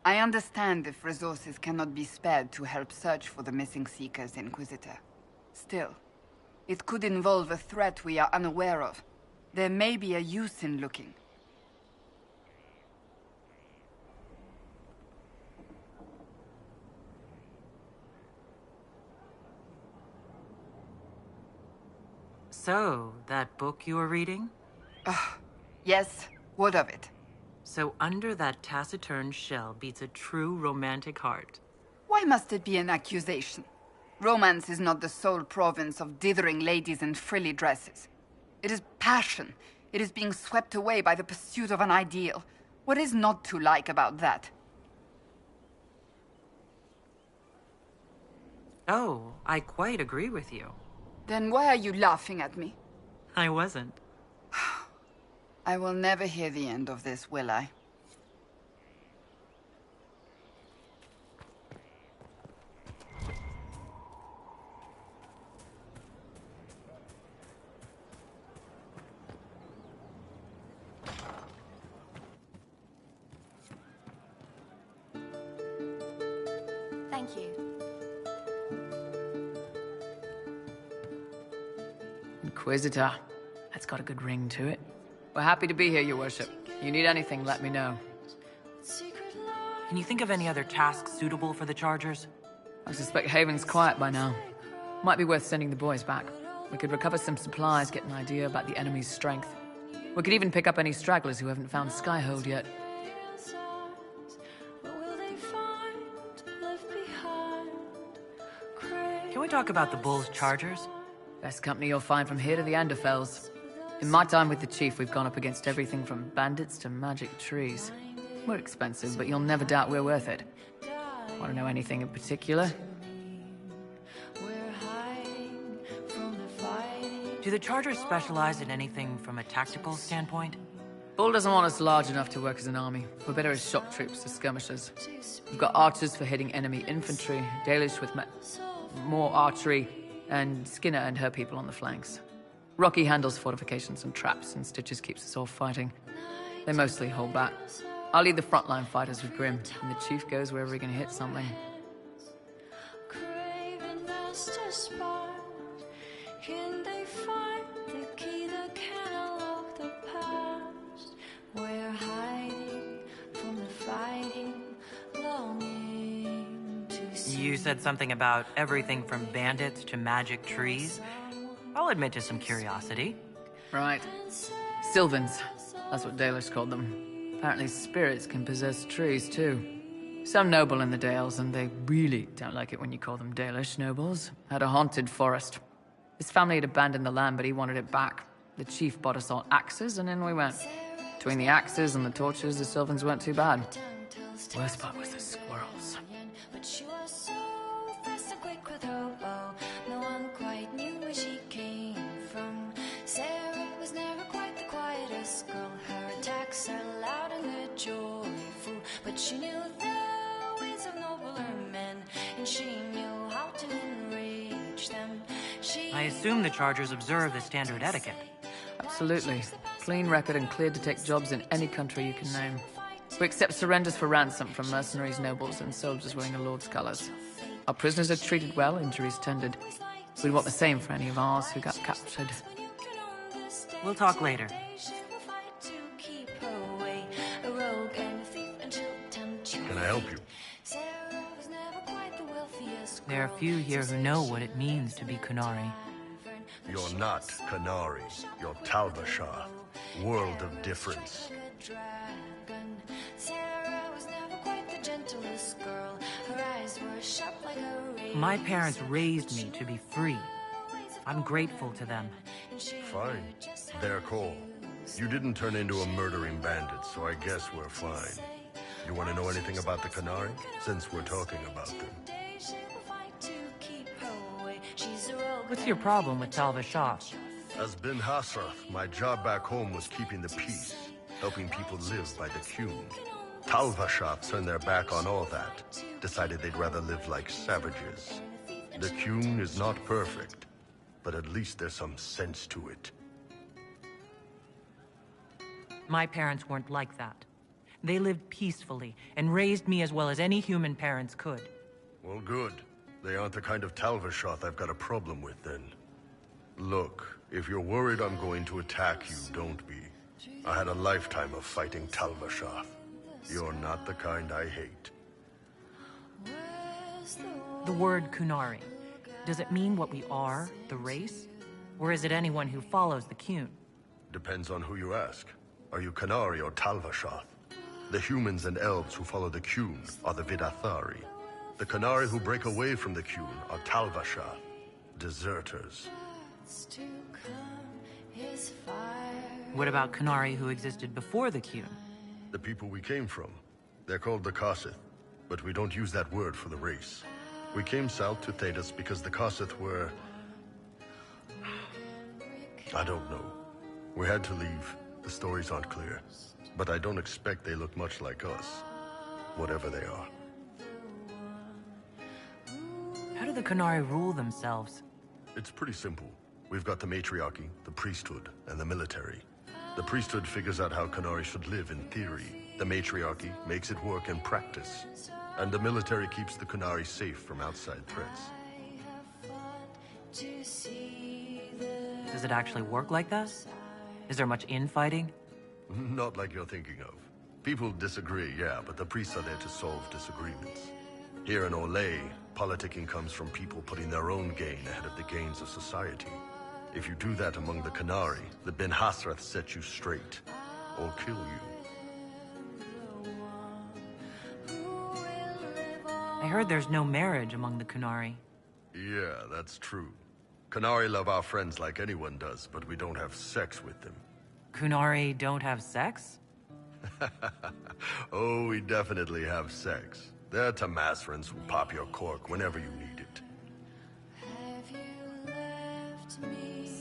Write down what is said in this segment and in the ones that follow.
I understand if resources cannot be spared to help search for the missing Seekers, Inquisitor. Still, it could involve a threat we are unaware of. There may be a use in looking. So, that book you were reading? Yes, what of it? So under that taciturn shell beats a true romantic heart. Why must it be an accusation? Romance is not the sole province of dithering ladies in frilly dresses. It is passion. It is being swept away by the pursuit of an ideal. What is not to like about that? Oh, I quite agree with you. Then why are you laughing at me? I wasn't. I will never hear the end of this, will I? Thank you. Inquisitor. That's got a good ring to it. We're happy to be here, Your Worship. You need anything, let me know. Can you think of any other tasks suitable for the Chargers? I suspect Haven's quiet by now. Might be worth sending the boys back. We could recover some supplies, get an idea about the enemy's strength. We could even pick up any stragglers who haven't found Skyhold yet. Can we talk about the Bulls' Chargers? Best company you'll find from here to the Anderfells. In my time with the Chief, we've gone up against everything from bandits to magic trees. We're expensive, but you'll never doubt we're worth it. Want to know anything in particular? Do the Chargers specialize in anything from a tactical standpoint? Bull doesn't want us large enough to work as an army. We're better as shock troops or skirmishers. We've got archers for hitting enemy infantry, Dalish with more archery, and Skinner and her people on the flanks. Rocky handles fortifications and traps, and Stitches keeps us all fighting. They mostly hold back. I'll lead the frontline fighters with Grim, and the Chief goes wherever he can hit something. You said something about everything from bandits to magic trees. I'll admit to some curiosity. Right. Sylvans. That's what Dalish called them. Apparently spirits can possess trees, too. Some noble in the Dales, and they really don't like it when you call them Dalish nobles, had a haunted forest. His family had abandoned the land, but he wanted it back. The Chief bought us all axes, and in we went. Between the axes and the torches, the Sylvans weren't too bad. Worst part was the squirrels. But she knew the ways of nobler men, and she knew how to enrage them. I assume the Chargers observe the standard etiquette. Absolutely. Clean record and cleared to take jobs in any country you can name. We accept surrenders for ransom from mercenaries, nobles, and soldiers wearing a lord's colors. Our prisoners are treated well, injuries tended. We'd want the same for any of ours who got captured. We'll talk later. Can I help you? There are few here who know what it means to be Qunari. You're not Qunari. You're Talvashar. World of difference. My parents raised me to be free. I'm grateful to them. Fine. Their call. You didn't turn into a murdering bandit, so I guess we're fine. You want to know anything about the Qunari? Since we're talking about them. What's your problem with Talvashar? As Ben Hasrath, my job back home was keeping the peace, helping people live by the Qun. Talvashar turned their back on all that, decided they'd rather live like savages. The Qun is not perfect, but at least there's some sense to it. My parents weren't like that. They lived peacefully and raised me as well as any human parents could. Well, good. They aren't the kind of Talvashoth I've got a problem with, then. Look, if you're worried I'm going to attack you, don't be. I had a lifetime of fighting Talvashoth. You're not the kind I hate. The word Kunari, does it mean what we are, the race? Or is it anyone who follows the Qun? Depends on who you ask. Are you Kunari or Talvashoth? The humans and elves who follow the Qun are the Vidathari. The Kunari who break away from the Qun are Talvashoth, deserters. What about Kunari who existed before the Qun? The people we came from. They're called the Kossith, but we don't use that word for the race. We came south to Thedas because the Kossith were... I don't know. We had to leave. The stories aren't clear. But I don't expect they look much like us. Whatever they are. How do the Kunari rule themselves? It's pretty simple. We've got the matriarchy, the priesthood, and the military. The priesthood figures out how Kunari should live in theory. The matriarchy makes it work in practice. And the military keeps the Kunari safe from outside threats. Does it actually work like that? Is there much infighting? Not like you're thinking of. People disagree, yeah, but the priests are there to solve disagreements. Here in Olay, politicking comes from people putting their own gain ahead of the gains of society. If you do that among the Kunari, the Ben Hasrath set you straight, or kill you. I heard there's no marriage among the Kunari. Yeah, that's true. Kunari love our friends like anyone does, but we don't have sex with them. Kunari don't have sex? Oh, we definitely have sex. They're Tamasrans who pop your cork whenever you need it.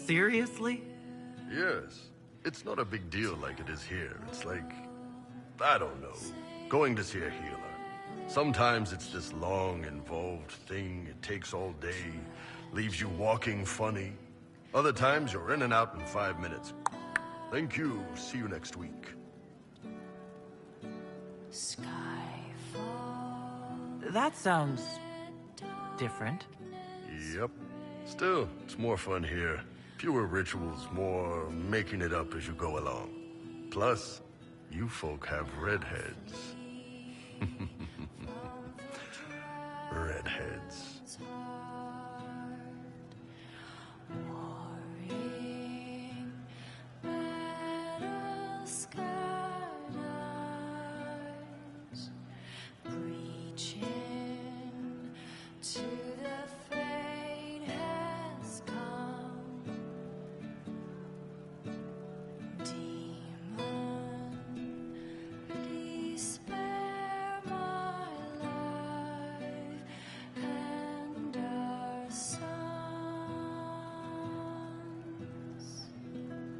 Seriously? Yes. It's not a big deal like it is here. It's like, I don't know, going to see a healer. Sometimes it's this long, involved thing. It takes all day, leaves you walking funny. Other times you're in and out in 5 minutes. Thank you. See you next week. That sounds... different. Yep. Still, it's more fun here. Fewer rituals, more making it up as you go along. Plus, you folk have redheads. Redheads.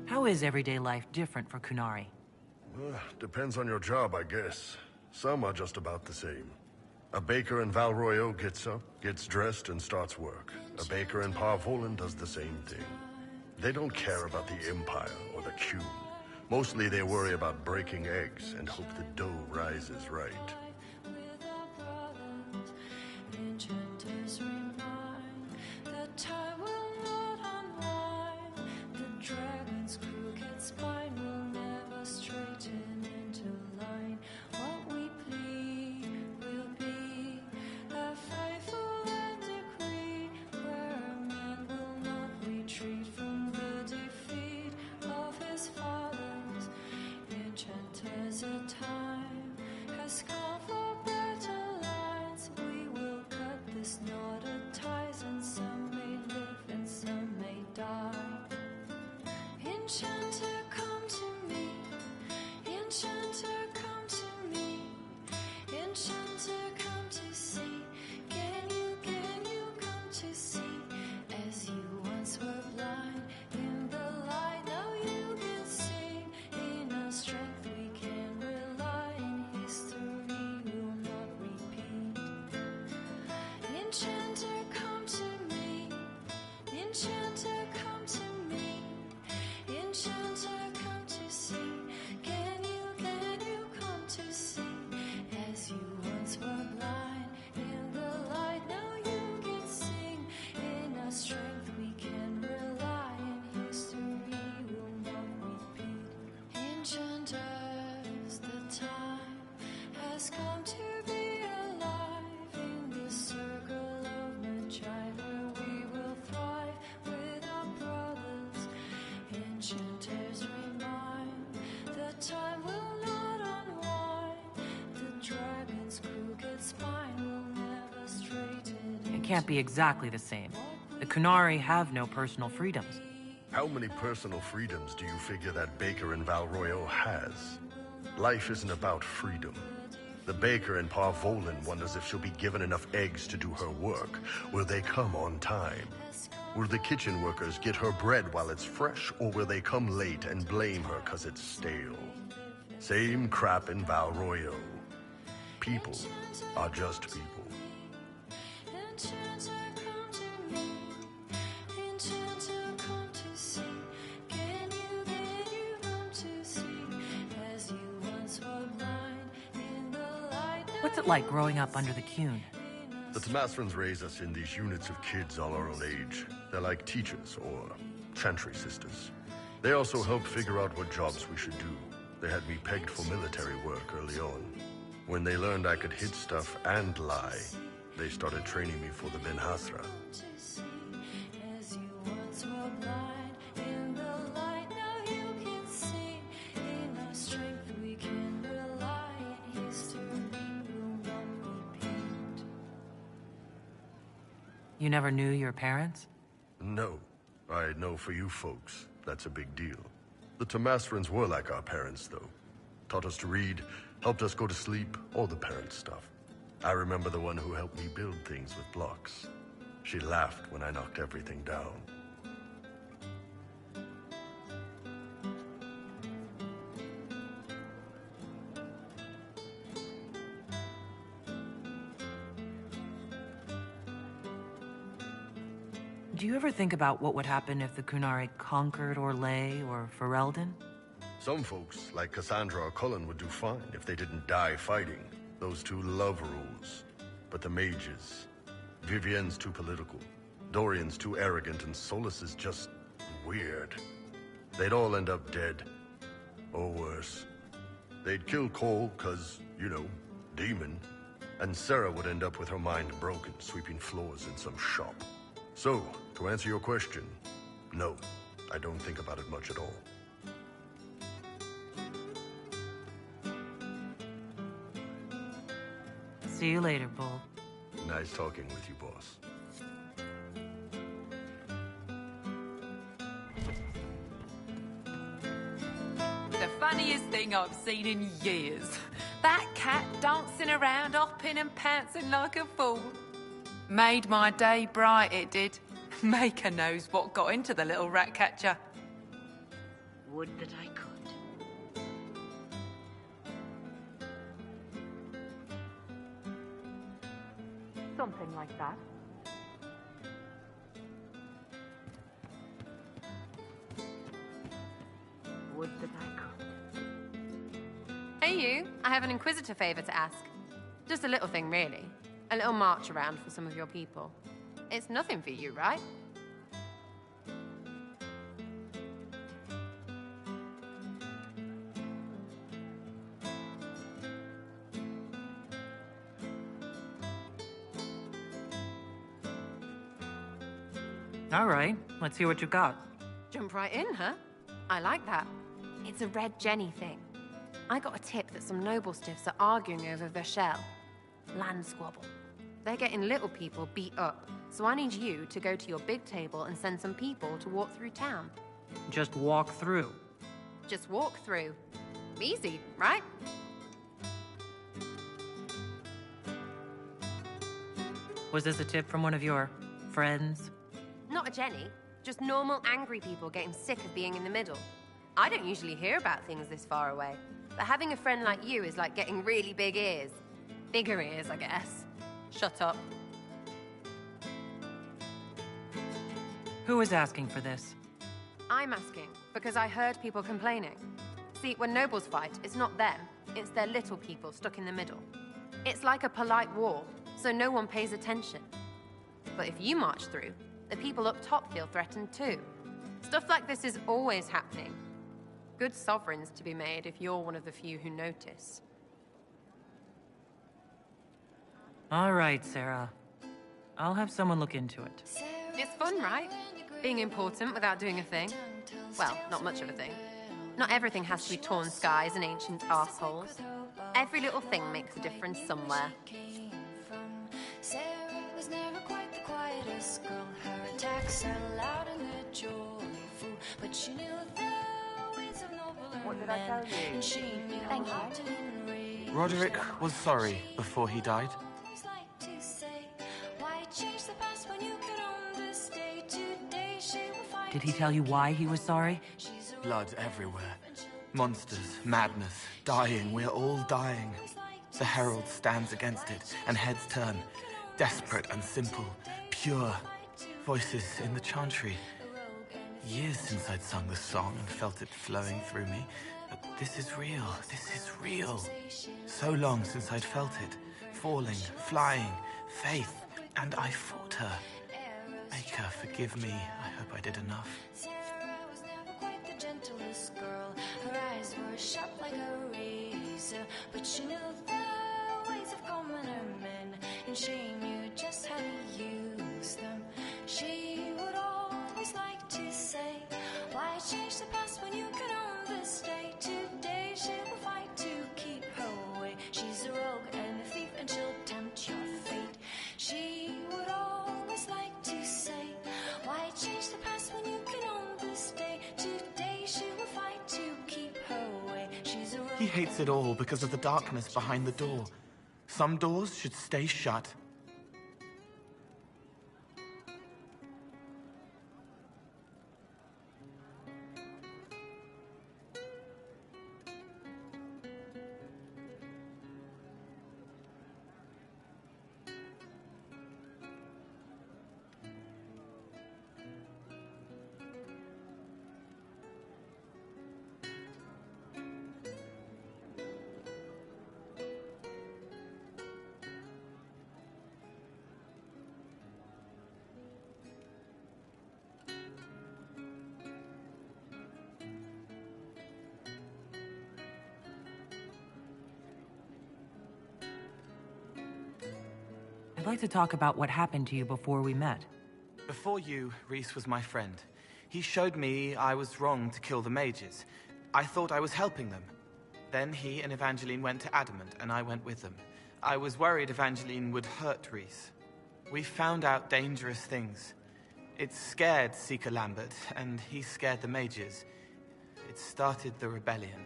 How is everyday life different for Kunari? Depends on your job, I guess. Some are just about the same. A baker in Valroyo gets up, gets dressed, and starts work. A baker in Parvolan does the same thing. They don't care about the Empire or the Qun. Mostly they worry about breaking eggs and hope the dough rises right. Enchanter, come to see. Can you has come to be alive in this circle of Magi, where we will thrive with our brothers. Enchanters remind the time will not unwind. The dragon's crooked spine will never straighten. It can't be exactly the same. The Kunari have no personal freedoms. How many personal freedoms do you figure that baker in Valroyo has? Life isn't about freedom. The baker in Parvolin wonders if she'll be given enough eggs to do her work. Will they come on time? Will the kitchen workers get her bread while it's fresh, or will they come late and blame her 'cause it's stale? Same crap in Valroyo. People are just people. Enchanter, come to me. Enchanter, come to see. Can you come to see? As you once were blind in the light. What's it like growing up under the Qun? The Tamasrans raise us in these units of kids all our own age. They're like teachers or chantry sisters. They also help figure out what jobs we should do. They had me pegged for military work early on. When they learned I could hit stuff and lie, they started training me for the Ben Hasra. As you once were blind in the light, now you can see. In our strength we can rely, and history will not repeat. You never knew your parents? No. I know for you folks, that's a big deal. The Tamasrans were like our parents, though. Taught us to read, helped us go to sleep, all the parent stuff. I remember the one who helped me build things with blocks. She laughed when I knocked everything down. Do you ever think about what would happen if the Kunari conquered Orlais or Ferelden? Some folks, like Cassandra or Cullen, would do fine if they didn't die fighting. Those two love rules. But the mages... Vivienne's too political. Dorian's too arrogant, and Solus is just... weird. They'd all end up dead. Or worse. They'd kill Cole, 'cause, you know, demon. And Sarah would end up with her mind broken, sweeping floors in some shop. So, to answer your question, no, I don't think about it much at all. See you later, Bull. Nice talking with you, boss. The funniest thing I've seen in years. That cat dancing around, hopping and pouncing like a fool. Made my day bright, it did. Maker knows what got into the little rat catcher. Would that I could. Something like that. Would that I could. Hey you, I have an inquisitor favor to ask. Just a little thing, really. A little march around for some of your people. It's nothing for you, right? All right, let's hear what you got. Jump right in, huh? I like that. It's a Red Jenny thing. I got a tip that some noble stiffs are arguing over Vachel. Land squabble. They're getting little people beat up, so I need you to go to your big table and send some people to walk through town. Just walk through. Just walk through. Easy, right? Was this a tip from one of your friends? Not a Jenny, just normal angry people getting sick of being in the middle. I don't usually hear about things this far away, but having a friend like you is like getting really big ears. Bigger ears, I guess. Shut up. Who is asking for this? I'm asking because I heard people complaining. See, when nobles fight, it's not them, it's their little people stuck in the middle. It's like a polite war, so no one pays attention. But if you march through, the people up top feel threatened too. Stuff like this is always happening. Good sovereigns to be made if you're one of the few who notice. All right, Sarah. I'll have someone look into it. It's fun, right? Being important without doing a thing. Well, not much of a thing. Not everything has to be torn skies and ancient arseholes. Every little thing makes a difference somewhere. Sarah was never quite the quietest girl. Her attacks are loud and they're joyful, but she knew the ways of nobler What did I tell you? and she knew Thank you. how to raise. Roderick was sorry before he died. Always like to say, why change the past when you could own this day? Today she will fight. Did he tell you why he was sorry? She's a Blood everywhere. Monsters, madness, dying. We're all dying. The Herald stands against it, and heads turn. Desperate and simple, pure. Voices in the chantry. Years since I'd sung the song and felt it flowing through me. But this is real. This is real. So long since I'd felt it. Falling, flying, faith. And I fought her. Make her forgive me. I hope I did enough. Sarah was never quite the gentlest girl. Her eyes were sharp like a razor, but she knew the ways of commoner men, and she knew just how to use them. She would always like to say, why change the past when you could own this day? Today she will fight to keep her way. She's a rogue and a thief, and she'll tempt your fate. She would always like to say, why change the past when you can own this day? Today she will fight to keep her way. She's a rogue. He hates it all because of the darkness behind the door. Some doors should stay shut. I'd like to talk about what happened to you before we met. Before you, Rhys was my friend. He showed me I was wrong to kill the mages. I thought I was helping them. Then he and Evangeline went to Adamant, and I went with them. I was worried Evangeline would hurt Rhys. We found out dangerous things. It scared Seeker Lambert, and he scared the mages. It started the rebellion.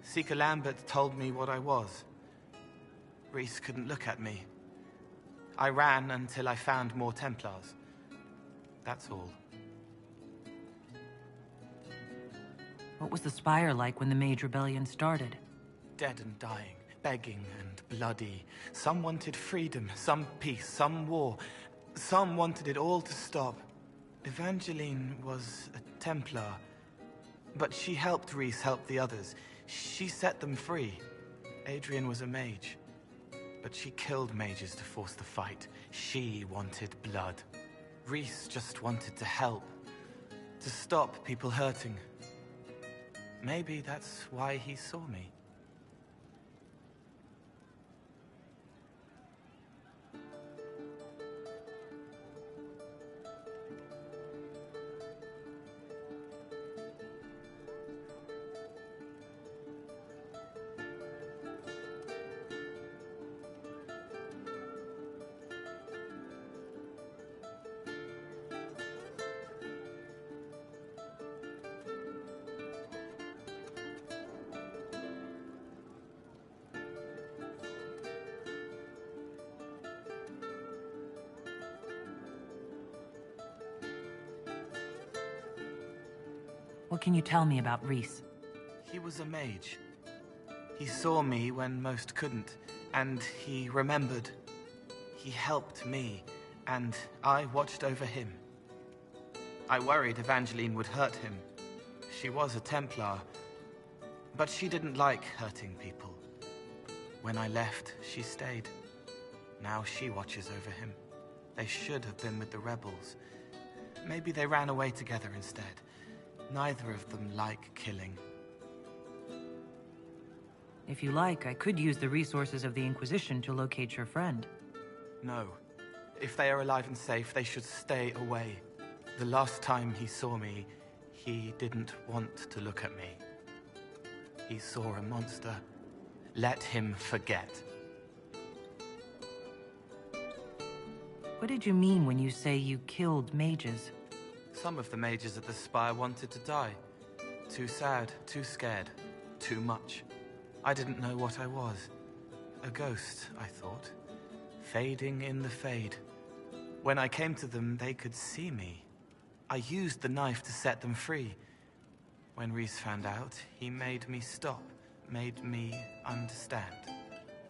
Seeker Lambert told me what I was. Rhys couldn't look at me. I ran until I found more Templars. That's all. What was the Spire like when the Mage Rebellion started? Dead and dying, begging and bloody. Some wanted freedom, some peace, some war. Some wanted it all to stop. Evangeline was a Templar, but she helped Rhys help the others. She set them free. Adrian was a mage, but she killed mages to force the fight. She wanted blood. Rhys just wanted to help, to stop people hurting. Maybe that's why he saw me. What can you tell me about Rhys? He was a mage. He saw me when most couldn't, and he remembered. He helped me, and I watched over him. I worried Evangeline would hurt him. She was a Templar, but she didn't like hurting people. When I left, she stayed. Now she watches over him. They should have been with the rebels. Maybe they ran away together instead. Neither of them like killing. If you like, I could use the resources of the Inquisition to locate your friend. No. If they are alive and safe, they should stay away. The last time he saw me, he didn't want to look at me. He saw a monster. Let him forget. What did you mean when you say you killed mages? Some of the mages at the Spire wanted to die. Too sad, too scared, too much. I didn't know what I was. A ghost, I thought. Fading in the fade. When I came to them, they could see me. I used the knife to set them free. When Reese found out, he made me stop, made me understand.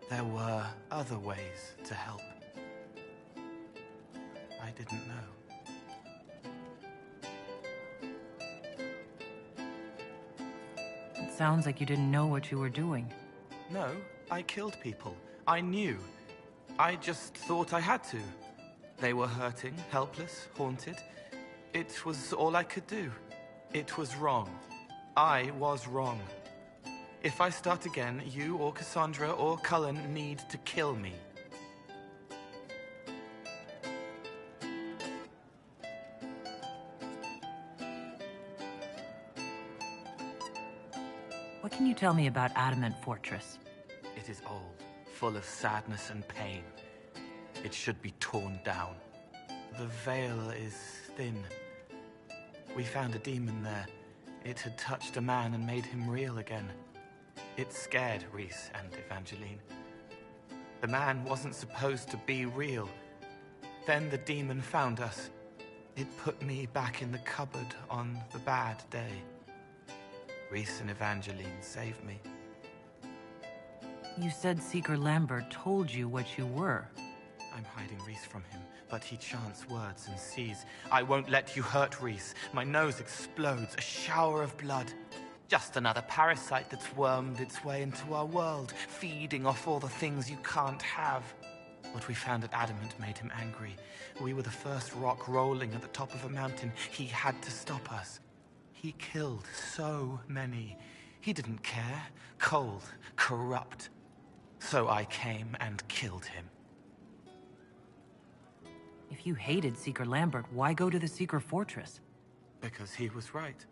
There were other ways to help. I didn't know. It sounds like you didn't know what you were doing. No, I killed people. I knew. I just thought I had to. They were hurting, helpless, haunted. It was all I could do. It was wrong. I was wrong. If I start again, you or Cassandra or Cullen need to kill me. What can you tell me about Adamant Fortress? It is old, full of sadness and pain. It should be torn down. The veil is thin. We found a demon there. It had touched a man and made him real again. It scared Reese and Evangeline. The man wasn't supposed to be real. Then the demon found us. It put me back in the cupboard on the bad day. Reese and Evangeline saved me. You said Seeker Lambert told you what you were. I'm hiding Reese from him, but he chants words and sees. I won't let you hurt Reese. My nose explodes, a shower of blood. Just another parasite that's wormed its way into our world, feeding off all the things you can't have. What we found at Adamant made him angry. We were the first rock rolling at the top of a mountain. He had to stop us. He killed so many. He didn't care. Cold, corrupt. So I came and killed him. If you hated Seeker Lambert, why go to the Seeker Fortress? Because he was right.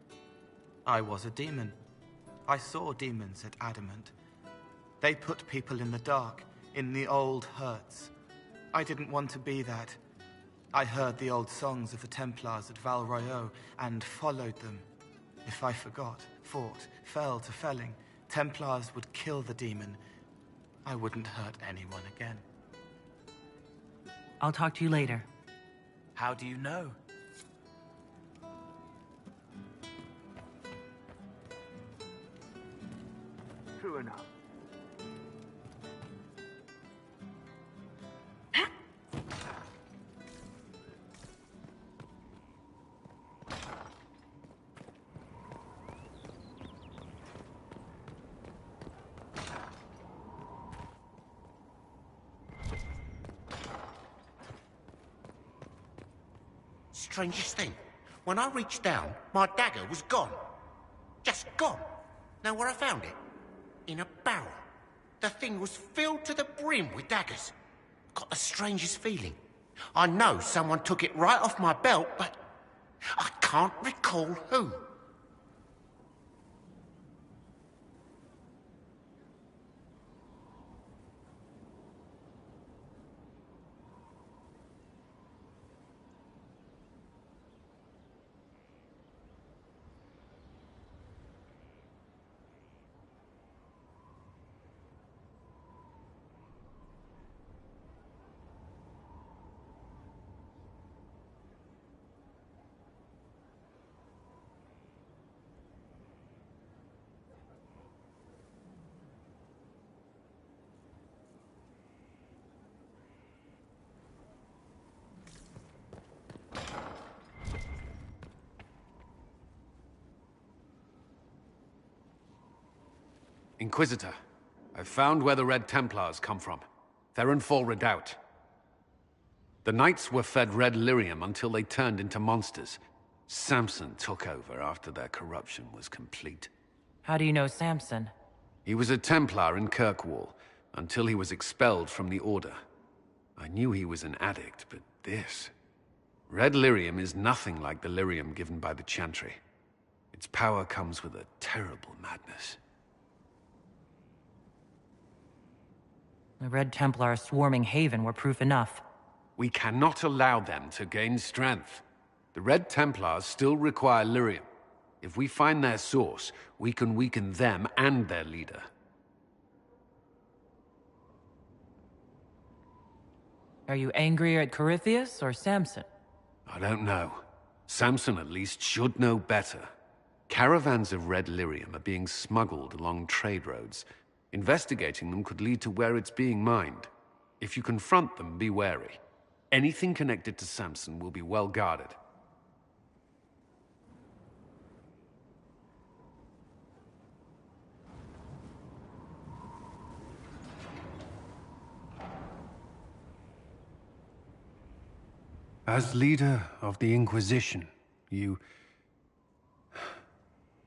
I was a demon. I saw demons at Adamant. They put people in the dark, in the old hurts. I didn't want to be that. I heard the old songs of the Templars at Val Royeaux and followed them. If I forgot, fought, fell to felling, Templars would kill the demon. I wouldn't hurt anyone again. I'll talk to you later. How do you know? True enough. Strangest thing, when I reached down, my dagger was gone. Just gone. Know where I found it? In a barrel. The thing was filled to the brim with daggers. Got the strangest feeling. I know someone took it right off my belt, but I can't recall who. Inquisitor, I've found where the Red Templars come from. Therenfall Redoubt. The Knights were fed red lyrium until they turned into monsters. Samson took over after their corruption was complete. How do you know Samson? He was a Templar in Kirkwall, until he was expelled from the Order. I knew he was an addict, but this... Red lyrium is nothing like the lyrium given by the Chantry. Its power comes with a terrible madness. The Red Templars swarming Haven were proof enough. We cannot allow them to gain strength. The Red Templars still require lyrium. If we find their source, we can weaken them and their leader. Are you angrier at Corypheus or Samson? I don't know. Samson at least should know better. Caravans of red lyrium are being smuggled along trade roads. Investigating them could lead to where it's being mined. If you confront them, be wary. Anything connected to Samson will be well guarded. As leader of the Inquisition, you...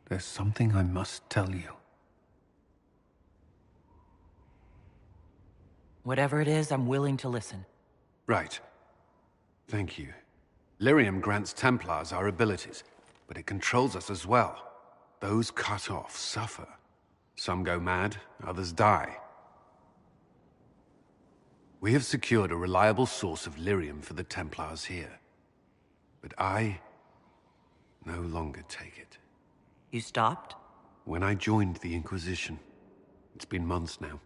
There's something I must tell you. Whatever it is, I'm willing to listen. Right. Thank you. Lyrium grants Templars our abilities, but it controls us as well. Those cut off suffer. Some go mad, others die. We have secured a reliable source of lyrium for the Templars here. But I no longer take it. You stopped? When I joined the Inquisition. It's been months now.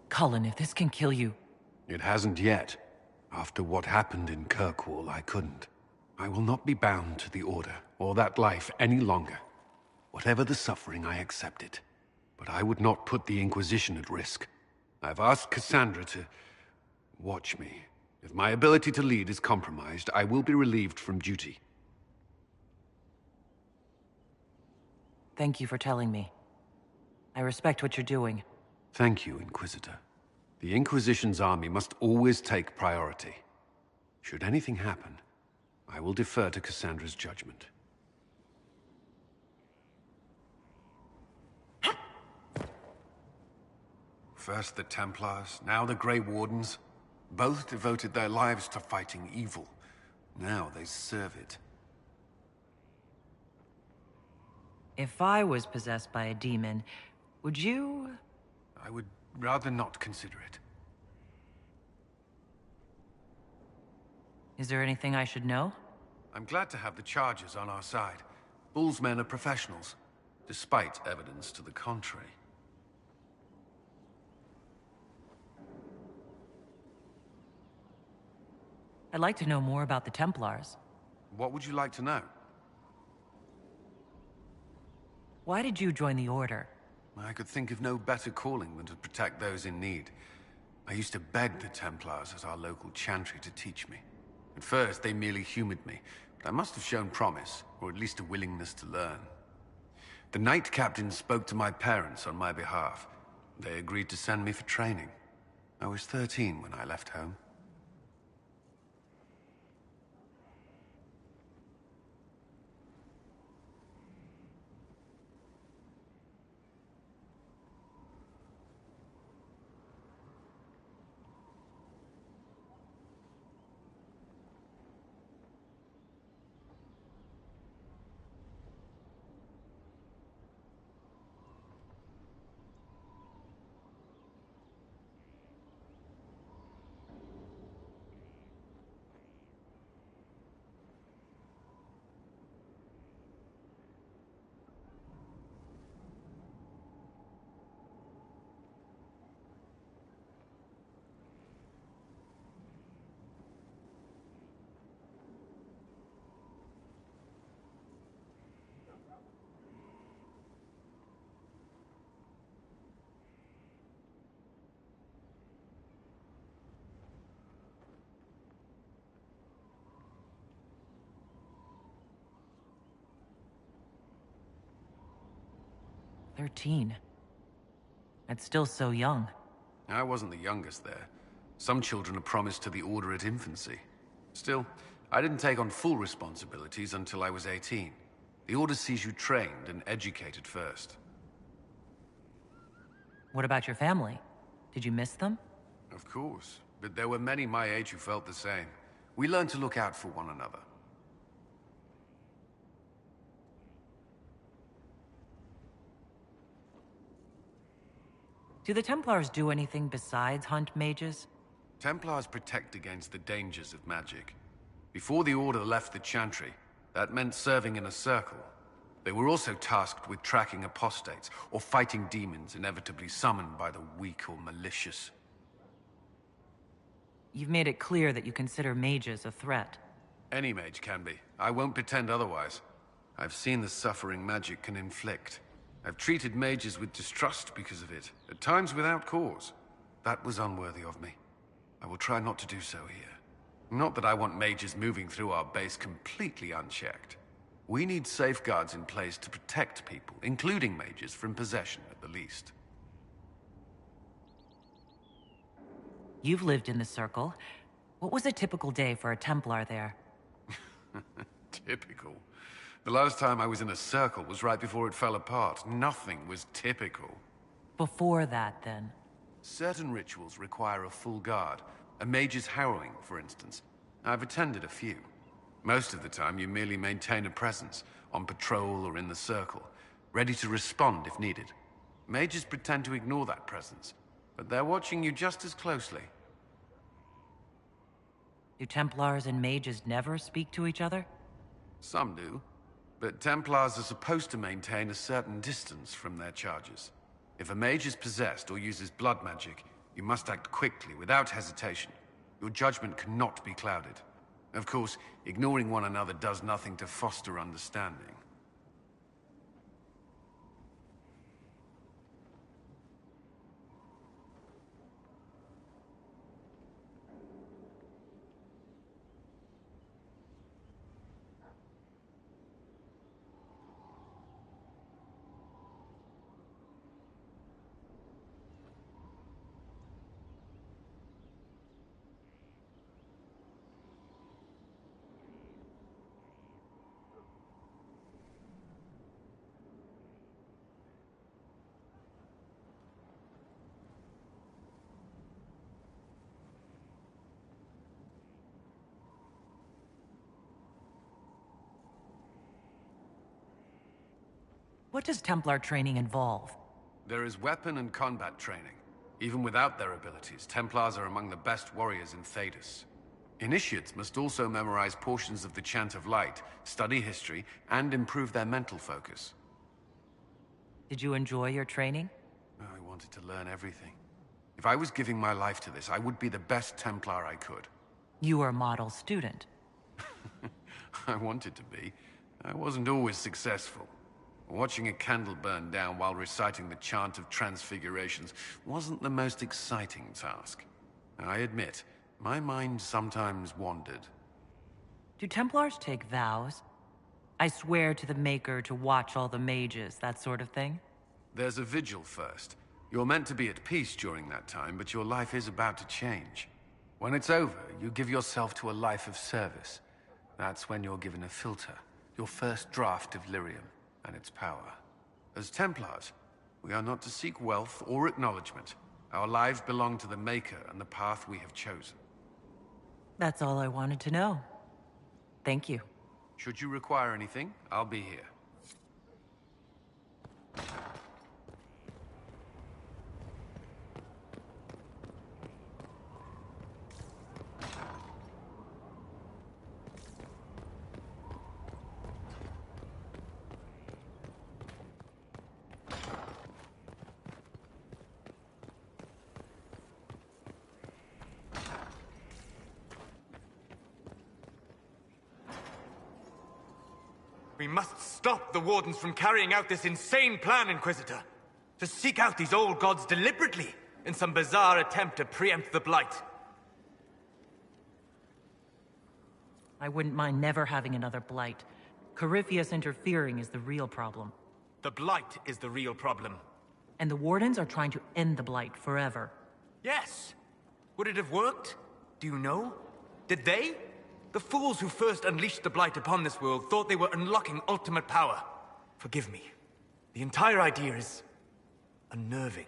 Cullen, if this can kill you... It hasn't yet. After what happened in Kirkwall, I couldn't. I will not be bound to the Order, or that life any longer. Whatever the suffering, I accept it. But I would not put the Inquisition at risk. I've asked Cassandra to... watch me. If my ability to lead is compromised, I will be relieved from duty. Thank you for telling me. I respect what you're doing. Thank you, Inquisitor. The Inquisition's army must always take priority. Should anything happen, I will defer to Cassandra's judgment. First the Templars, now the Grey Wardens. Both devoted their lives to fighting evil. Now they serve it. If I was possessed by a demon, would you... I would rather not consider it. Is there anything I should know? I'm glad to have the charges on our side. Bull's men are professionals, despite evidence to the contrary. I'd like to know more about the Templars. What would you like to know? Why did you join the Order? I could think of no better calling than to protect those in need. I used to beg the Templars as our local chantry to teach me. At first, they merely humored me, but I must have shown promise, or at least a willingness to learn. The Knight Captain spoke to my parents on my behalf. They agreed to send me for training. I was 13 when I left home. "13. That's still so young. I wasn't the youngest there. Some children are promised to the Order at infancy. Still, I didn't take on full responsibilities until I was 18. The Order sees you trained and educated first. What about your family? Did you miss them? Of course, but there were many my age who felt the same. We learned to look out for one another. Do the Templars do anything besides hunt mages? Templars protect against the dangers of magic. Before the Order left the Chantry, that meant serving in a circle. They were also tasked with tracking apostates, or fighting demons inevitably summoned by the weak or malicious. You've made it clear that you consider mages a threat. Any mage can be. I won't pretend otherwise. I've seen the suffering magic can inflict. I've treated mages with distrust because of it, at times without cause. That was unworthy of me. I will try not to do so here. Not that I want mages moving through our base completely unchecked. We need safeguards in place to protect people, including mages, from possession at the least. You've lived in the Circle. What was a typical day for a Templar there? Typical? The last time I was in a circle was right before it fell apart. Nothing was typical. Before that, then? Certain rituals require a full guard. A mage's harrowing, for instance. I've attended a few. Most of the time, you merely maintain a presence, on patrol or in the circle, ready to respond if needed. Mages pretend to ignore that presence, but they're watching you just as closely. Do Templars and mages never speak to each other? Some do. But Templars are supposed to maintain a certain distance from their charges. If a mage is possessed or uses blood magic, you must act quickly, without hesitation. Your judgment cannot be clouded. Of course, ignoring one another does nothing to foster understanding. What does Templar training involve? There is weapon and combat training. Even without their abilities, Templars are among the best warriors in Thedas. Initiates must also memorize portions of the Chant of Light, study history, and improve their mental focus. Did you enjoy your training? I wanted to learn everything. If I was giving my life to this, I would be the best Templar I could. You were a model student. I wanted to be. I wasn't always successful. Watching a candle burn down while reciting the Chant of Transfigurations wasn't the most exciting task. I admit, my mind sometimes wandered. Do Templars take vows? I swear to the Maker to watch all the mages, that sort of thing? There's a vigil first. You're meant to be at peace during that time, but your life is about to change. When it's over, you give yourself to a life of service. That's when you're given a filter, your first draft of lyrium and its power. As Templars, we are not to seek wealth or acknowledgement. Our lives belong to the Maker and the path we have chosen. That's all I wanted to know. Thank you. Should you require anything, I'll be here. We must stop the Wardens from carrying out this insane plan, Inquisitor. To seek out these old gods deliberately, in some bizarre attempt to preempt the Blight. I wouldn't mind never having another Blight. Corypheus interfering is the real problem. The Blight is the real problem. And the Wardens are trying to end the Blight forever. Yes. Would it have worked? Do you know? Did they? The fools who first unleashed the Blight upon this world thought they were unlocking ultimate power. Forgive me. The entire idea is unnerving.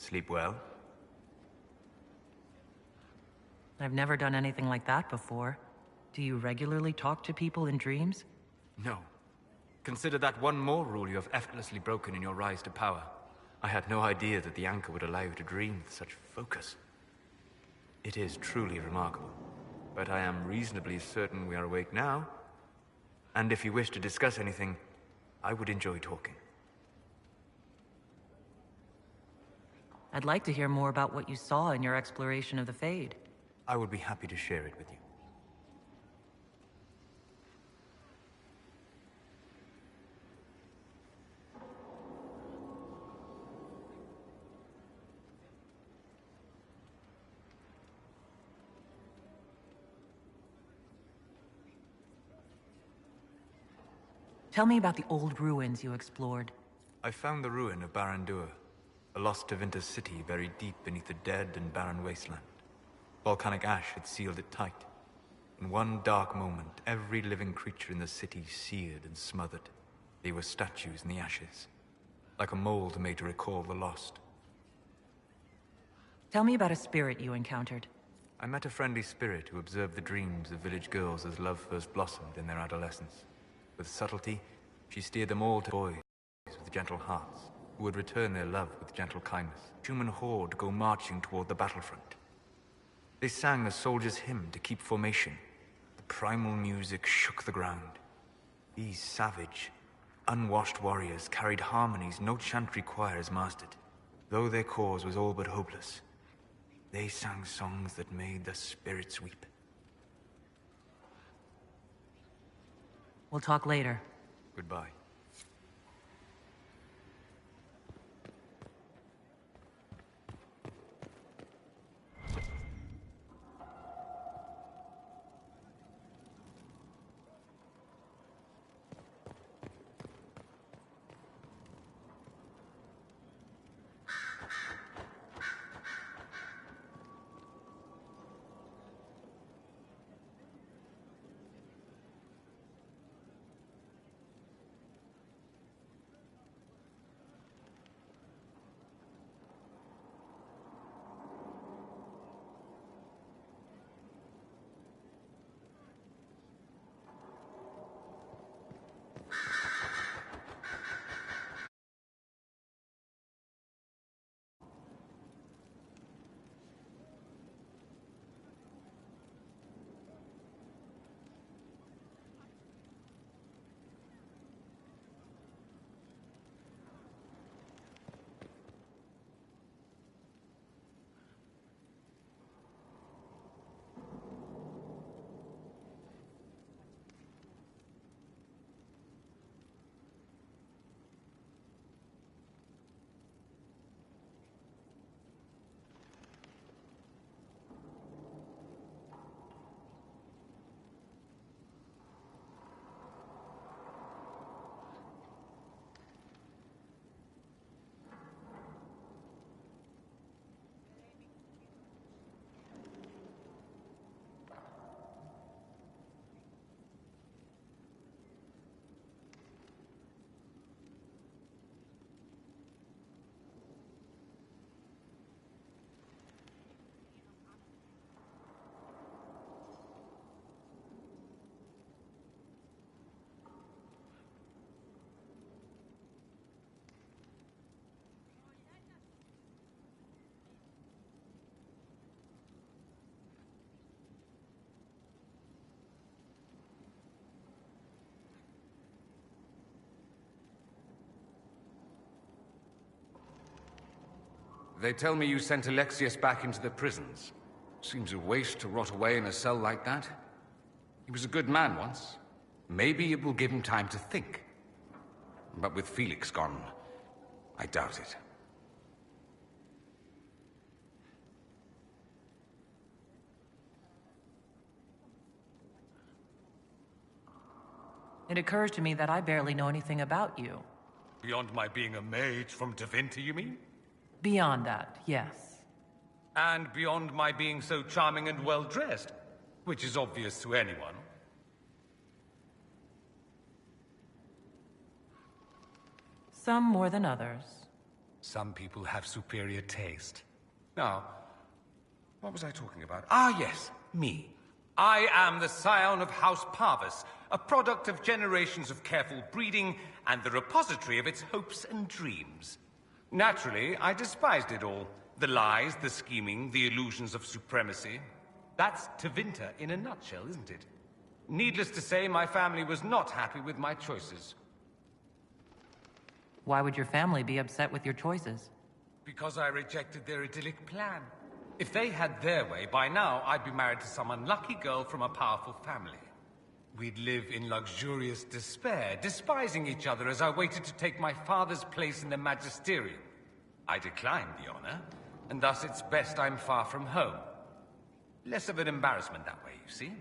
sleep well? I've never done anything like that before. Do you regularly talk to people in dreams? No. Consider that one more rule you have effortlessly broken in your rise to power. I had no idea that the anchor would allow you to dream with such focus. It is truly remarkable. But I am reasonably certain we are awake now. And if you wish to discuss anything, I would enjoy talking. I'd like to hear more about what you saw in your exploration of the Fade. I would be happy to share it with you. Tell me about the old ruins you explored. I found the ruin of Barandur, a lost Tevinter city buried deep beneath a dead and barren wasteland. Volcanic ash had sealed it tight. In one dark moment, every living creature in the city seared and smothered. They were statues in the ashes, like a mold made to recall the lost. Tell me about a spirit you encountered. I met a friendly spirit who observed the dreams of village girls as love first blossomed in their adolescence. With subtlety, she steered them all to boys with gentle hearts, who would return their love with gentle kindness. Human horde go marching toward the battlefront. They sang a soldier's hymn to keep formation. The primal music shook the ground. These savage, unwashed warriors carried harmonies no chantry choirs mastered. Though their cause was all but hopeless, they sang songs that made the spirits weep. We'll talk later. Goodbye. They tell me you sent Alexius back into the prisons. Seems a waste to rot away in a cell like that. He was a good man once. Maybe it will give him time to think. But with Felix gone, I doubt it. It occurs to me that I barely know anything about you. Beyond my being a mage from Tevinter, you mean? Beyond that, yes. And beyond my being so charming and well-dressed, which is obvious to anyone. Some more than others. Some people have superior taste. Now, what was I talking about? Ah, yes, me. I am the scion of House Parvis, a product of generations of careful breeding and the repository of its hopes and dreams. Naturally, I despised it all. The lies, the scheming, the illusions of supremacy. That's Tevinter in a nutshell, isn't it? Needless to say, my family was not happy with my choices. Why would your family be upset with your choices? Because I rejected their idyllic plan. If they had their way, by now I'd be married to some unlucky girl from a powerful family. We'd live in luxurious despair, despising each other as I waited to take my father's place in the magisterium. I declined the honor, and thus it's best I'm far from home. Less of an embarrassment that way, you see?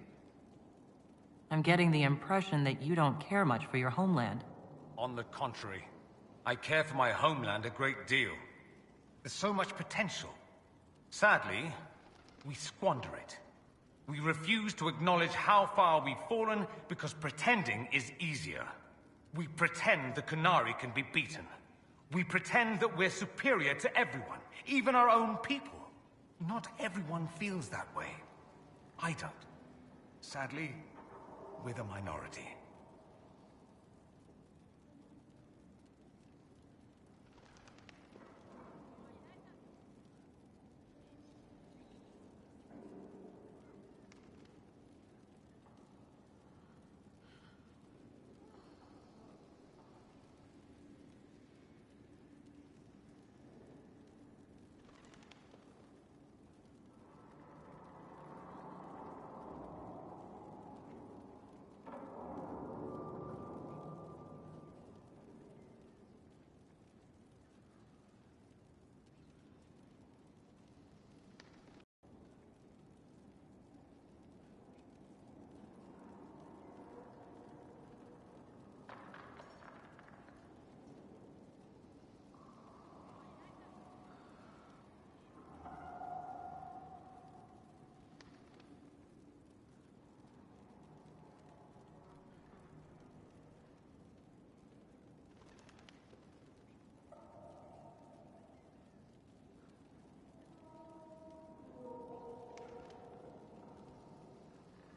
I'm getting the impression that you don't care much for your homeland. On the contrary, I care for my homeland a great deal. There's so much potential. Sadly, we squander it. We refuse to acknowledge how far we've fallen because pretending is easier. We pretend the Qunari can be beaten. We pretend that we're superior to everyone, even our own people. Not everyone feels that way. I don't. Sadly, we're the minority.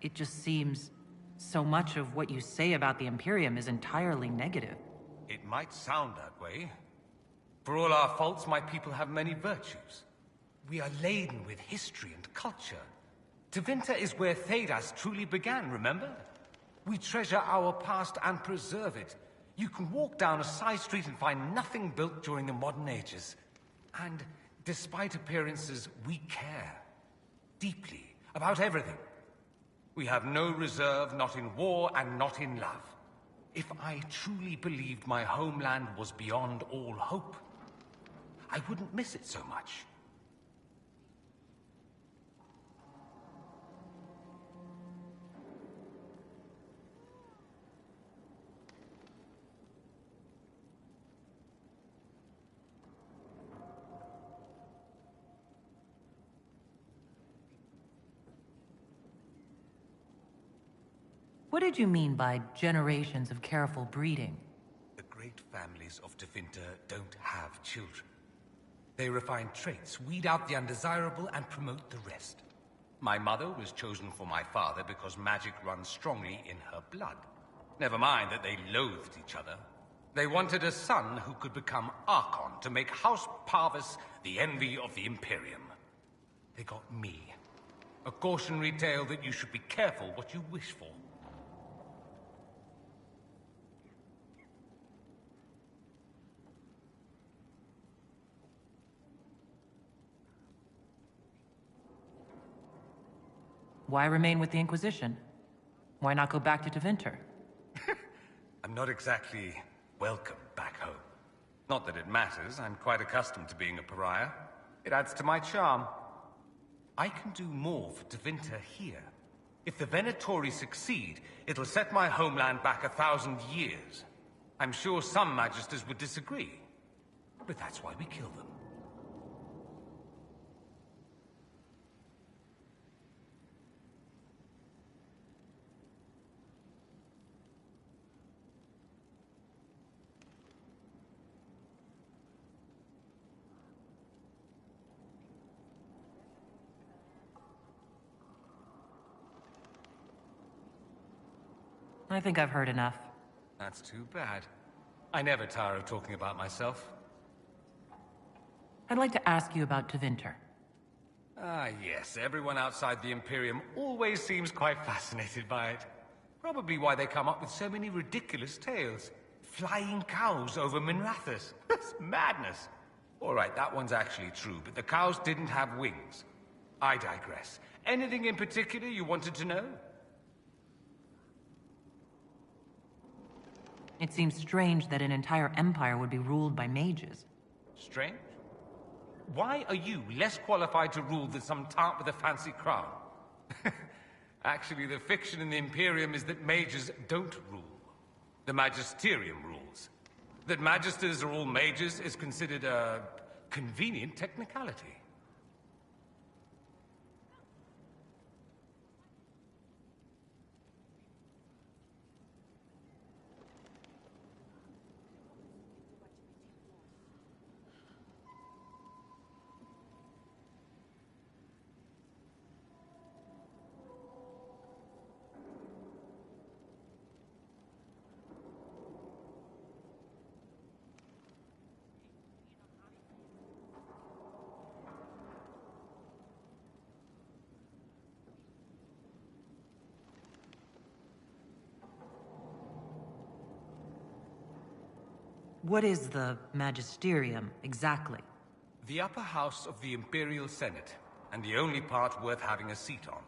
It just seems so much of what you say about the Imperium is entirely negative. It might sound that way. For all our faults, my people have many virtues. We are laden with history and culture. Tevinter is where Thedas truly began, remember? We treasure our past and preserve it. You can walk down a side street and find nothing built during the modern ages. And despite appearances, we care. Deeply. About everything. We have no reserve, not in war and not in love. If I truly believed my homeland was beyond all hope, I wouldn't miss it so much. What did you mean by generations of careful breeding? The great families of Tevinter don't have children. They refine traits, weed out the undesirable, and promote the rest. My mother was chosen for my father because magic runs strongly in her blood. Never mind that they loathed each other. They wanted a son who could become Archon to make House Parvis the envy of the Imperium. They got me. A cautionary tale that you should be careful what you wish for. Why remain with the Inquisition? Why not go back to Tevinter? I'm not exactly welcome back home. Not that it matters, I'm quite accustomed to being a pariah. It adds to my charm. I can do more for Tevinter here. If the Venatori succeed, it'll set my homeland back 1,000 years. I'm sure some magisters would disagree, but that's why we kill them. I think I've heard enough. That's too bad. I never tire of talking about myself. I'd like to ask you about Tevinter. Ah, yes. Everyone outside the Imperium always seems quite fascinated by it. Probably why they come up with so many ridiculous tales. Flying cows over Minrathous. That's madness. All right, that one's actually true, but the cows didn't have wings. I digress. Anything in particular you wanted to know? It seems strange that an entire empire would be ruled by mages. Strange? Why are you less qualified to rule than some tart with a fancy crown? Actually, the fiction in the Imperium is that mages don't rule. The Magisterium rules. That magisters are all mages is considered a convenient technicality. What is the Magisterium, exactly? The upper house of the Imperial Senate, and the only part worth having a seat on.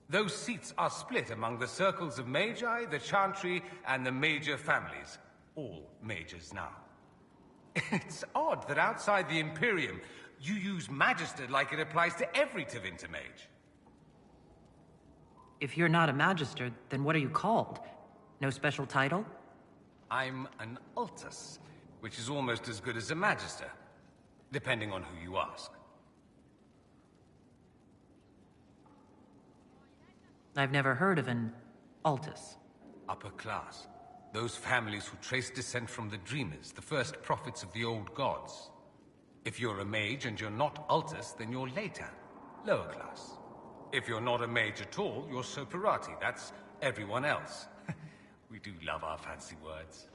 Those seats are split among the circles of Magi, the Chantry, and the major families. All mages now. It's odd that outside the Imperium, you use Magister like it applies to every Tevinter mage. If you're not a Magister, then what are you called? No special title? I'm an Altus, which is almost as good as a Magister, depending on who you ask. I've never heard of an Altus. Upper class. Those families who trace descent from the Dreamers, the first prophets of the old gods. If you're a mage and you're not Altus, then you're later, lower class. If you're not a mage at all, you're Soperati. That's everyone else. We do love our fancy words.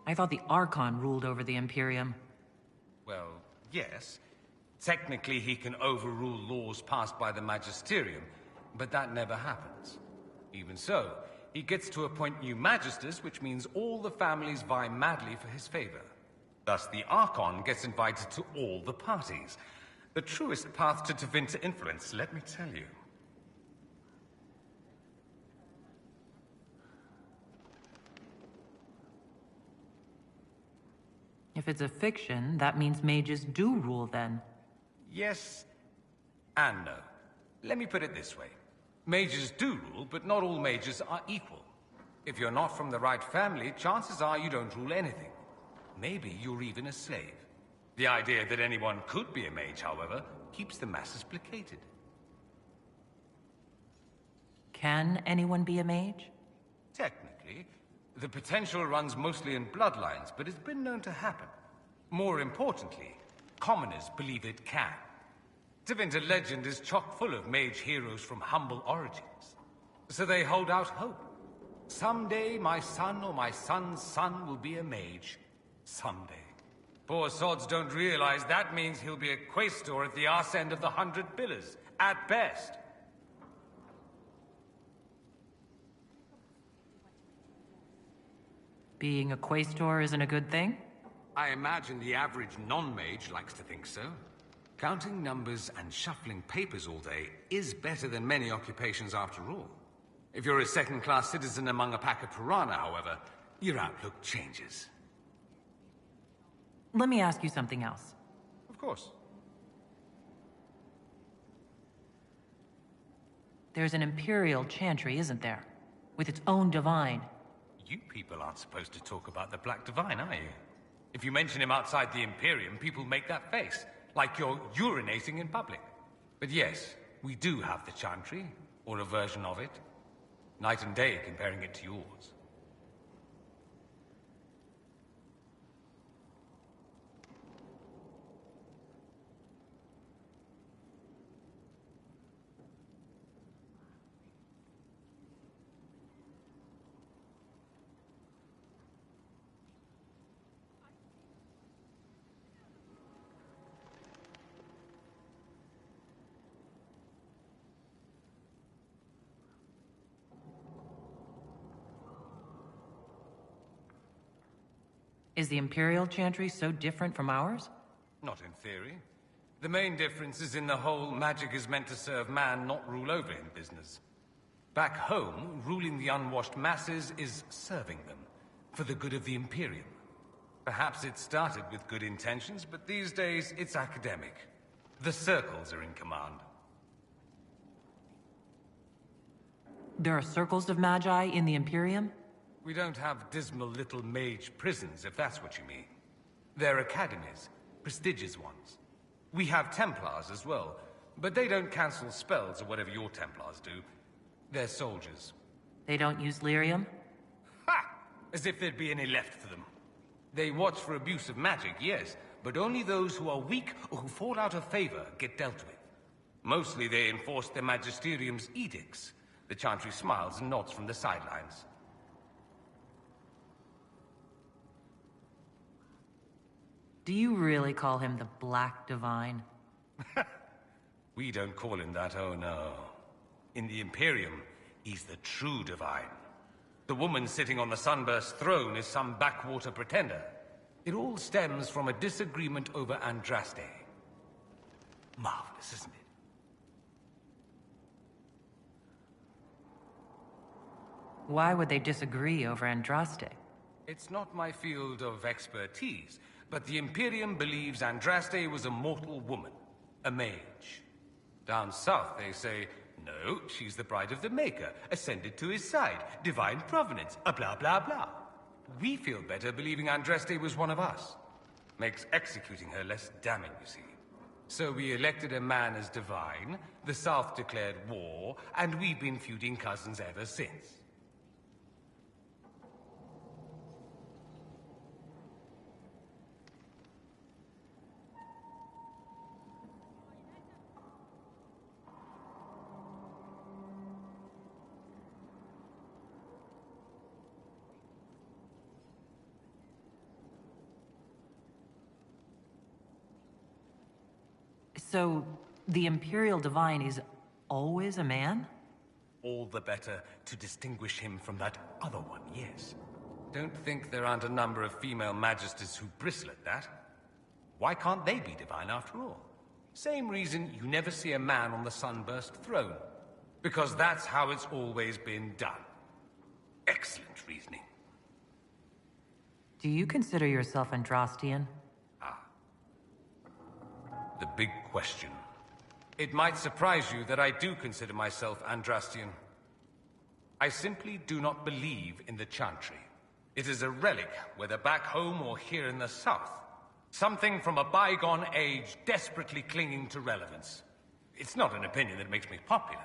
I thought the Archon ruled over the Imperium. Well, yes. Technically, he can overrule laws passed by the Magisterium, but that never happens. Even so, he gets to appoint new Magisters, which means all the families vie madly for his favor. Thus, the Archon gets invited to all the parties. The truest path to Tevinter influence, let me tell you. If it's a fiction, that means mages do rule then. Yes and no. Let me put it this way. Mages do rule, but not all mages are equal. If you're not from the right family, chances are you don't rule anything. Maybe you're even a slave. The idea that anyone could be a mage, however, keeps the masses placated. Can anyone be a mage? Technically, the potential runs mostly in bloodlines, but it's been known to happen. More importantly, commoners believe it can. Tevinter legend is chock full of mage heroes from humble origins. So they hold out hope. Someday my son or my son's son will be a mage. Someday. Poor sods don't realize that means he'll be a quaestor at the arse end of the 100 Pillars, at best. Being a quaestor isn't a good thing? I imagine the average non-mage likes to think so. Counting numbers and shuffling papers all day is better than many occupations after all. If you're a second-class citizen among a pack of piranha, however, your outlook changes. Let me ask you something else. Of course. There's an Imperial Chantry, isn't there? With its own divine. You people aren't supposed to talk about the Black Divine, are you? If you mention him outside the Imperium, people make that face, like you're urinating in public. But yes, we do have the Chantry, or a version of it. Night and day comparing it to yours. Is the Imperial Chantry so different from ours? Not in theory. The main difference is in the whole magic is meant to serve man, not rule over him business. Back home, ruling the unwashed masses is serving them, for the good of the Imperium. Perhaps it started with good intentions, but these days it's academic. The circles are in command. There are circles of magi in the Imperium? We don't have dismal little mage prisons, if that's what you mean. They're academies, prestigious ones. We have Templars as well, but they don't cancel spells or whatever your Templars do. They're soldiers. They don't use lyrium? Ha! As if there'd be any left for them. They watch for abuse of magic, yes, but only those who are weak or who fall out of favor get dealt with. Mostly they enforce their magisterium's edicts. The Chantry smiles and nods from the sidelines. Do you really call him the Black Divine? We don't call him that, oh no. In the Imperium, he's the true divine. The woman sitting on the Sunburst throne is some backwater pretender. It all stems from a disagreement over Andraste. Marvelous, isn't it? Why would they disagree over Andraste? It's not my field of expertise, but the Imperium believes Andraste was a mortal woman, a mage. Down south they say, no, she's the bride of the Maker, ascended to his side, divine provenance, a blah blah blah. We feel better believing Andraste was one of us. Makes executing her less damning, you see. So we elected a man as divine, the South declared war, and we've been feuding cousins ever since. So, the Imperial Divine is always a man? All the better to distinguish him from that other one, yes. Don't think there aren't a number of female magisters who bristle at that. Why can't they be divine after all? Same reason you never see a man on the Sunburst throne. Because that's how it's always been done. Excellent reasoning. Do you consider yourself Andrastian? The big question. It might surprise you that I do consider myself Andrastian. I simply do not believe in the Chantry. It is a relic, whether back home or here in the south. Something from a bygone age desperately clinging to relevance. It's not an opinion that makes me popular.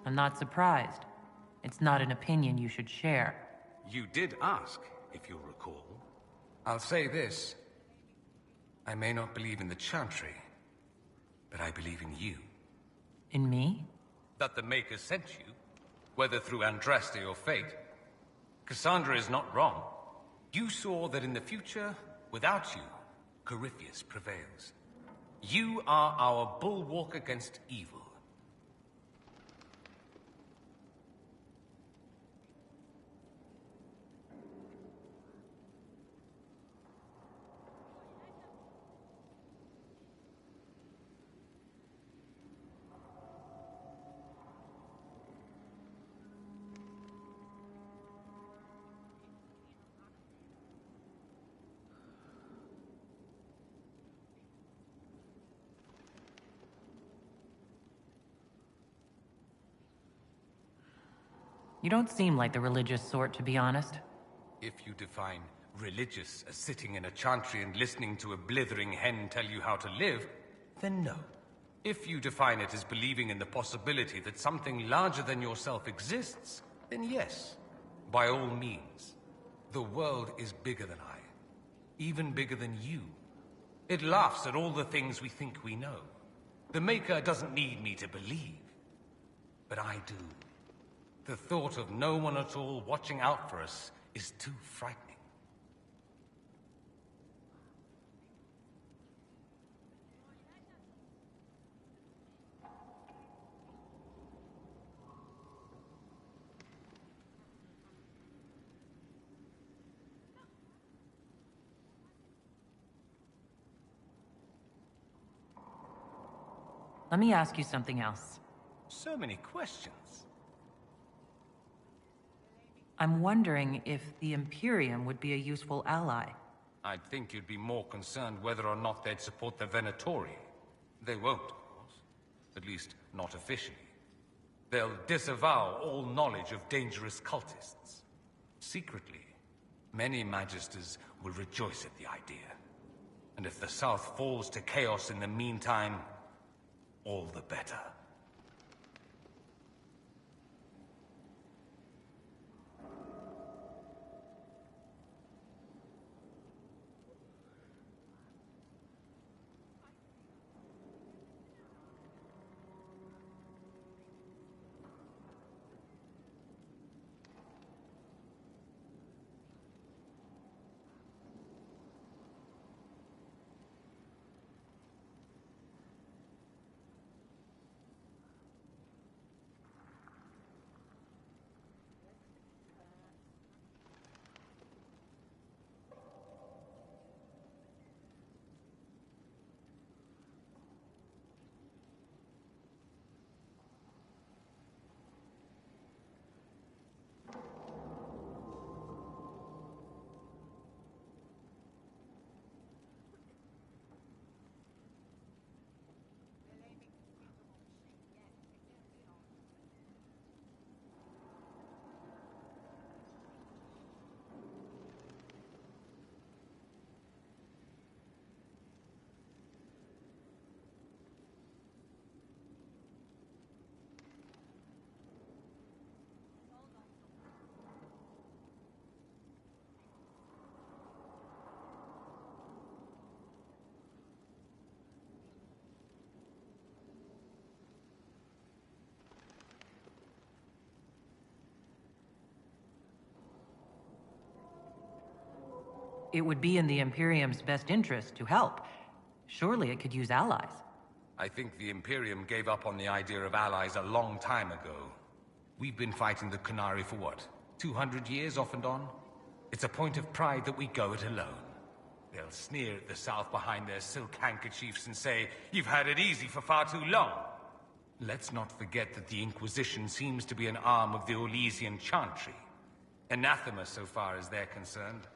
I'm not surprised. It's not an opinion you should share. You did ask, if you'll recall. I'll say this. I may not believe in the Chantry, but I believe in you. In me? That the Maker sent you, whether through Andraste or fate. Cassandra is not wrong. You saw that in the future, without you, Corypheus prevails. You are our bulwark against evil. You don't seem like the religious sort, to be honest. If you define religious as sitting in a chantry and listening to a blithering hen tell you how to live, then no. If you define it as believing in the possibility that something larger than yourself exists, then yes, by all means. The world is bigger than I, even bigger than you. It laughs at all the things we think we know. The Maker doesn't need me to believe, but I do. The thought of no one at all watching out for us is too frightening. Let me ask you something else. So many questions. I'm wondering if the Imperium would be a useful ally. I'd think you'd be more concerned whether or not they'd support the Venatori. They won't, of course. At least, not officially. They'll disavow all knowledge of dangerous cultists. Secretly, many Magisters will rejoice at the idea. And if the South falls to chaos in the meantime, all the better. It would be in the Imperium's best interest to help. Surely it could use allies. I think the Imperium gave up on the idea of allies a long time ago. We've been fighting the Qunari for what? 200 years off and on? It's a point of pride that we go it alone. They'll sneer at the South behind their silk handkerchiefs and say, "You've had it easy for far too long." Let's not forget that the Inquisition seems to be an arm of the Orlesian Chantry. Anathema so far as they're concerned.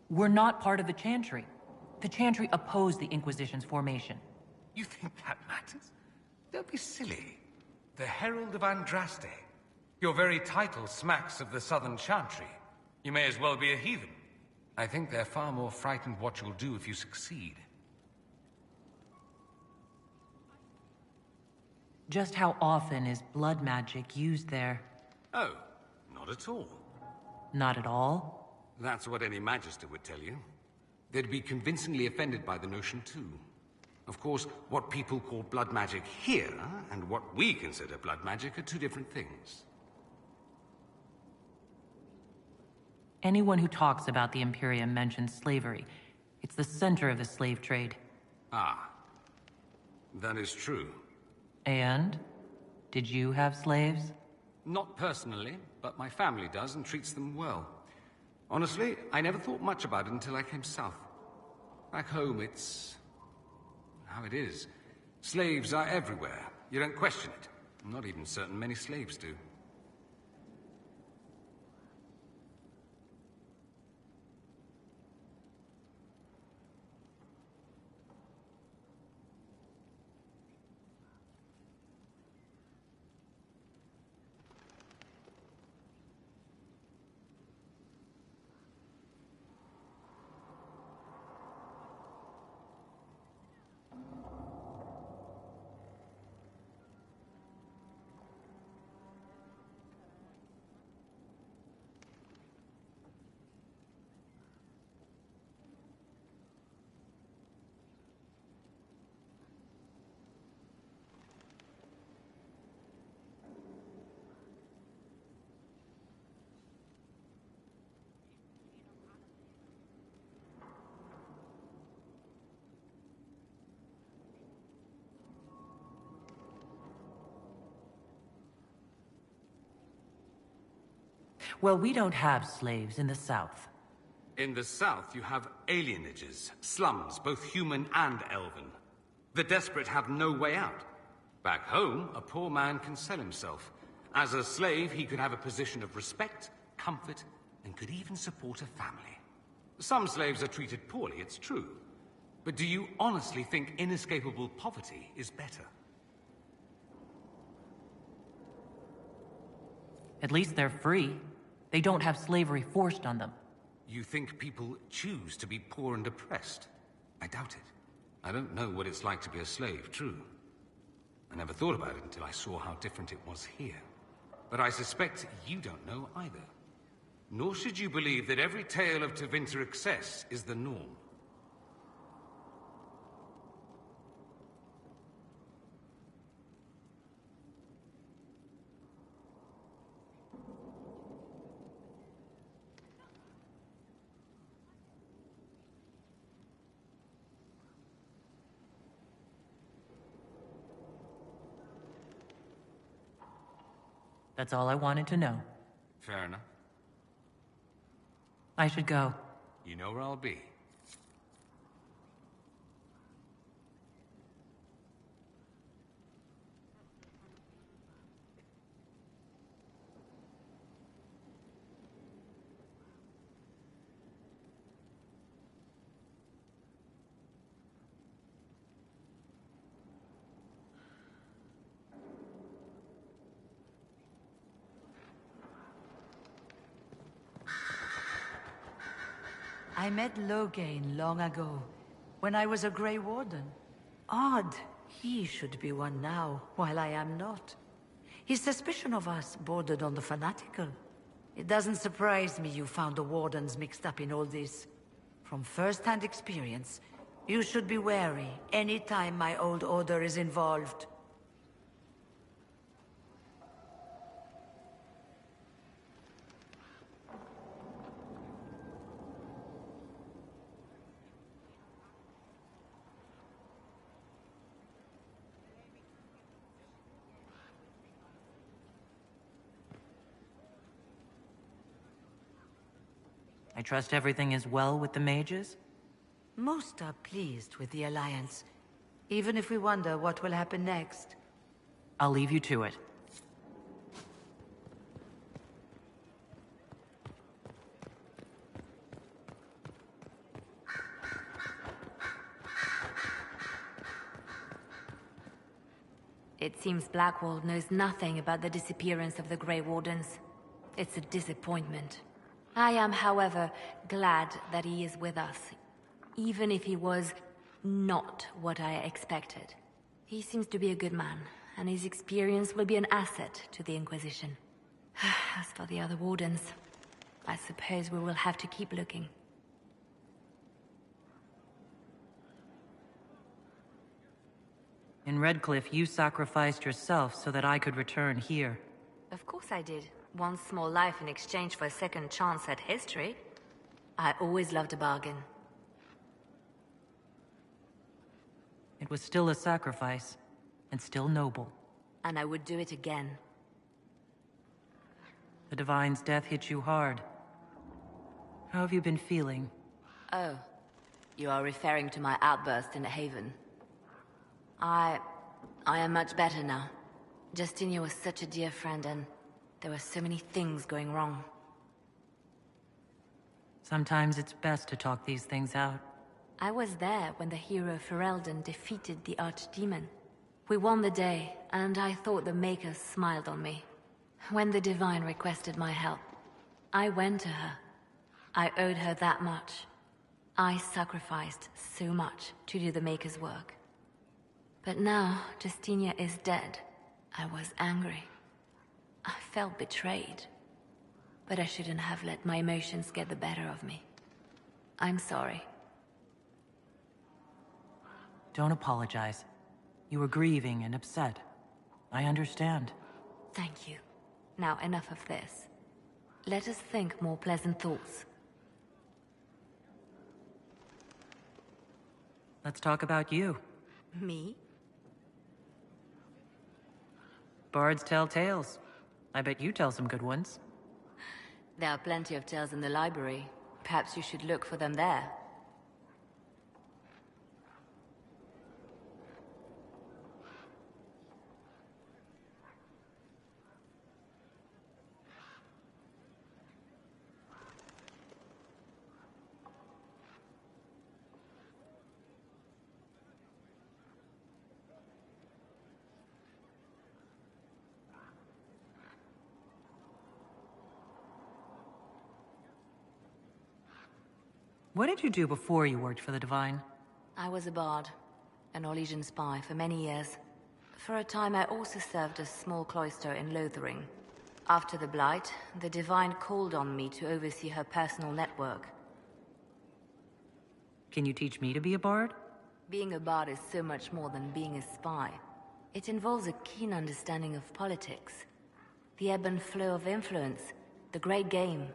We're not part of the Chantry. The Chantry opposed the Inquisition's formation. You think that matters? Don't be silly. The Herald of Andraste. Your very title smacks of the Southern Chantry. You may as well be a heathen. I think they're far more frightened what you'll do if you succeed. Just how often is blood magic used there? Oh, not at all. Not at all? That's what any Magister would tell you. They'd be convincingly offended by the notion, too. Of course, what people call blood magic here, and what we consider blood magic, are two different things. Anyone who talks about the Imperium mentions slavery. It's the center of the slave trade. Ah. That is true. And? Did you have slaves? Not personally, but my family does and treats them well. Honestly, I never thought much about it until I came south. Back home, it's how it is. Slaves are everywhere. You don't question it. I'm not even certain many slaves do. Well, we don't have slaves in the South. In the south, you have alienages, slums, both human and elven. The desperate have no way out. Back home, a poor man can sell himself. As a slave, he could have a position of respect, comfort, and could even support a family. Some slaves are treated poorly, it's true. But do you honestly think inescapable poverty is better? At least they're free. They don't have slavery forced on them. You think people choose to be poor and oppressed? I doubt it. I don't know what it's like to be a slave, true. I never thought about it until I saw how different it was here. But I suspect you don't know either. Nor should you believe that every tale of Tevinter excess is the norm. That's all I wanted to know. Fair enough. I should go. You know where I'll be. I met Loghain long ago, when I was a Grey Warden. Odd, he should be one now, while I am not. His suspicion of us bordered on the fanatical. It doesn't surprise me you found the Wardens mixed up in all this. From first-hand experience, you should be wary any time my old order is involved. I trust everything is well with the mages? Most are pleased with the Alliance, even if we wonder what will happen next. I'll leave you to it. It seems Blackwall knows nothing about the disappearance of the Grey Wardens. It's a disappointment. I am, however, glad that he is with us, even if he was not what I expected. He seems to be a good man, and his experience will be an asset to the Inquisition. As for the other wardens, I suppose we will have to keep looking. In Redcliffe, you sacrificed yourself so that I could return here. Of course I did. One small life in exchange for a second chance at history. I always loved a bargain. It was still a sacrifice, and still noble. And I would do it again. The Divine's death hit you hard. How have you been feeling? Oh, you are referring to my outburst in the Haven. I am much better now. Justinia was such a dear friend, and there were so many things going wrong. Sometimes it's best to talk these things out. I was there when the hero Ferelden defeated the Archdemon. We won the day, and I thought the Makers smiled on me. When the Divine requested my help, I went to her. I owed her that much. I sacrificed so much to do the Maker's work. But now Justinia is dead. I was angry. I felt betrayed. But I shouldn't have let my emotions get the better of me. I'm sorry. Don't apologize. You were grieving and upset. I understand. Thank you. Now enough of this. Let us think more pleasant thoughts. Let's talk about you. Me? Bards tell tales. I bet you tell some good ones. There are plenty of tales in the library. Perhaps you should look for them there. What did you do before you worked for the Divine? I was a bard, an Orlesian spy for many years. For a time I also served a small cloister in Lothering. After the Blight, the Divine called on me to oversee her personal network. Can you teach me to be a bard? Being a bard is so much more than being a spy. It involves a keen understanding of politics, the ebb and flow of influence, the great game.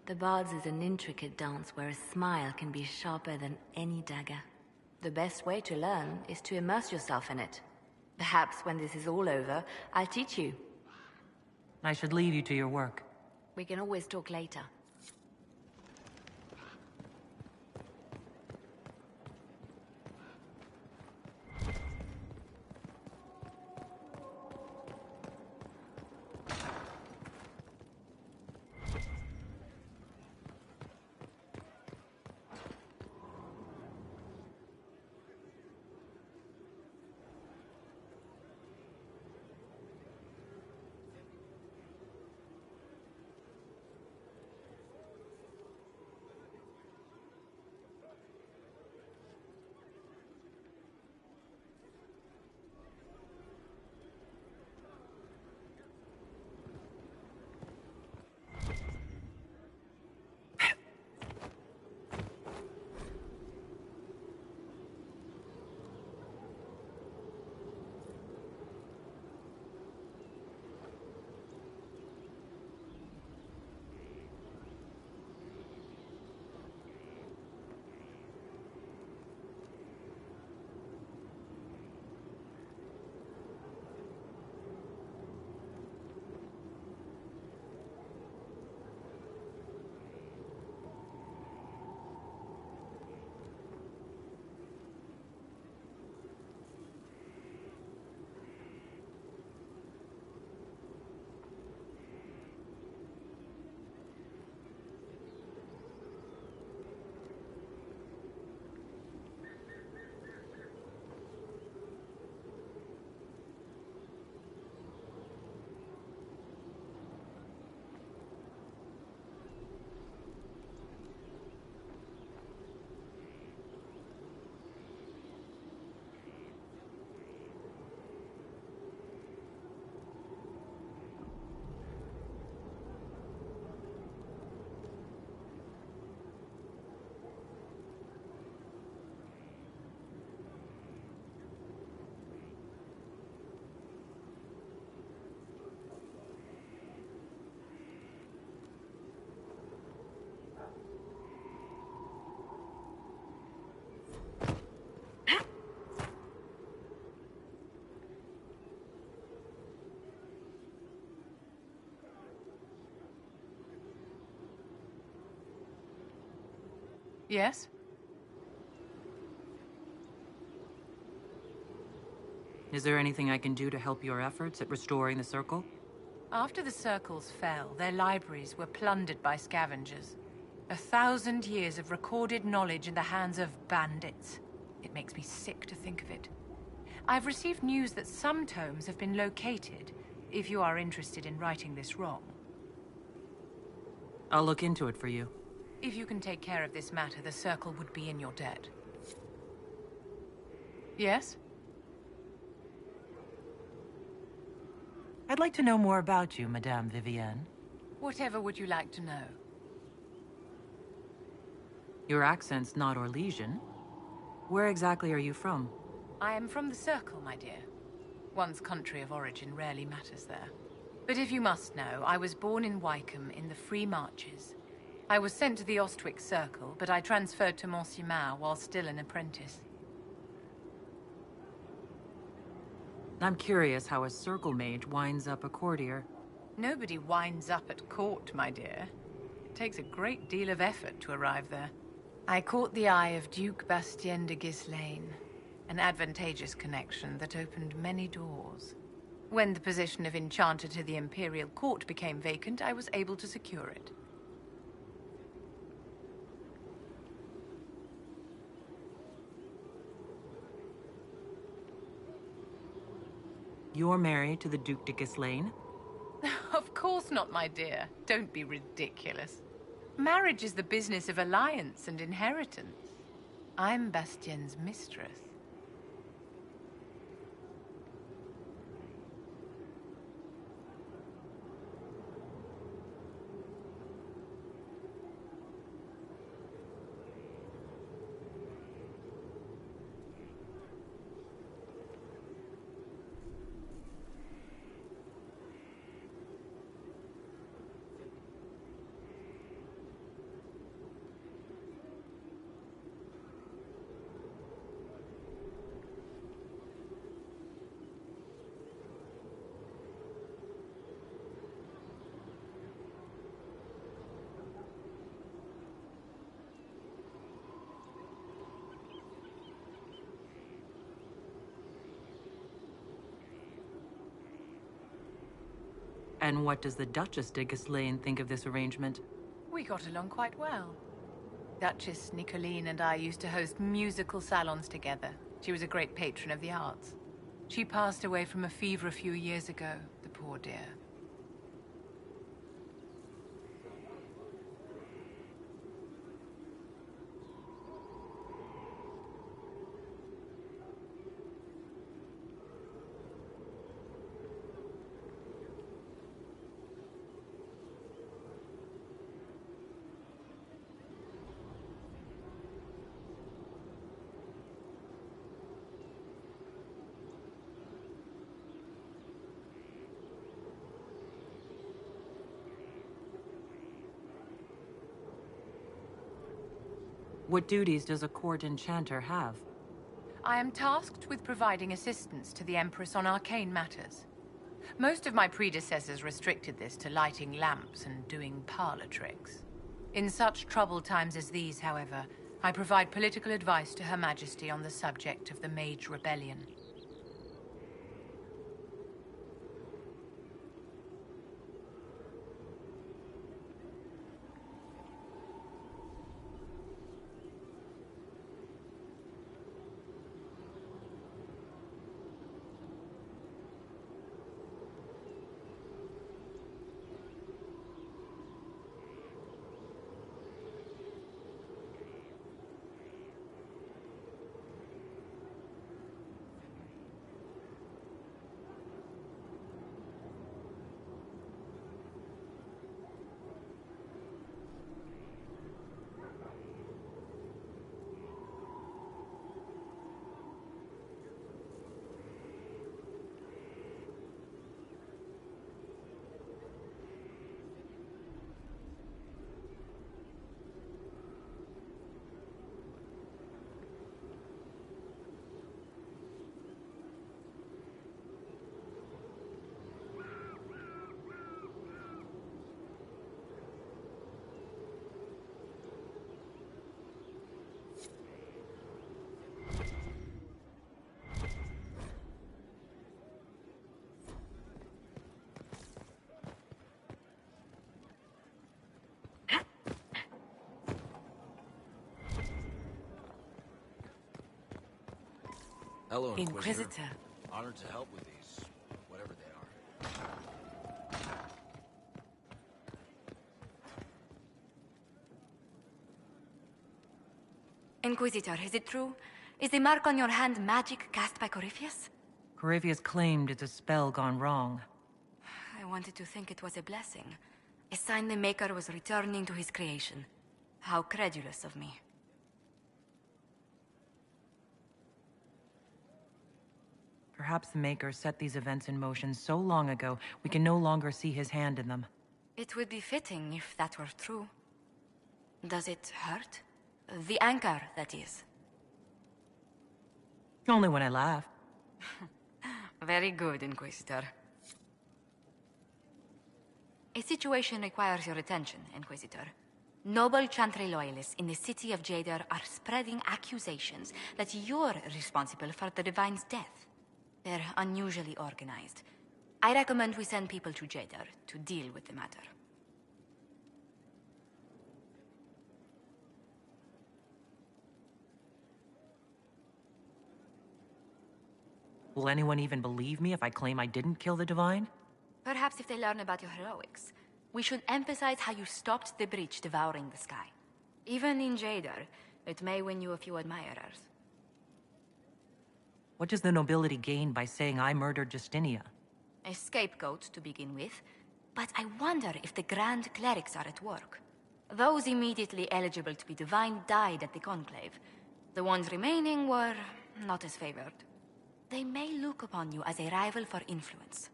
The Bard's is an intricate dance where a smile can be sharper than any dagger. The best way to learn is to immerse yourself in it. Perhaps when this is all over, I'll teach you. I should leave you to your work. We can always talk later. Yes? Is there anything I can do to help your efforts at restoring the Circle? After the Circles fell, their libraries were plundered by scavengers. 1,000 years of recorded knowledge in the hands of bandits. It makes me sick to think of it. I've received news that some tomes have been located, if you are interested in righting this wrong. I'll look into it for you. If you can take care of this matter, the Circle would be in your debt. Yes? I'd like to know more about you, Madame Vivienne. Whatever would you like to know? Your accent's not Orlesian. Where exactly are you from? I am from the Circle, my dear. One's country of origin rarely matters there. But if you must know, I was born in Wycombe in the Free Marches. I was sent to the Ostwick Circle, but I transferred to Monsignor while still an apprentice. I'm curious how a Circle mage winds up a courtier. Nobody winds up at court, my dear. It takes a great deal of effort to arrive there. I caught the eye of Duke Bastien de Ghislaine, an advantageous connection that opened many doors. When the position of Enchanter to the Imperial Court became vacant, I was able to secure it. You're married to the Duke de Ghislaine? Of course not, my dear. Don't be ridiculous. Marriage is the business of alliance and inheritance. I'm Bastien's mistress. And what does the Duchess de Ghislaine think of this arrangement? We got along quite well. Duchess Nicoline and I used to host musical salons together. She was a great patron of the arts. She passed away from a fever a few years ago, the poor dear. What duties does a court enchanter have? I am tasked with providing assistance to the Empress on arcane matters. Most of my predecessors restricted this to lighting lamps and doing parlor tricks. In such troubled times as these, however, I provide political advice to Her Majesty on the subject of the Mage Rebellion. Hello, Inquisitor. Honored to help with these, whatever they are. Inquisitor, is it true? Is the mark on your hand magic cast by Corypheus? Corypheus claimed it's a spell gone wrong. I wanted to think it was a blessing. A sign the Maker was returning to his creation. How credulous of me. Perhaps the Maker set these events in motion so long ago, we can no longer see his hand in them. It would be fitting if that were true. Does it hurt? The anchor, that is. Only when I laugh. Very good, Inquisitor. A situation requires your attention, Inquisitor. Noble Chantry loyalists in the city of Jadar are spreading accusations that you're responsible for the Divine's death. They're unusually organized. I recommend we send people to Jadar to deal with the matter. Will anyone even believe me if I claim I didn't kill the Divine? Perhaps if they learn about your heroics. We should emphasize how you stopped the breach devouring the sky. Even in Jadar, it may win you a few admirers. What does the nobility gain by saying I murdered Justinia? A scapegoat to begin with. But I wonder if the Grand Clerics are at work. Those immediately eligible to be divine died at the Conclave. The ones remaining were not as favored. They may look upon you as a rival for influence.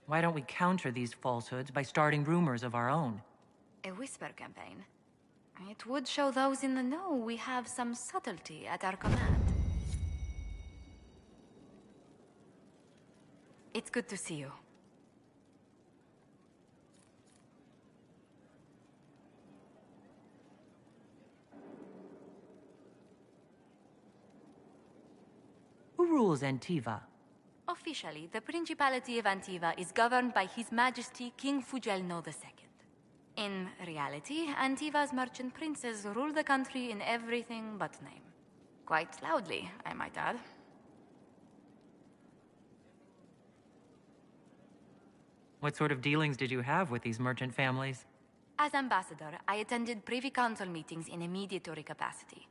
Why don't we counter these falsehoods by starting rumors of our own? A whisper campaign. It would show those in the know we have some subtlety at our command. It's good to see you. Who rules Antiva? Officially, the Principality of Antiva is governed by His Majesty King Fugelno II. In reality, Antiva's merchant princes rule the country in everything but name. Quite loudly, I might add. What sort of dealings did you have with these merchant families? As ambassador, I attended Privy Council meetings in a mediatory capacity.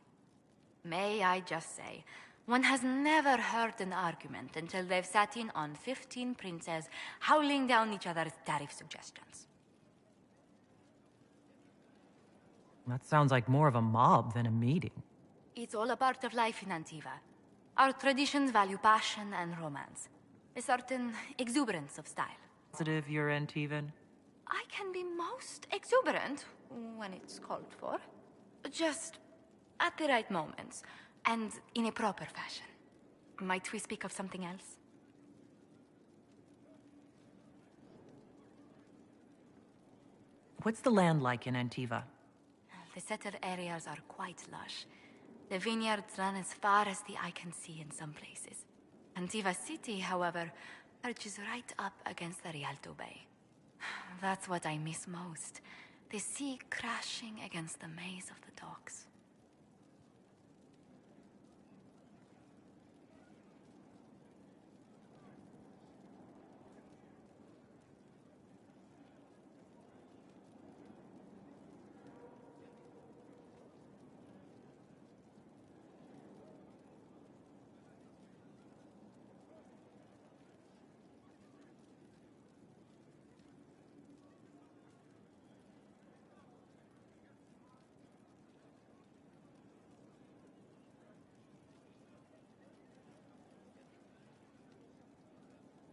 May I just say, one has never heard an argument until they've sat in on 15 princes howling down each other's tariff suggestions. That sounds like more of a mob than a meeting. It's all a part of life in Antiva. Our traditions value passion and romance. A certain exuberance of style. Positive you're Antivan? I can be most exuberant when it's called for. Just at the right moments, and in a proper fashion. Might we speak of something else? What's the land like in Antiva? The settled areas are quite lush. The vineyards run as far as the eye can see in some places. Antiva City, however, perches right up against the Rialto Bay. That's what I miss most. The sea crashing against the maze of the docks.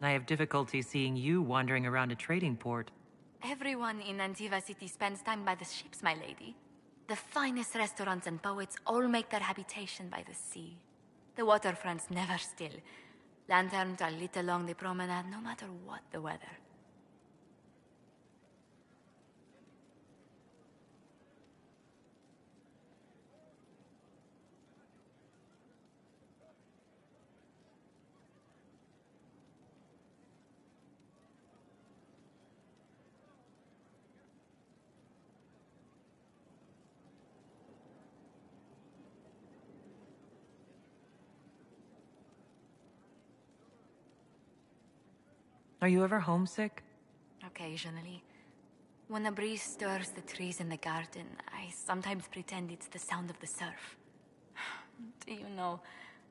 I have difficulty seeing you wandering around a trading port. Everyone in Antiva City spends time by the ships, my lady. The finest restaurants and poets all make their habitation by the sea. The waterfront's never still. Lanterns are lit along the promenade, no matter what the weather. Are you ever homesick? Occasionally. When a breeze stirs the trees in the garden, I sometimes pretend it's the sound of the surf. Do you know,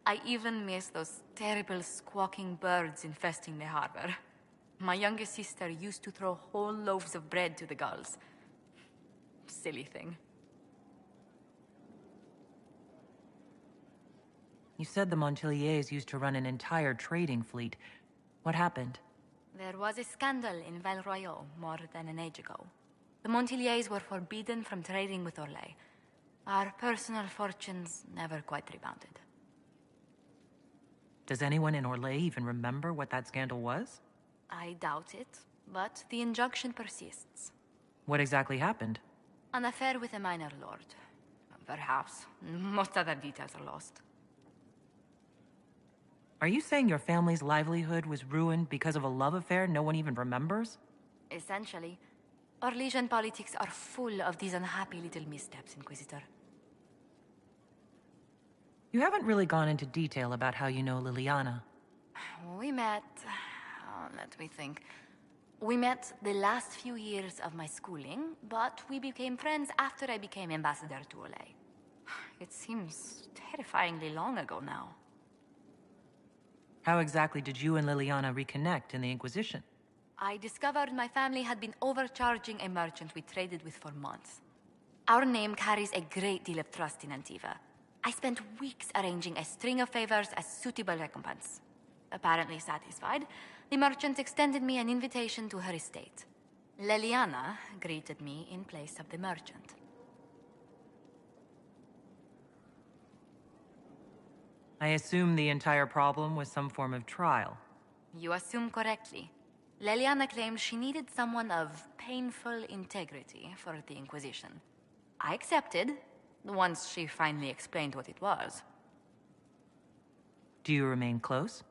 I even miss those terrible squawking birds infesting the harbor. My youngest sister used to throw whole loaves of bread to the gulls. Silly thing. You said the Montiliers used to run an entire trading fleet. What happened? There was a scandal in Val Royaux more than an age ago. The Montiliers were forbidden from trading with Orlais. Our personal fortunes never quite rebounded. Does anyone in Orlais even remember what that scandal was? I doubt it, but the injunction persists. What exactly happened? An affair with a minor lord. Perhaps. Most other details are lost. Are you saying your family's livelihood was ruined because of a love affair no one even remembers? Essentially. Orlesian politics are full of these unhappy little missteps, Inquisitor. You haven't really gone into detail about how you know Liliana. We met... let me think. We met the last few years of my schooling, but we became friends after I became ambassador to Orlais. It seems terrifyingly long ago now. How exactly did you and Liliana reconnect in the Inquisition? I discovered my family had been overcharging a merchant we traded with for months. Our name carries a great deal of trust in Antiva. I spent weeks arranging a string of favors as suitable recompense. Apparently satisfied, the merchant extended me an invitation to her estate. Liliana greeted me in place of the merchant. I assume the entire problem was some form of trial. You assume correctly. Liliana claimed she needed someone of painful integrity for the Inquisition. I accepted, once she finally explained what it was. Do you remain close?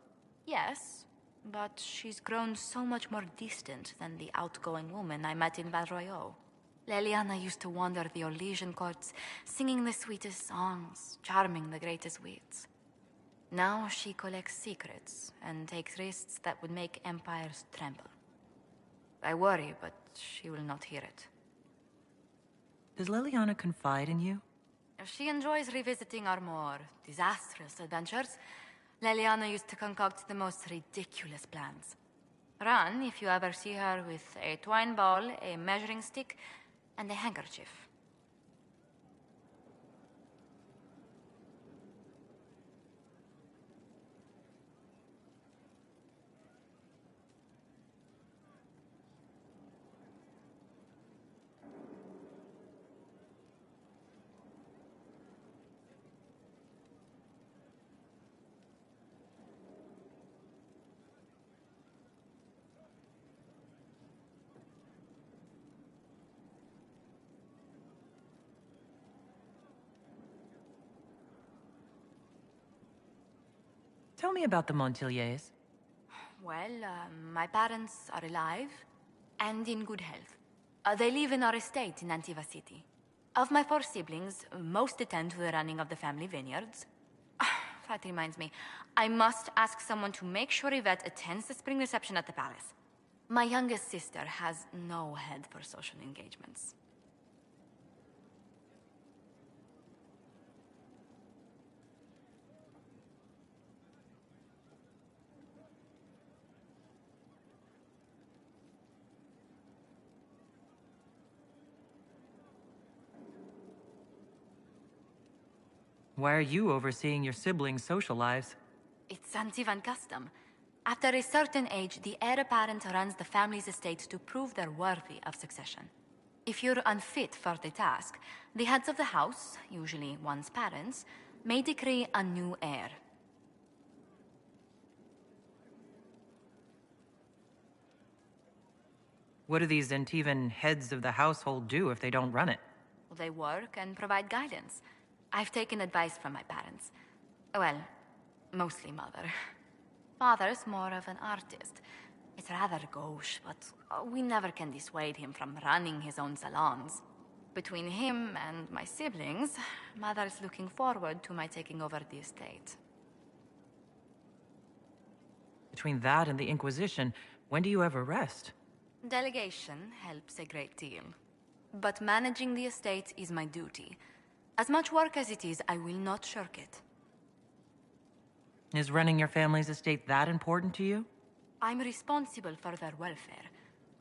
Yes, but she's grown so much more distant than the outgoing woman I met in Val Royaux. Liliana used to wander the Orlesian courts, singing the sweetest songs, charming the greatest wits. Now she collects secrets and takes risks that would make empires tremble. I worry, but she will not hear it. Does Liliana confide in you? She enjoys revisiting our more disastrous adventures. Liliana used to concoct the most ridiculous plans. Run if you ever see her with a twine ball, a measuring stick, and a handkerchief. Tell me about the Montiliers. Well, my parents are alive and in good health. They live in our estate in Antiva City. Of my 4 siblings, most attend to the running of the family vineyards. That reminds me, I must ask someone to make sure Yvette attends the spring reception at the palace. My youngest sister has no head for social engagements. Why are you overseeing your siblings' social lives? It's Antivan custom. After a certain age, the heir apparent runs the family's estate to prove they're worthy of succession. If you're unfit for the task, the heads of the house, usually one's parents, may decree a new heir. What do these Antivan heads of the household do if they don't run it? They work and provide guidance. I've taken advice from my parents. Well, mostly mother. Father's more of an artist. It's rather gauche, but we never can dissuade him from running his own salons. Between him and my siblings, mother's looking forward to my taking over the estate. Between that and the Inquisition, when do you ever rest? Delegation helps a great deal. But managing the estate is my duty. As much work as it is, I will not shirk it. Is running your family's estate that important to you? I'm responsible for their welfare.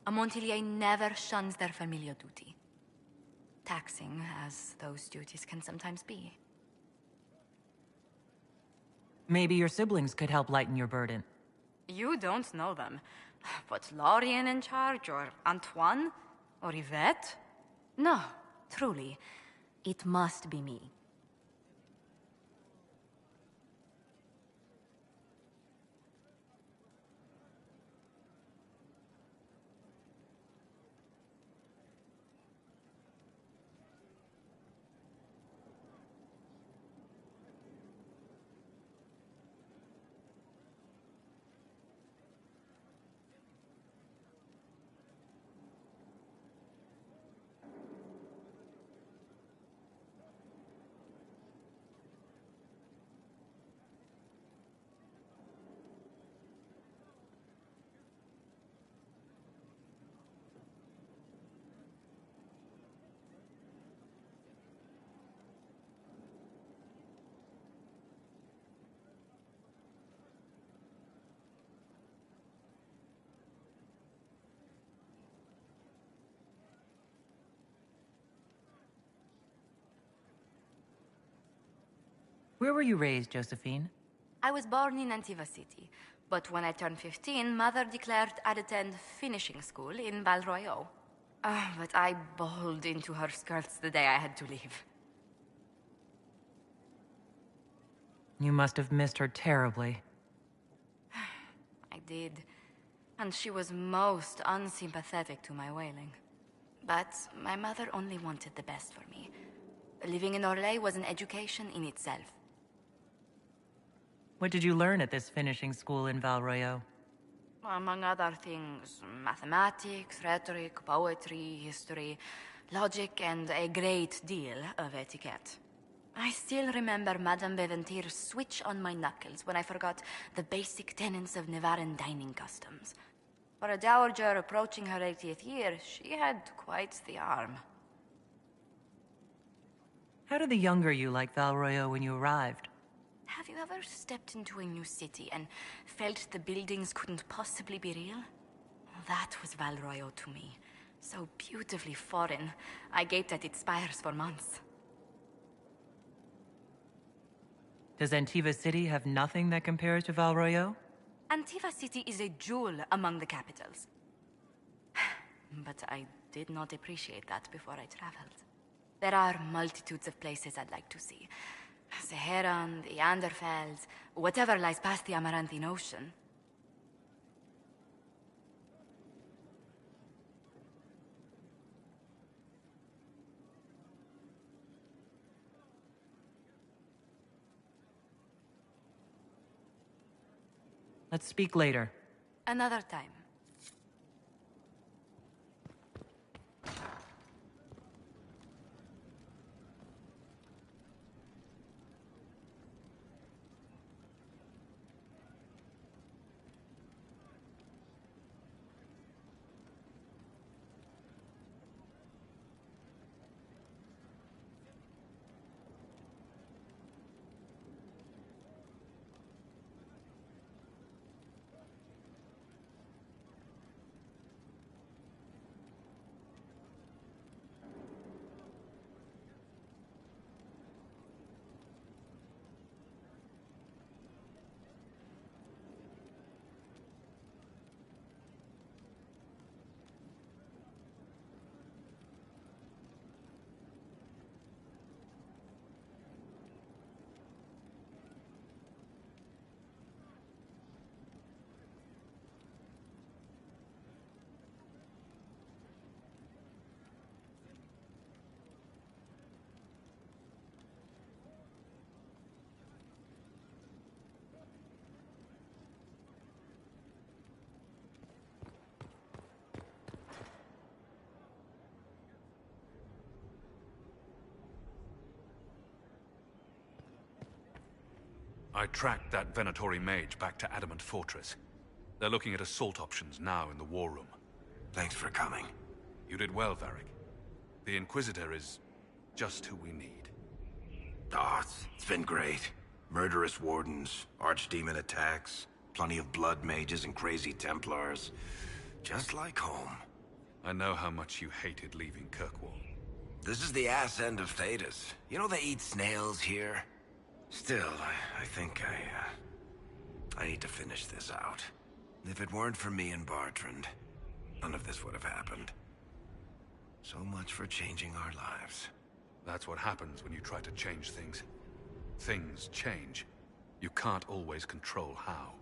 A Montilier never shuns their familial duty. Taxing as those duties can sometimes be. Maybe your siblings could help lighten your burden. You don't know them. But Lorien in charge, or Antoine, or Yvette? No, truly. It must be me. Where were you raised, Josephine? I was born in Antiva City, but when I turned 15, Mother declared I'd attend finishing school in Val Royeaux. But I bowled into her skirts the day I had to leave. You must have missed her terribly. I did. And she was most unsympathetic to my wailing. But my mother only wanted the best for me. Living in Orlais was an education in itself. What did you learn at this finishing school in Val Royeaux? Among other things, mathematics, rhetoric, poetry, history, logic, and a great deal of etiquette. I still remember Madame Beventir's switch on my knuckles when I forgot the basic tenets of Nevaran dining customs. For a dowager approaching her 80th year, she had quite the arm. How did the younger you like Val Royeaux when you arrived? Have you ever stepped into a new city and felt the buildings couldn't possibly be real? That was Val Royeaux to me. So beautifully foreign, I gaped at its spires for months. Does Antiva City have nothing that compares to Val Royeaux? Antiva City is a jewel among the capitals. But I did not appreciate that before I traveled. There are multitudes of places I'd like to see. Seheran, the Anderfells, whatever lies past the Amaranthine Ocean. Let's speak later. Another time. I tracked that Venatori mage back to Adamant Fortress. They're looking at assault options now in the war room. Thanks for coming. You did well, Varric. The Inquisitor is just who we need. Oh, it's been great. Murderous wardens, archdemon attacks, plenty of blood mages and crazy Templars. Just like home. I know how much you hated leaving Kirkwall. This is the ass end of Thedas. You know they eat snails here? Still, I think I need to finish this out. If it weren't for me and Bartrand, none of this would have happened. So much for changing our lives. That's what happens when you try to change things. Things change. You can't always control how.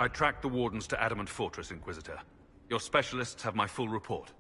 I tracked the Wardens to Adamant Fortress, Inquisitor. Your specialists have my full report.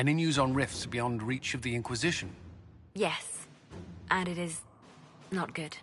Any news on rifts beyond reach of the Inquisition? Yes. And it is not good.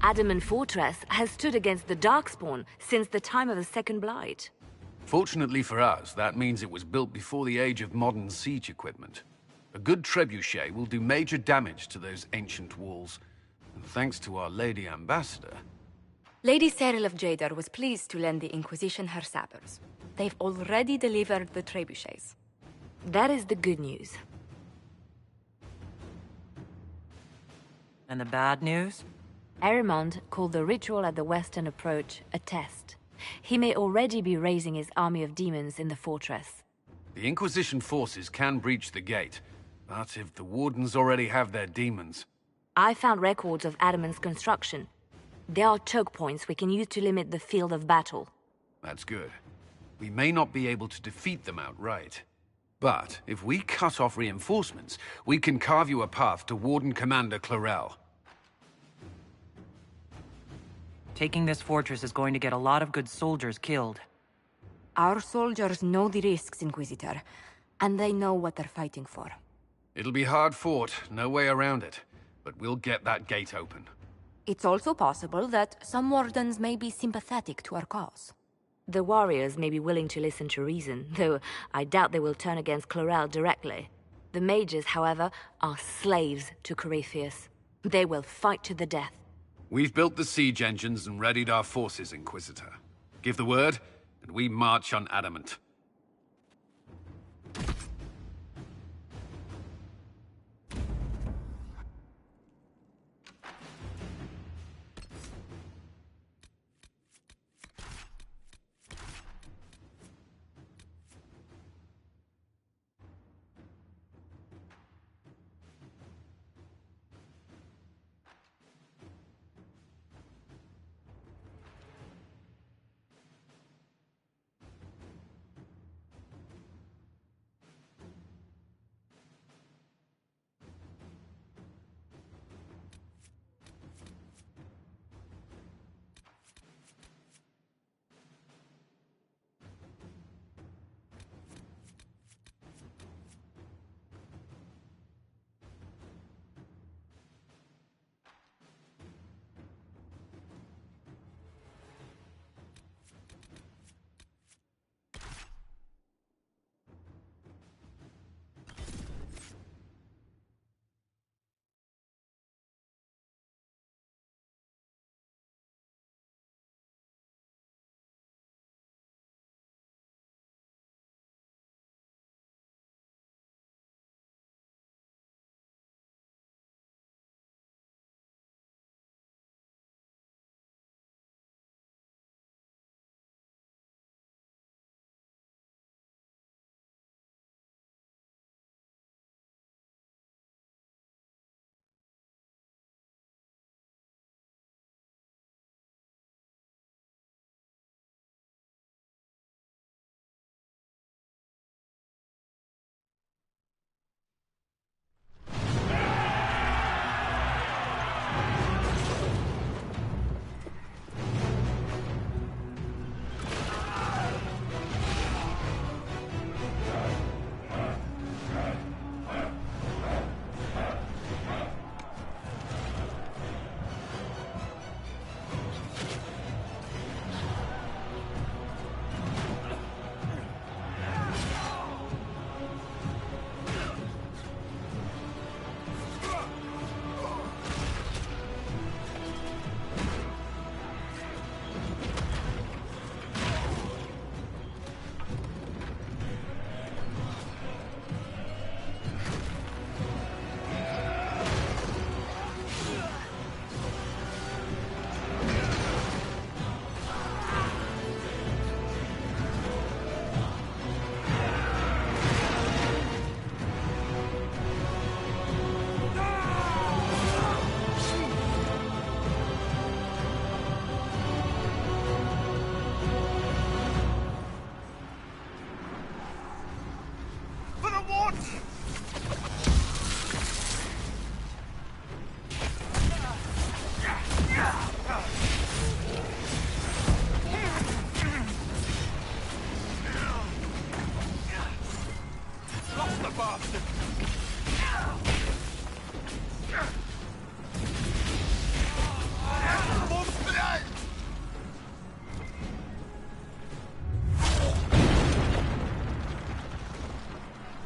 Adamant Fortress has stood against the Darkspawn since the time of the Second Blight. Fortunately for us, that means it was built before the age of modern siege equipment. A good trebuchet will do major damage to those ancient walls. And thanks to our Lady Ambassador... Lady Cyril of Jadar was pleased to lend the Inquisition her sabers. They've already delivered the trebuchets. That is the good news. And the bad news? Arimond called the ritual at the western approach a test. He may already be raising his army of demons in the fortress. The Inquisition forces can breach the gate, but if the Wardens already have their demons... I found records of Adamant's construction. There are choke points we can use to limit the field of battle. That's good. We may not be able to defeat them outright. But if we cut off reinforcements, we can carve you a path to Warden Commander Clarel. Taking this fortress is going to get a lot of good soldiers killed. Our soldiers know the risks, Inquisitor, and they know what they're fighting for. It'll be hard fought, no way around it, but we'll get that gate open. It's also possible that some Wardens may be sympathetic to our cause. The warriors may be willing to listen to reason, though I doubt they will turn against Clarel directly. The mages, however, are slaves to Corypheus. They will fight to the death. We've built the siege engines and readied our forces, Inquisitor. Give the word, and we march on Adamant.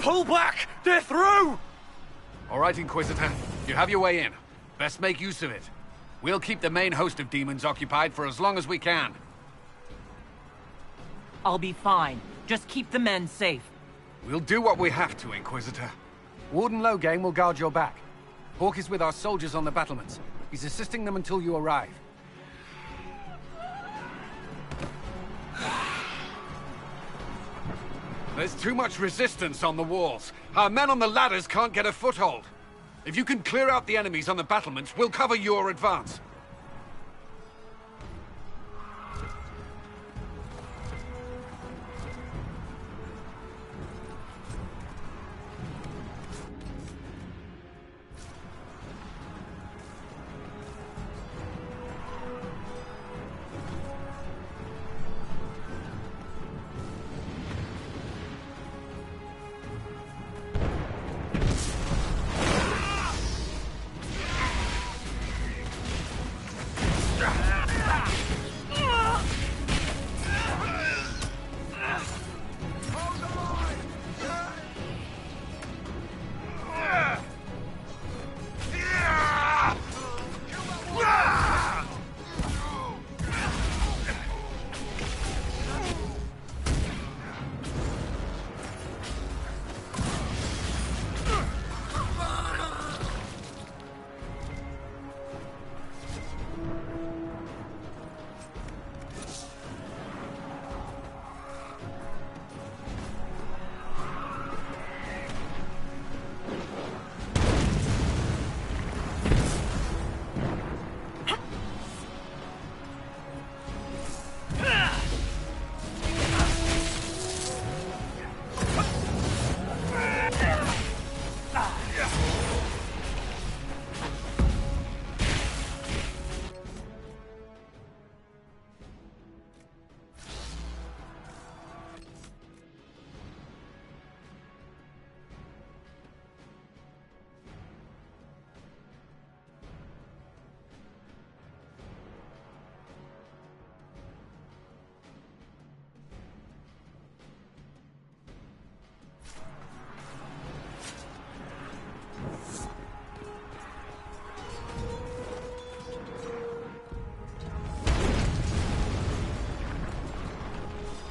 Pull back! They're through! All right, Inquisitor. You have your way in. Best make use of it. We'll keep the main host of demons occupied for as long as we can. I'll be fine. Just keep the men safe. We'll do what we have to, Inquisitor. Warden Loghain will guard your back. Hawk is with our soldiers on the battlements. He's assisting them until you arrive. There's too much resistance on the walls. Our men on the ladders can't get a foothold. If you can clear out the enemies on the battlements, we'll cover your advance.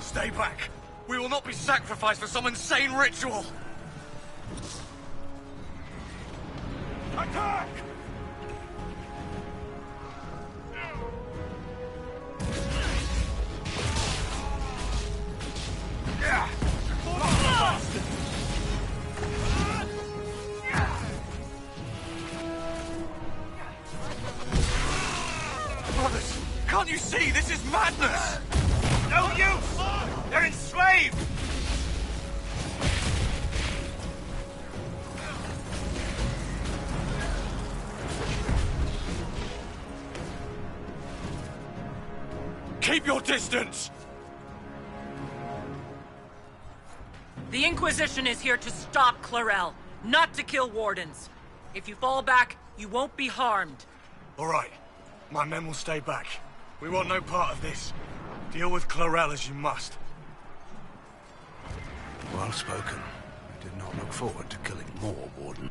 Stay back! We will not be sacrificed for some insane ritual! Attack! Brothers, can't you see? This is madness! No use! They're enslaved! Keep your distance! The Inquisition is here to stop Clarel, not to kill wardens. If you fall back, you won't be harmed. All right. My men will stay back. We want no part of this. Deal with Clarel as you must. Well spoken. I did not look forward to killing more, Warden.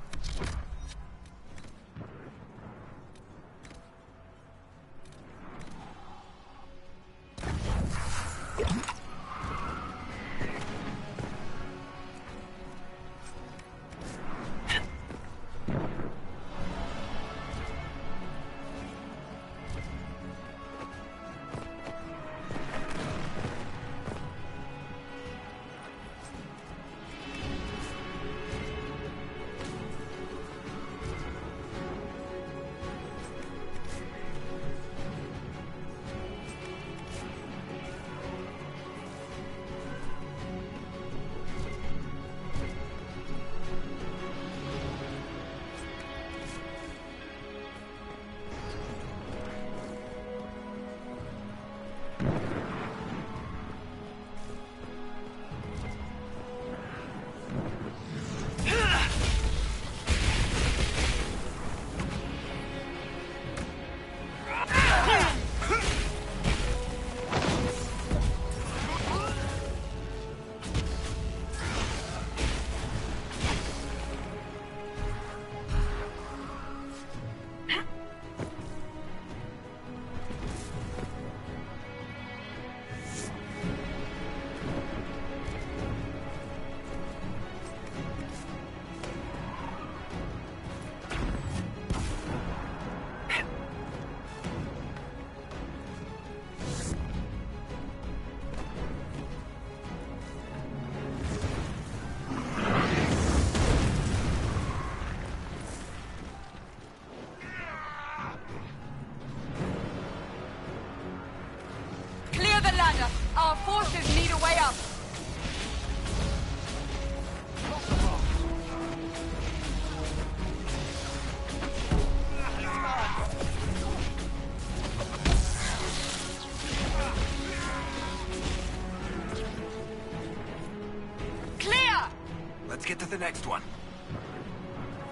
the next one?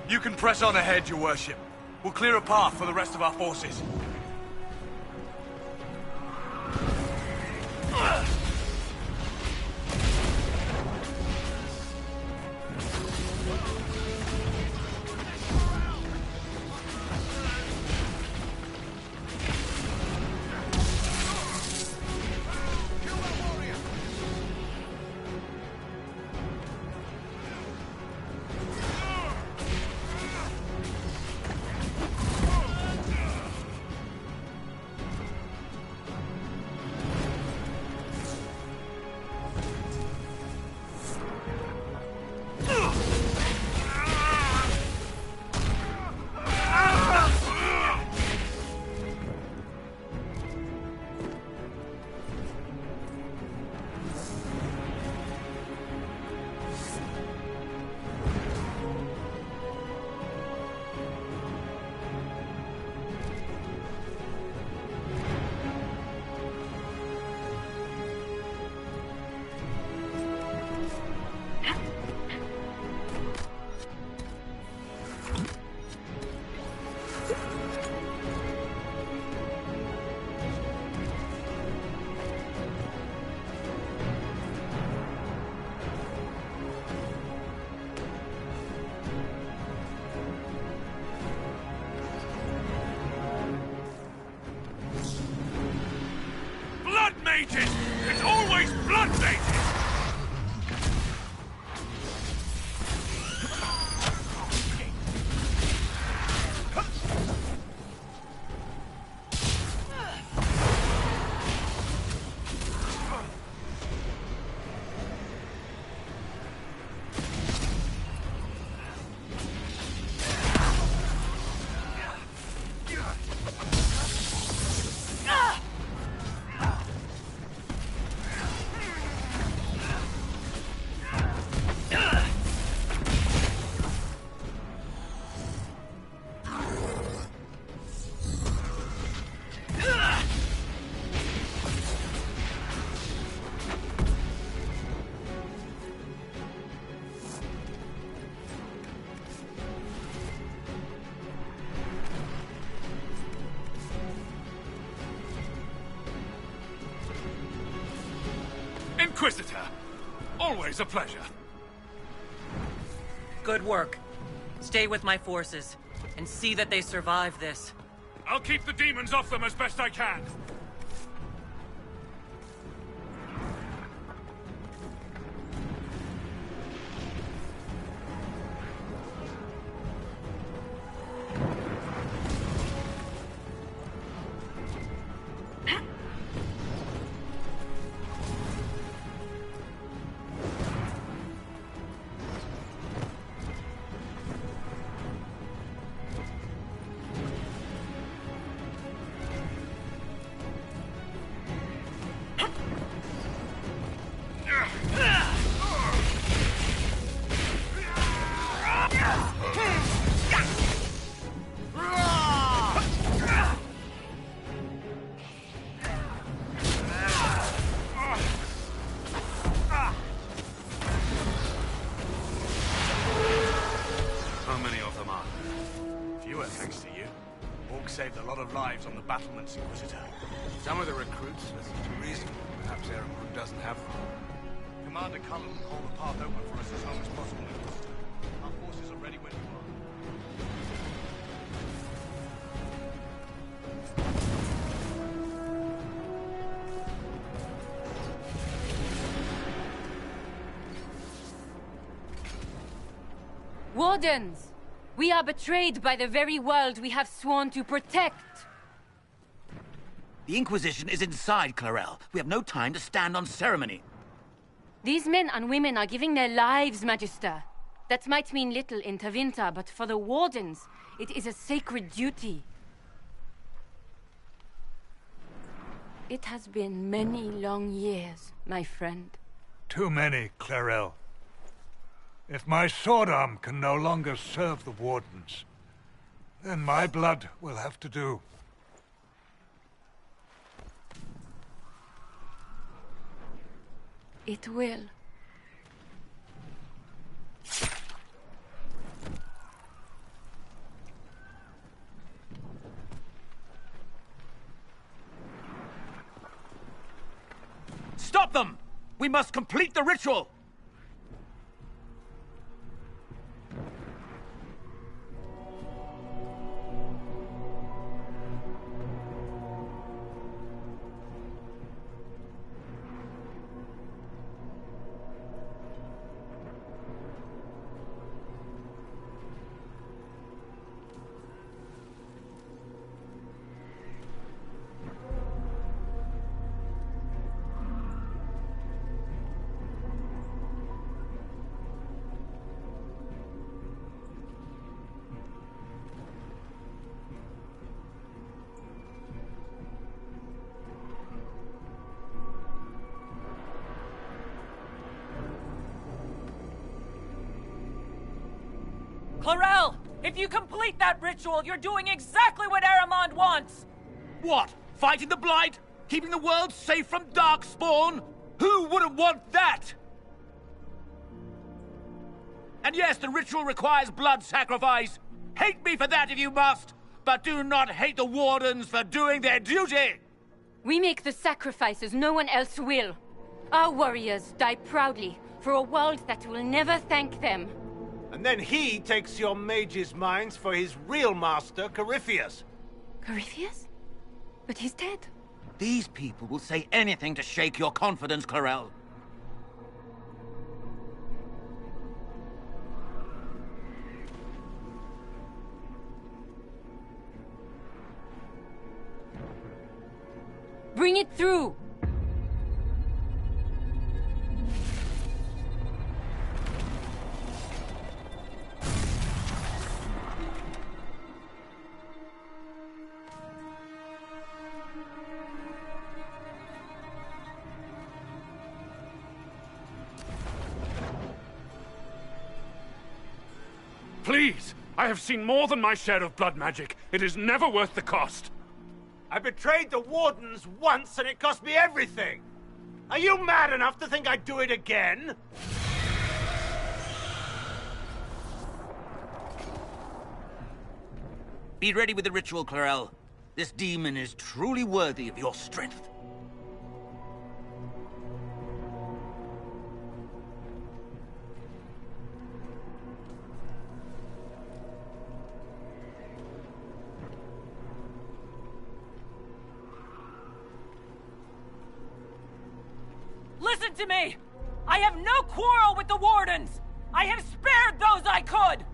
You can press on ahead, your worship. We'll clear a path for the rest of our forces. Mages! It's always blood mages! Inquisitor, always a pleasure. Good work. Stay with my forces, and see that they survive this. I'll keep the demons off them as best I can. Saved a lot of lives on the battlements, Inquisitor. Some of the recruits listen to reason. Perhaps Eremund doesn't have them. Commander Cullen will hold the path open for us as long as possible, Inquisitor. Our forces are ready when you are. Wardens! We are betrayed by the very world we have sworn to protect. The Inquisition is inside, Clarel. We have no time to stand on ceremony. These men and women are giving their lives, Magister. That might mean little in Tevinter, but for the Wardens, it is a sacred duty. It has been many long years, my friend. Too many, Clarel. If my sword arm can no longer serve the Wardens, then my blood will have to do. It will. stop them! We must complete the ritual! Clarel! If you complete that ritual, you're doing exactly what Aramond wants! What? Fighting the Blight? Keeping the world safe from Darkspawn? Who wouldn't want that? And yes, the ritual requires blood sacrifice. Hate me for that if you must, but do not hate the Wardens for doing their duty! We make the sacrifices no one else will. Our warriors die proudly for a world that will never thank them. And then he takes your mage's minds for his real master, Corypheus. Corypheus? But he's dead. These people will say anything to shake your confidence, Clarel. Bring it through! Please! I have seen more than my share of blood magic. It is never worth the cost. I betrayed the Wardens once and it cost me everything! Are you mad enough to think I'd do it again? Be ready with the ritual, Clarel. This demon is truly worthy of your strength. Listen to me! I have no quarrel with the Wardens! I have spared those I could!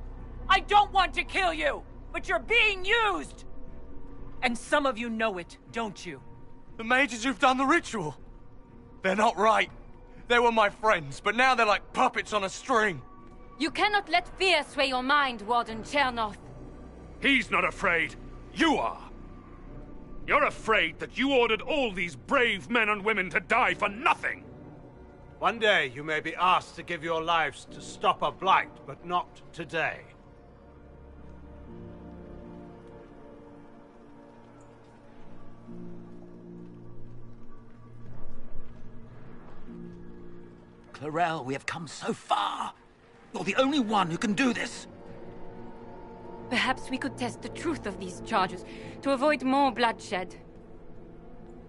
I don't want to kill you, but you're being used! And some of you know it, don't you? The mages who've done the ritual. They're not right. They were my friends, but now they're like puppets on a string. You cannot let fear sway your mind, Warden Chernoff. He's not afraid. You are. You're afraid that you ordered all these brave men and women to die for nothing. One day you may be asked to give your lives to stop a blight, but not today. Clarel, we have come so far. You're the only one who can do this. Perhaps we could test the truth of these charges to avoid more bloodshed.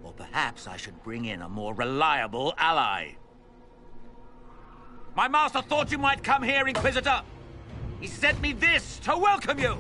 Or perhaps I should bring in a more reliable ally. My master thought you might come here, Inquisitor. He sent me this to welcome you.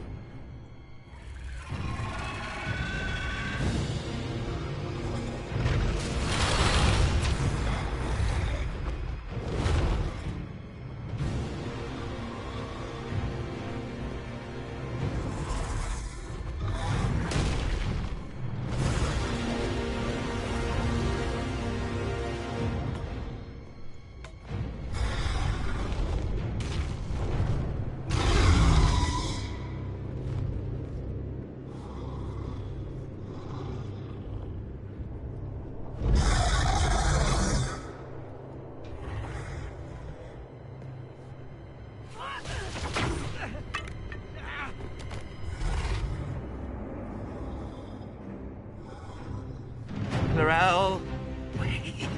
Clarel, wait.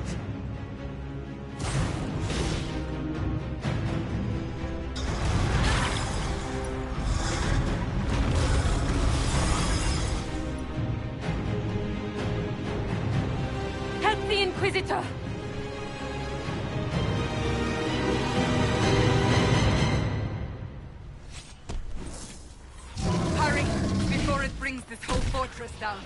Help the Inquisitor! brings this whole fortress down.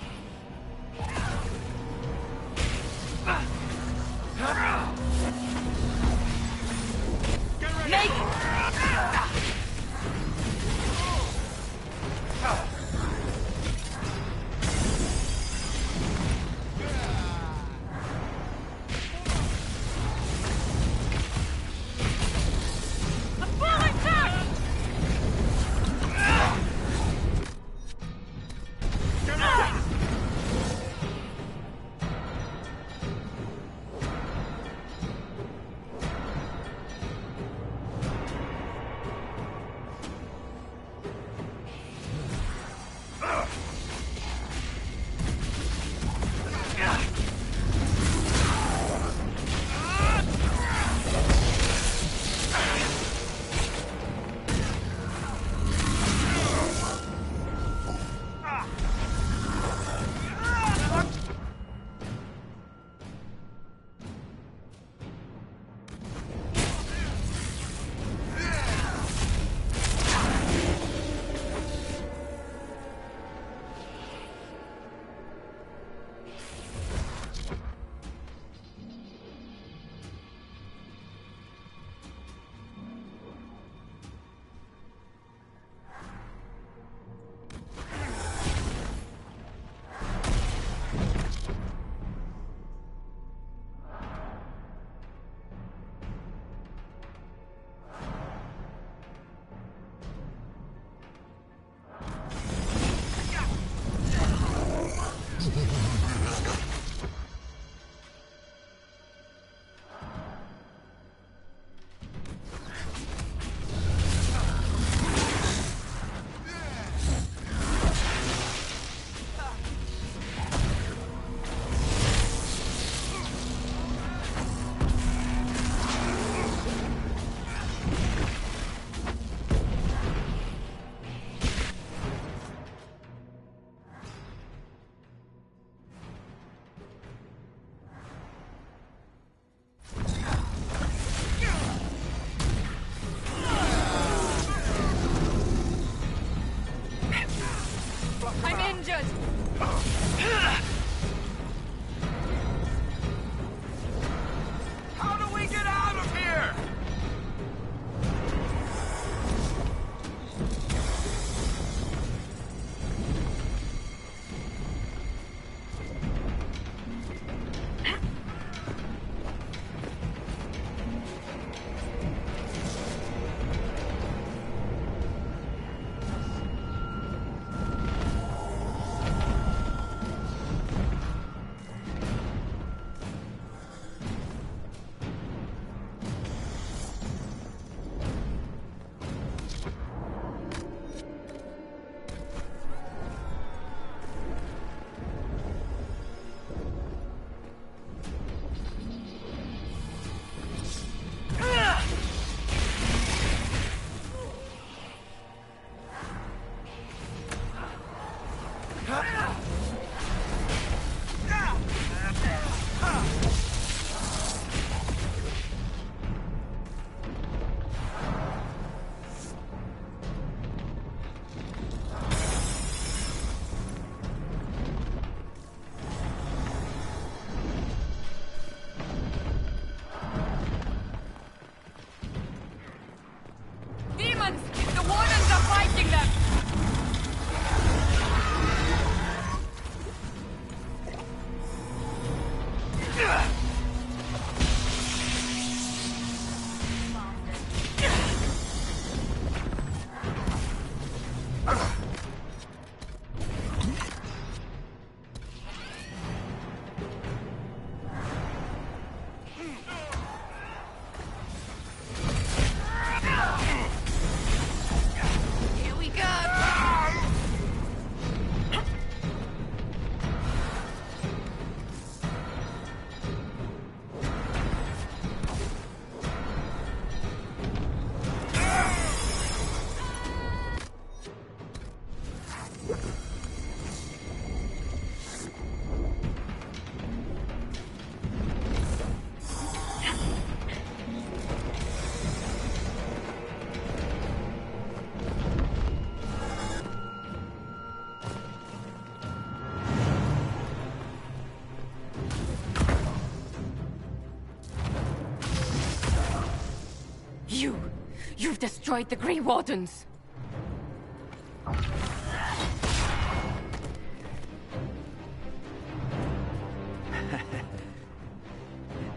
destroyed the Grey Wardens.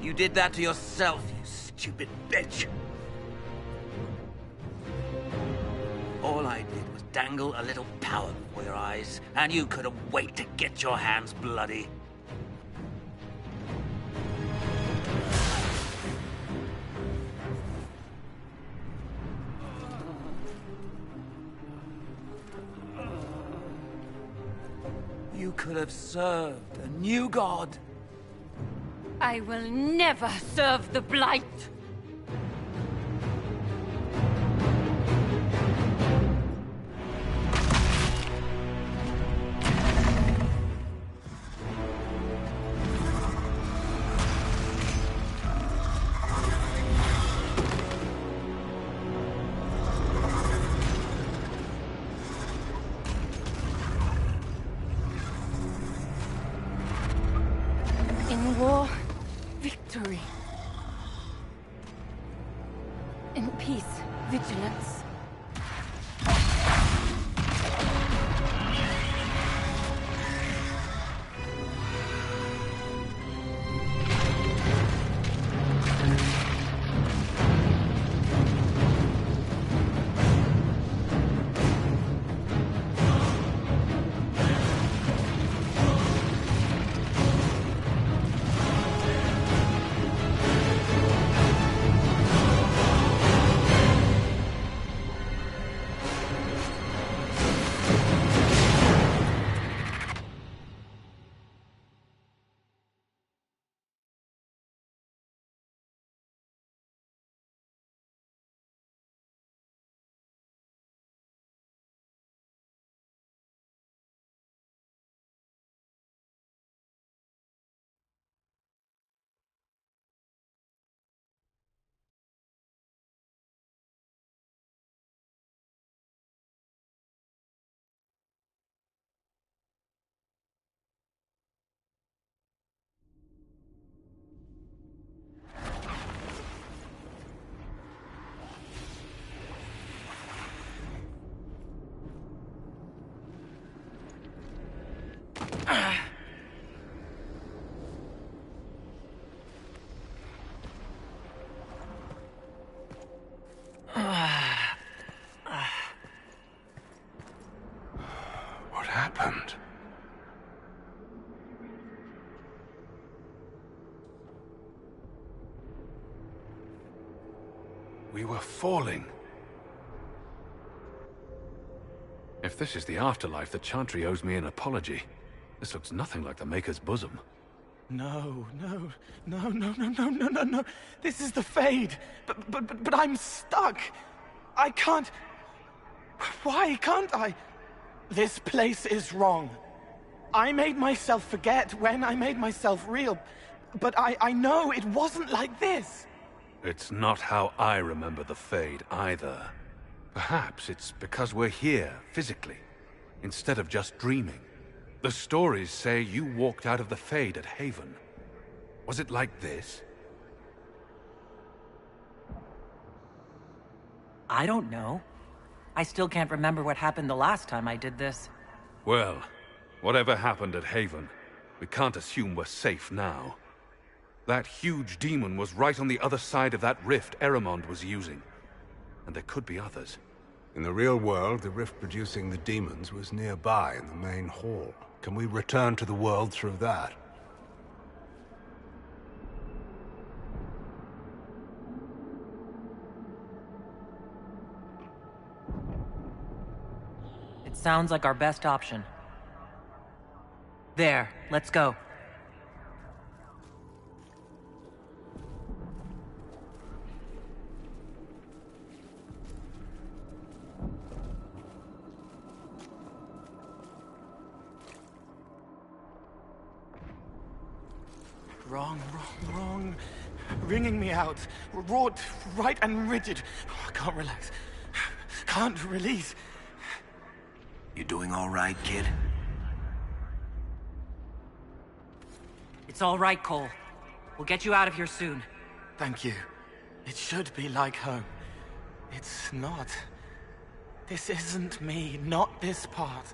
You did that to yourself, you stupid bitch. All I did was dangle a little power before your eyes, and you couldn't wait to get your hands bloody. You could have served a new god. I will never serve the Blight! In war, victory. In peace, vigilance. What happened? We were falling. If this is the afterlife, the Chantry owes me an apology. This looks nothing like the Maker's bosom. No. This is the Fade. But I'm stuck. I can't... Why can't I? This place is wrong. I made myself forget when I made myself real. But I know it wasn't like this. It's not how I remember the Fade, either. Perhaps it's because we're here, physically, instead of just dreaming. The stories say you walked out of the Fade at Haven. Was it like this? I don't know. I still can't remember what happened the last time I did this. Well, whatever happened at Haven, we can't assume we're safe now. That huge demon was right on the other side of that rift Eramond was using. And there could be others. In the real world, the rift producing the demons was nearby in the main hall. Can we return to the world through that? It sounds like our best option. There, let's go. Wrong. Wringing me out. Wrought right and rigid. I can't relax. Can't release. You doing all right, kid? It's all right, Cole. We'll get you out of here soon. Thank you. It should be like home. It's not. This isn't me, not this part.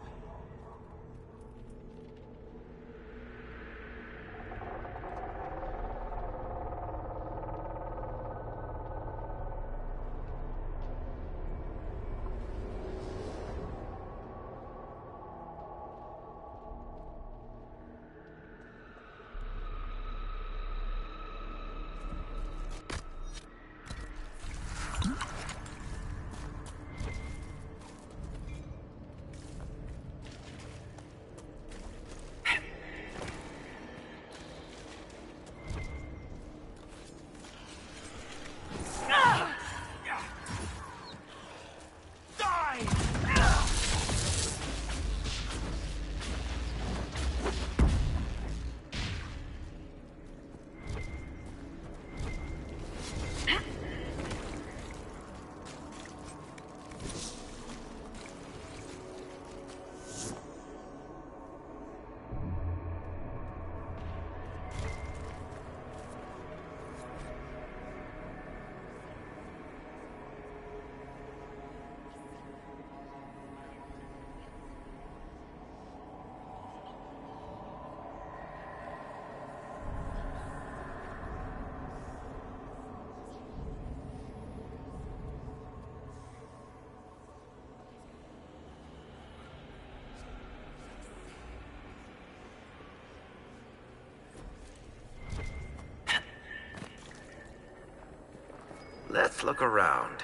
Let's look around.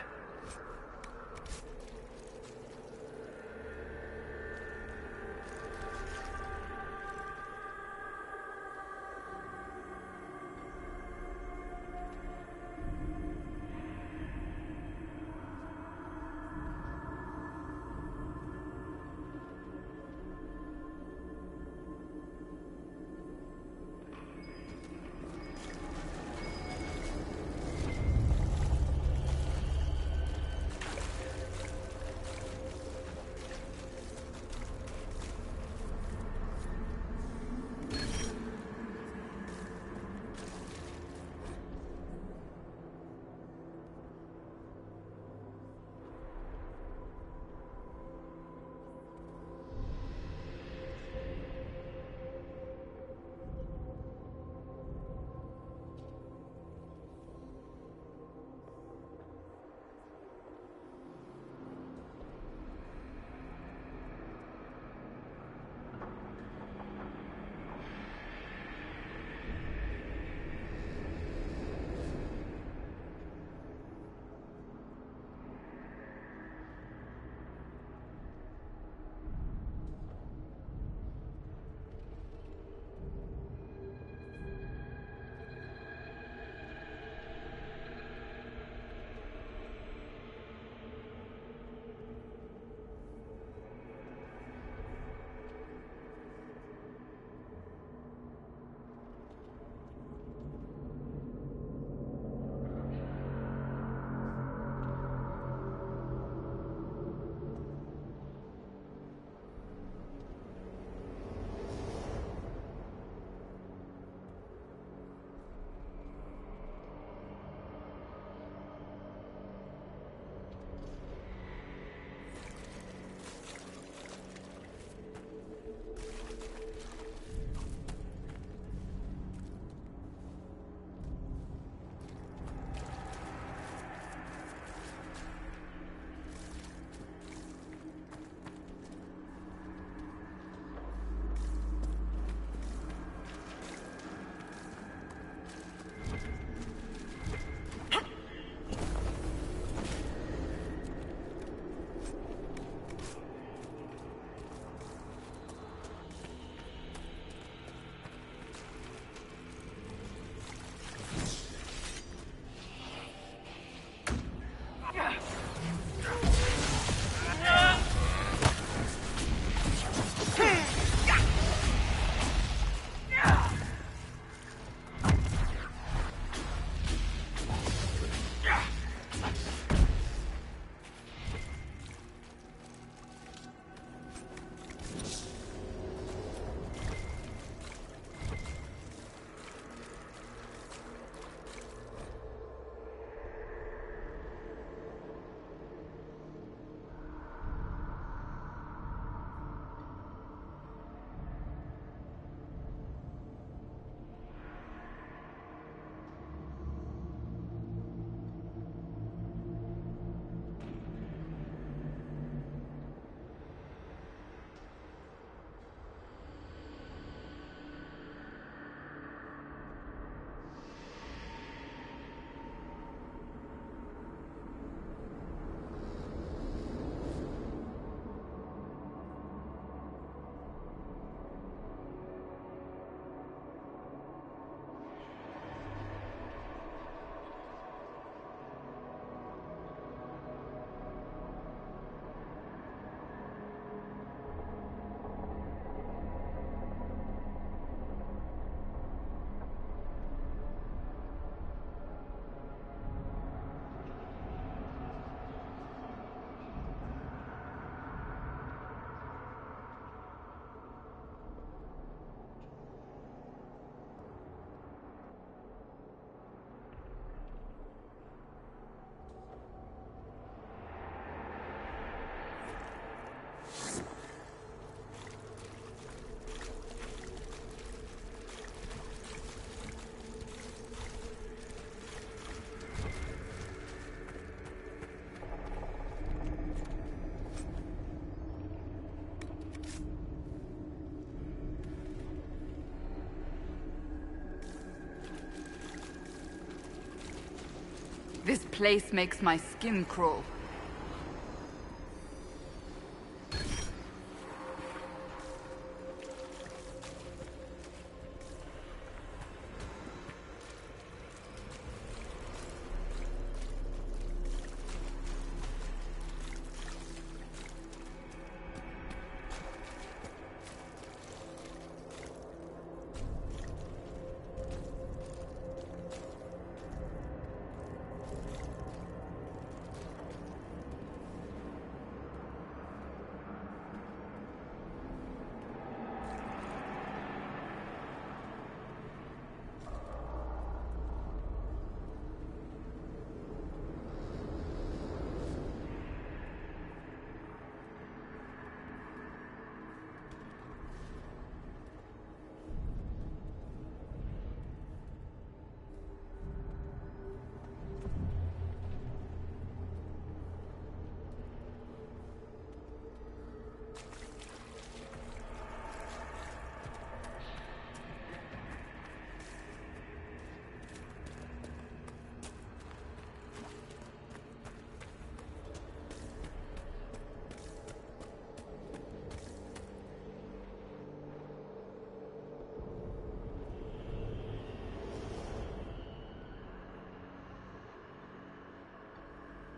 This place makes my skin crawl.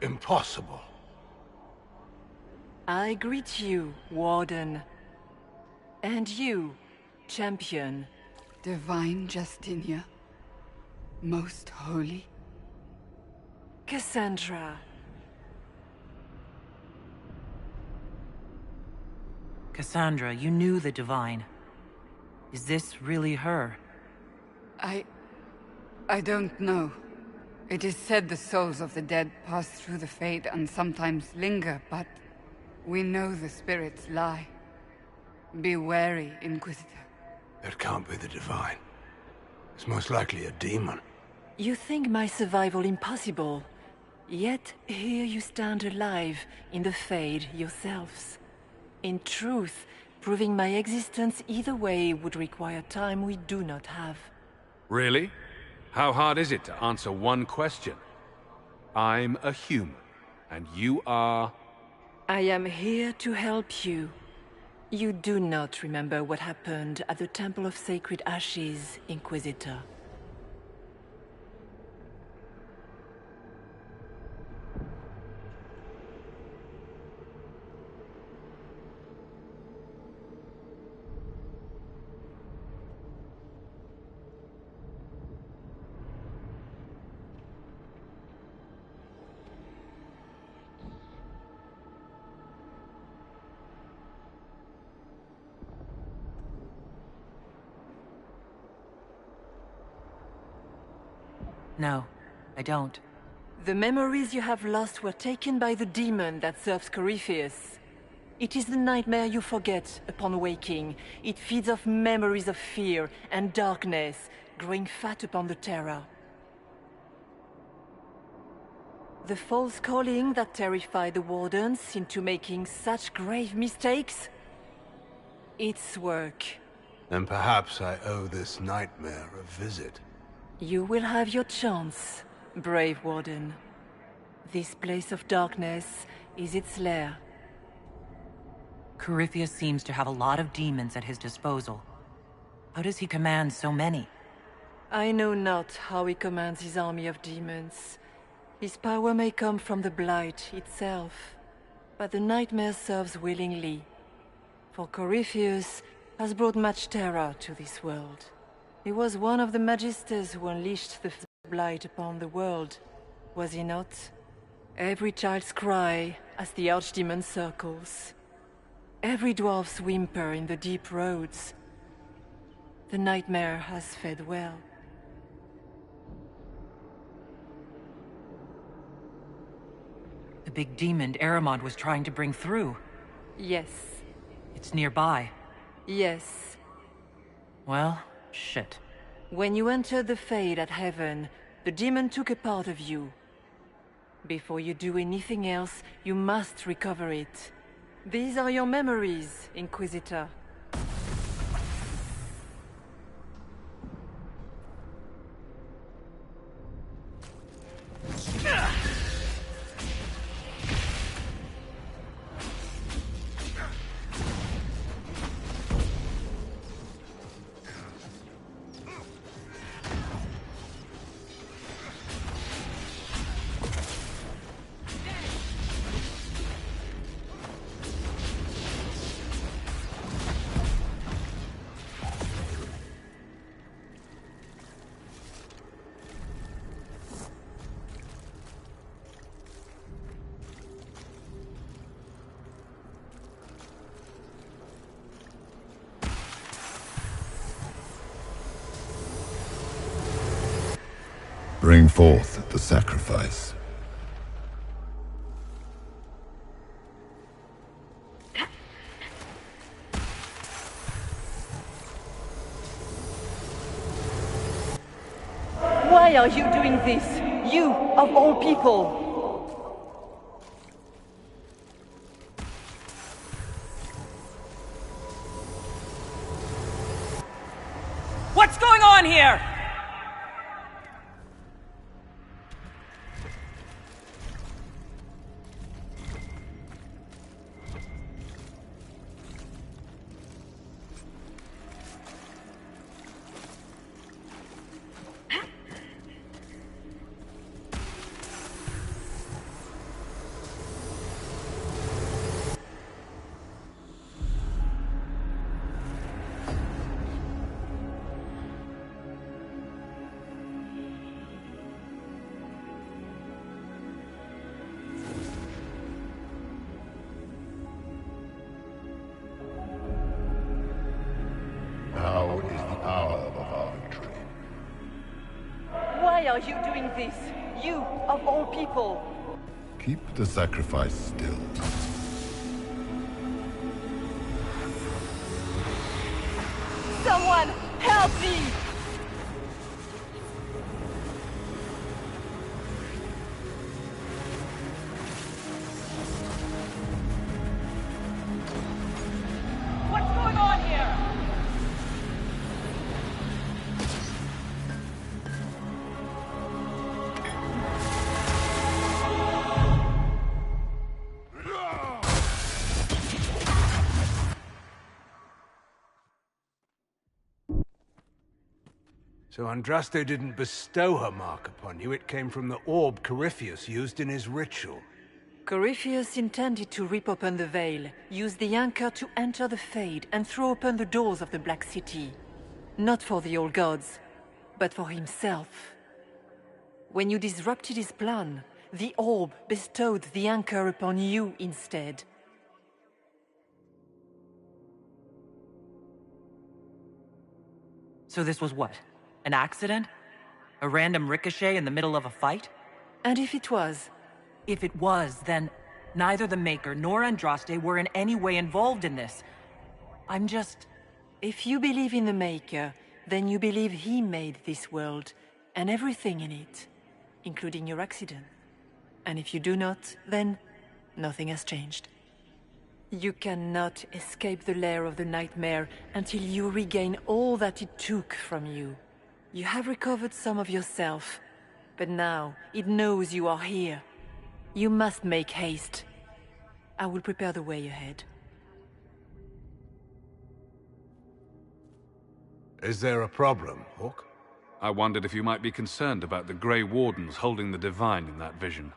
Impossible. I greet you, Warden. And you, Champion. Divine Justinia. Most holy. Cassandra. Cassandra, you knew the Divine. Is this really her? I don't know. It is said the souls of the dead pass through the Fade and sometimes linger, but we know the spirits lie. Be wary, Inquisitor. That can't be the Divine. It's most likely a demon. You think my survival impossible, yet here you stand alive in the Fade yourselves. In truth, proving my existence either way would require time we do not have. Really? How hard is it to answer one question? I'm a human, and you are... I am here to help you. You do not remember what happened at the Temple of Sacred Ashes, Inquisitor. No, I don't. The memories you have lost were taken by the demon that serves Corypheus. It is the nightmare you forget upon waking. It feeds off memories of fear and darkness, growing fat upon the terror. The false calling that terrified the Wardens into making such grave mistakes? Its work. Then perhaps I owe this nightmare a visit. You will have your chance, brave Warden. This place of darkness is its lair. Corypheus seems to have a lot of demons at his disposal. How does he command so many? I know not how he commands his army of demons. His power may come from the Blight itself, but the nightmare serves willingly. For Corypheus has brought much terror to this world. He was one of the Magisters who unleashed the Blight upon the world, was he not? Every child's cry as the Archdemon circles. Every dwarf's whimper in the deep roads. The nightmare has fed well. The big demon Aramod was trying to bring through. Yes. It's nearby. Yes. Well, shit. When you entered the Fade at Heaven, the demon took a part of you. Before you do anything else, you must recover it. These are your memories, Inquisitor. Bring forth the sacrifice. Why are you doing this? You, of all people! What's going on here? Now is the hour of our victory. Why are you doing this? You, of all people! Keep the sacrifice still. Someone, help me! What's going on here? So Andraste didn't bestow her mark upon you, it came from the orb Corypheus used in his ritual. Corypheus intended to rip open the veil, use the anchor to enter the Fade, and throw open the doors of the Black City. Not for the old gods, but for himself. When you disrupted his plan, the orb bestowed the anchor upon you instead. So this was what? An accident? A random ricochet in the middle of a fight? And if it was? If it was, then neither the Maker nor Andraste were in any way involved in this. I'm just... If you believe in the Maker, then you believe he made this world, and everything in it, including your accident. And if you do not, then nothing has changed. You cannot escape the lair of the nightmare until you regain all that it took from you. You have recovered some of yourself, but now it knows you are here. You must make haste. I will prepare the way ahead. Is there a problem, Hawk? I wondered if you might be concerned about the Grey Wardens holding the Divine in that vision.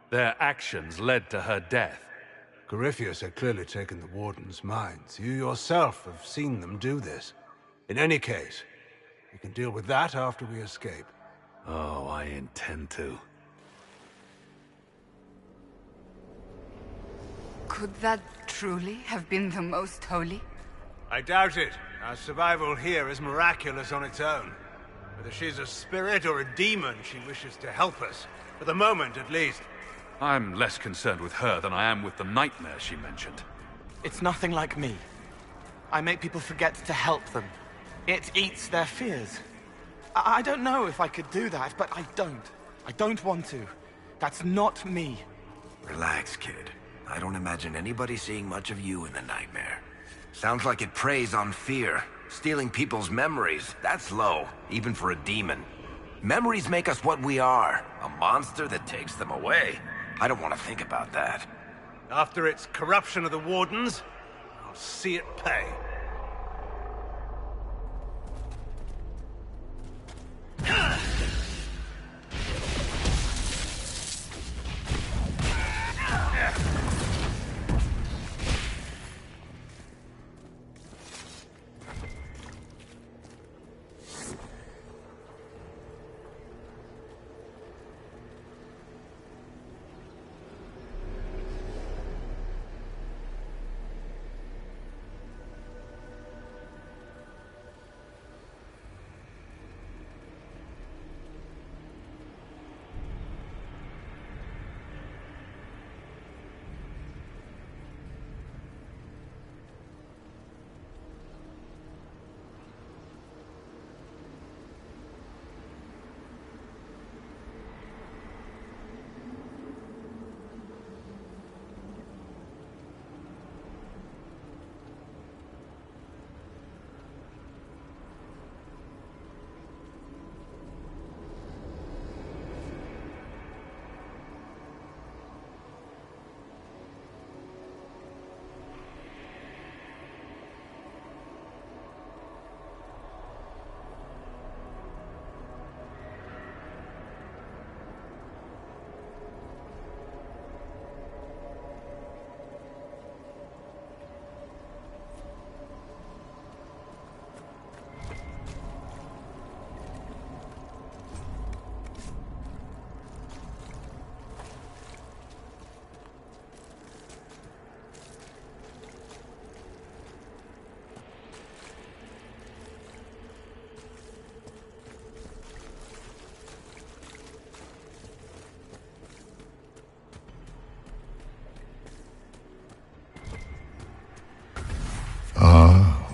Their actions led to her death. Corypheus had clearly taken the Warden's minds. You yourself have seen them do this. In any case, we can deal with that after we escape. Oh, I intend to. Could that truly have been the most holy? I doubt it. Our survival here is miraculous on its own. Whether she's a spirit or a demon, she wishes to help us. For the moment, at least. I'm less concerned with her than I am with the nightmare she mentioned. It's nothing like me. I make people forget to help them. It eats their fears. I don't know if I could do that, but I don't. I don't want to. That's not me. Relax, kid. I don't imagine anybody seeing much of you in the nightmare. Sounds like it preys on fear. Stealing people's memories. That's low, even for a demon. Memories make us what we are. A monster that takes them away. I don't want to think about that. After its corruption of the Wardens, I'll see it pay.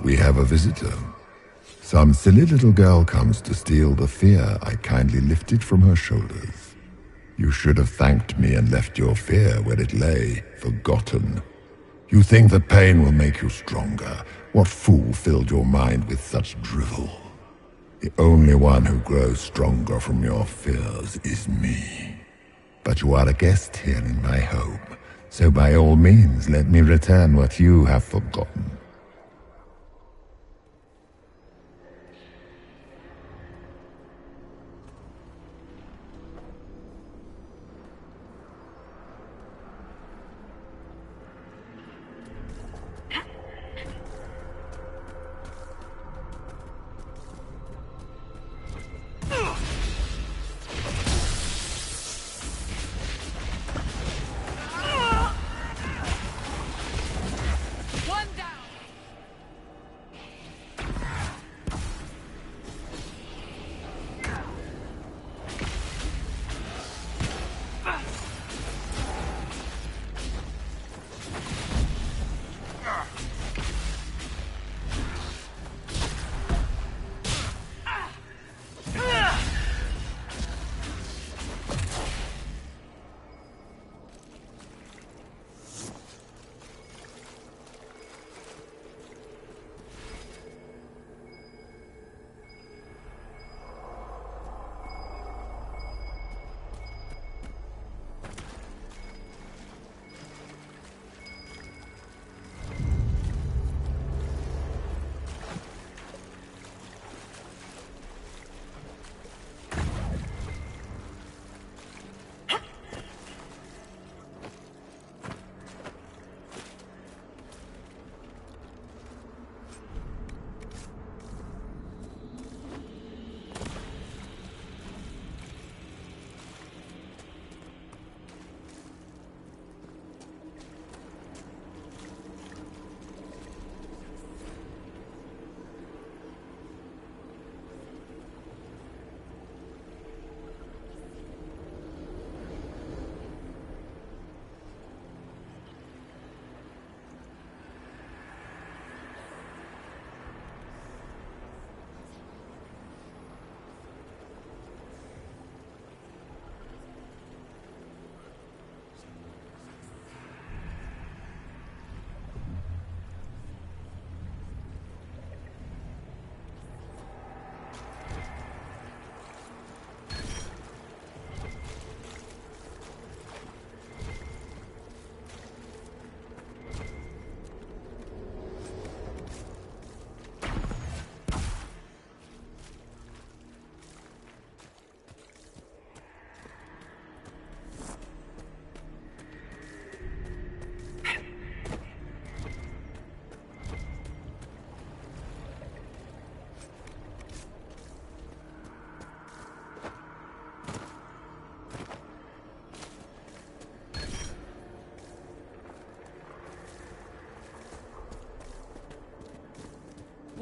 we have a visitor. Some silly little girl comes to steal the fear I kindly lifted from her shoulders. You should have thanked me and left your fear where it lay, forgotten. You think that pain will make you stronger. What fool filled your mind with such drivel? The only one who grows stronger from your fears is me. But you are a guest here in my home, so by all means let me return what you have forgotten.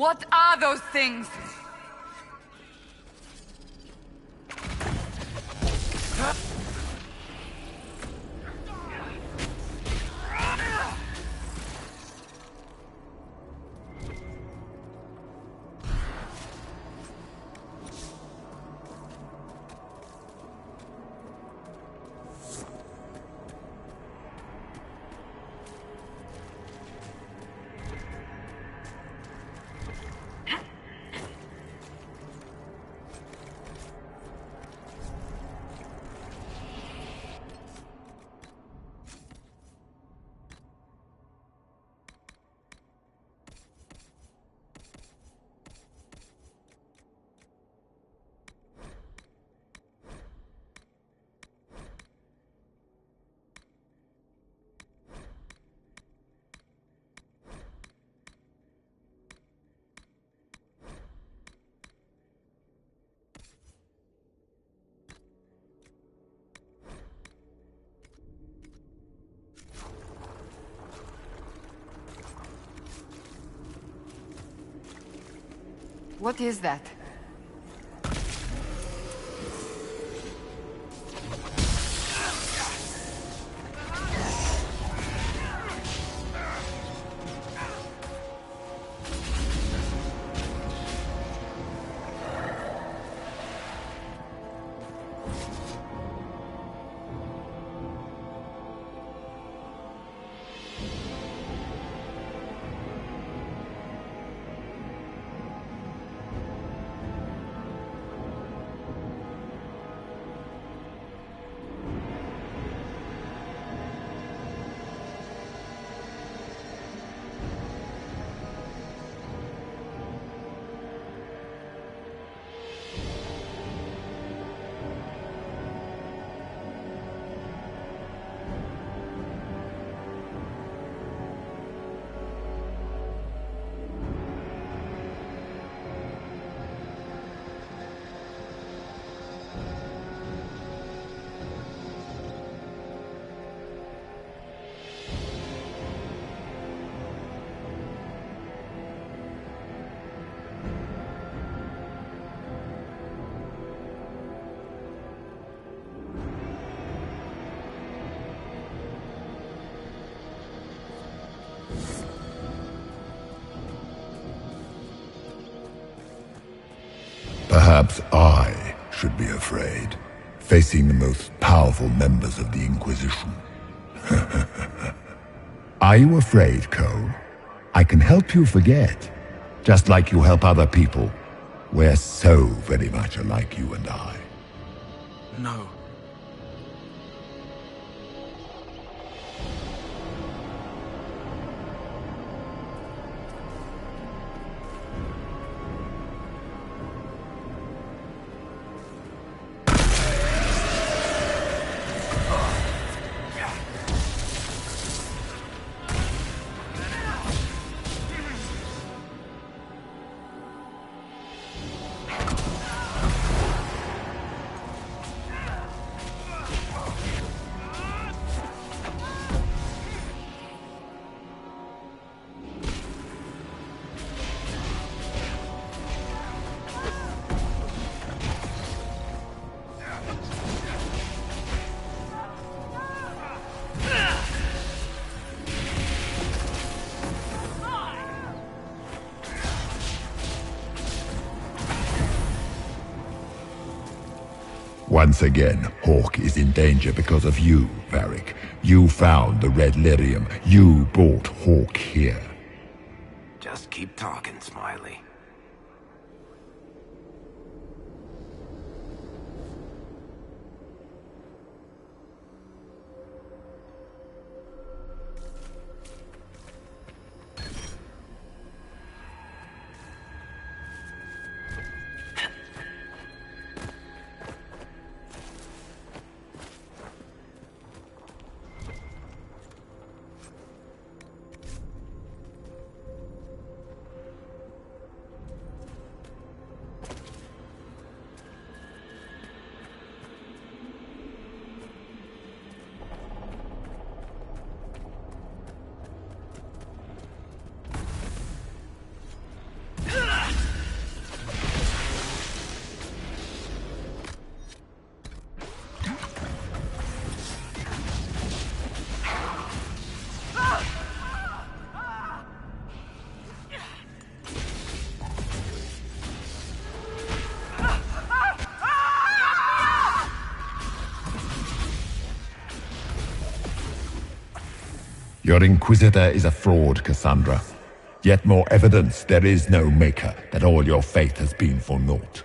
What are those things? What is that? Perhaps I should be afraid, facing the most powerful members of the Inquisition. Are you afraid, Cole? I can help you forget, just like you help other people. We're so very much alike, you and I. No. Once again, Hawk is in danger because of you, Varric. You found the red lyrium. You brought Hawk here. Just keep talking, Smiley. Your Inquisitor is a fraud, Cassandra. Yet more evidence there is no Maker, that all your faith has been for naught.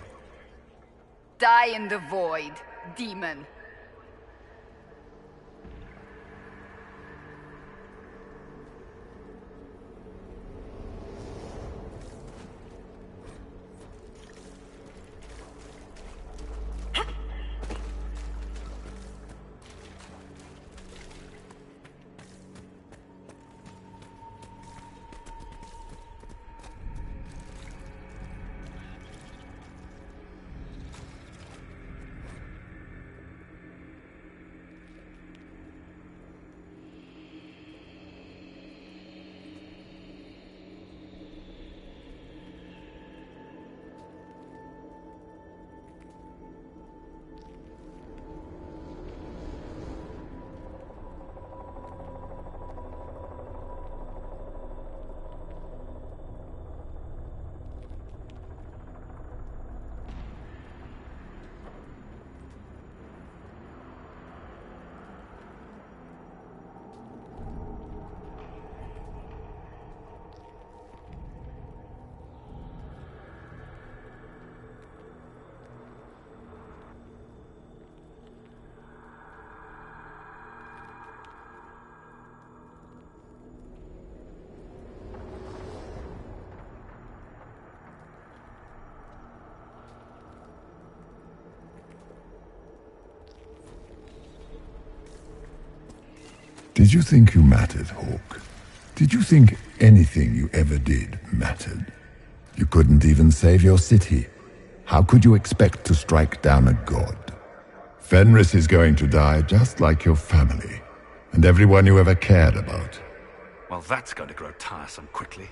Die in the void, demon. Did you think you mattered, Hawk? Did you think anything you ever did mattered? You couldn't even save your city. How could you expect to strike down a god? Fenris is going to die just like your family, and everyone you ever cared about. Well, that's going to grow tiresome quickly.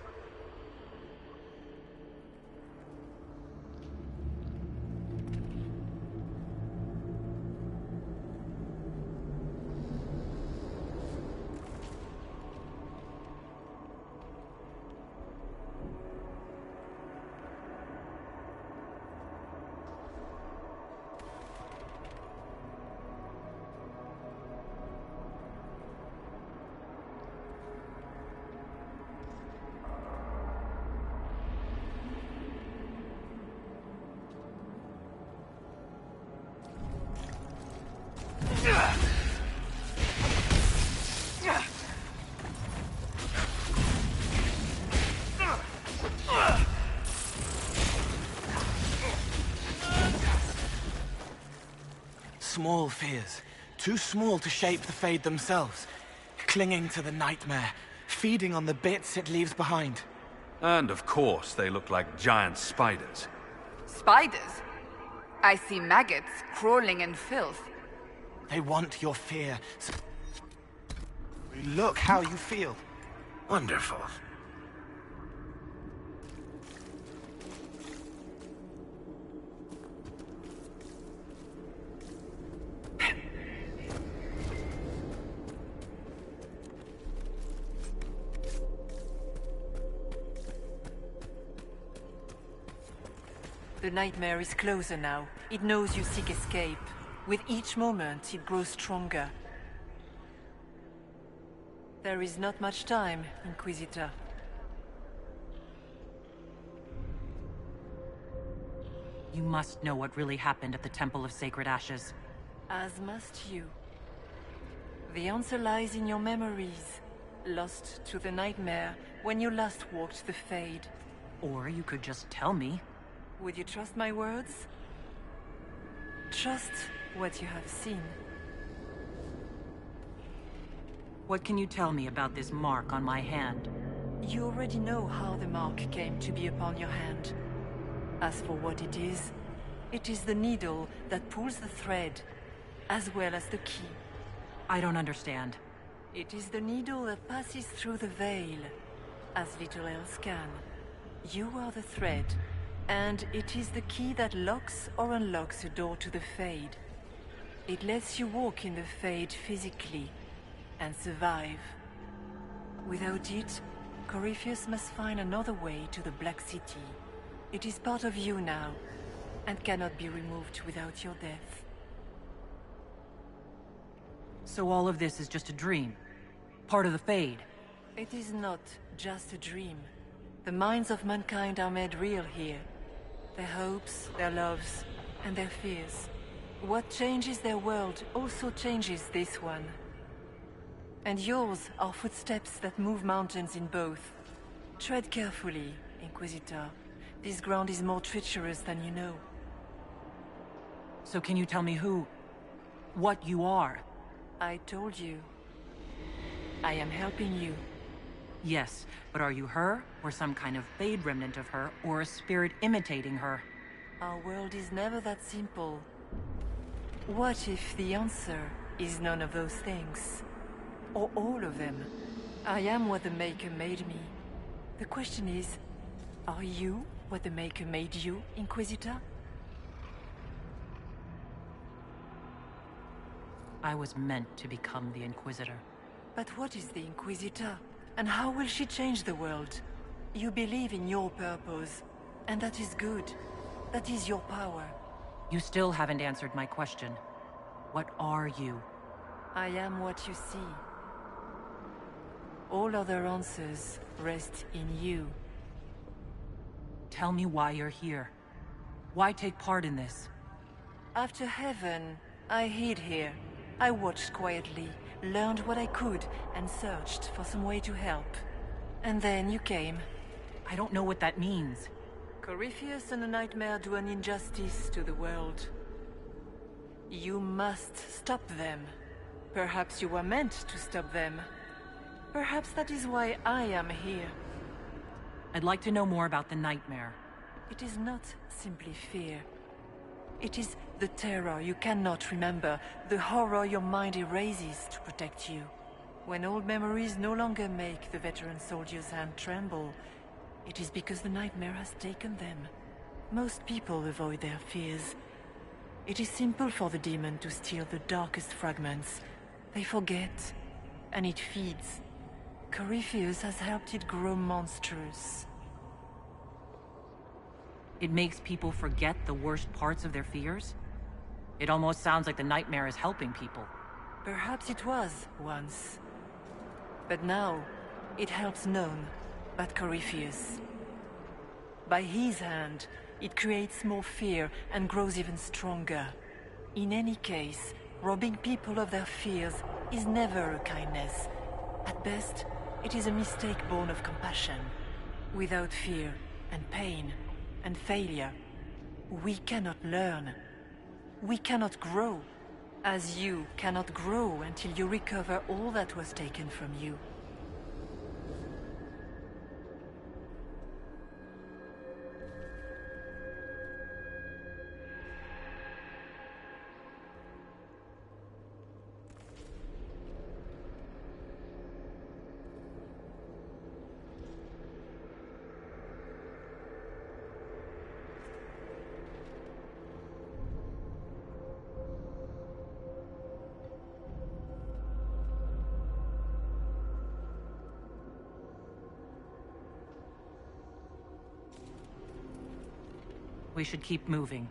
small fears. Too small to shape the Fade themselves. Clinging to the nightmare. Feeding on the bits it leaves behind. And of course, they look like giant spiders. Spiders? I see maggots crawling in filth. They want your fear. Look how you feel. Wonderful. The nightmare is closer now. It knows you seek escape. With each moment, it grows stronger. There is not much time, Inquisitor. You must know what really happened at the Temple of Sacred Ashes. As must you. The answer lies in your memories, lost to the nightmare when you last walked the Fade. Or you could just tell me. Would you trust my words? Trust what you have seen. What can you tell me about this mark on my hand? You already know how the mark came to be upon your hand. As for what it is the needle that pulls the thread, as well as the key. I don't understand. It is the needle that passes through the veil, as little else can. You are the thread, and it is the key that locks or unlocks a door to the Fade. It lets you walk in the Fade physically, and survive. Without it, Corypheus must find another way to the Black City. It is part of you now, and cannot be removed without your death. So all of this is just a dream? Part of the Fade? It is not just a dream. The minds of mankind are made real here. Their hopes, their loves, and their fears. What changes their world also changes this one. And yours are footsteps that move mountains in both. Tread carefully, Inquisitor. This ground is more treacherous than you know. So can you tell me what you are? I told you. I am helping you. Yes, but are you her, or some kind of Fade remnant of her, or a spirit imitating her? Our world is never that simple. What if the answer is none of those things? Or all of them? I am what the Maker made me. The question is, are you what the Maker made you, Inquisitor? I was meant to become the Inquisitor. But what is the Inquisitor? And how will she change the world? You believe in your purpose, and that is good. That is your power. You still haven't answered my question. What are you? I am what you see. All other answers rest in you. Tell me why you're here. Why take part in this? After heaven, I hid here. I watched quietly, learned what I could, and searched for some way to help. And then you came. I don't know what that means. Corypheus and the Nightmare do an injustice to the world. You must stop them. Perhaps you were meant to stop them. Perhaps that is why I am here. I'd like to know more about the Nightmare. It is not simply fear. It is the terror you cannot remember, the horror your mind erases to protect you. When old memories no longer make the veteran soldier's hand tremble, it is because the Nightmare has taken them. Most people avoid their fears. It is simple for the demon to steal the darkest fragments. They forget, and it feeds. Corypheus has helped it grow monstrous. It makes people forget the worst parts of their fears? It almost sounds like the Nightmare is helping people. Perhaps it was, once. But now, it helps none but Corypheus. By his hand, it creates more fear and grows even stronger. In any case, robbing people of their fears is never a kindness. At best, it is a mistake born of compassion. Without fear and pain and failure, we cannot learn. We cannot grow. As you cannot grow until you recover all that was taken from you. We should keep moving.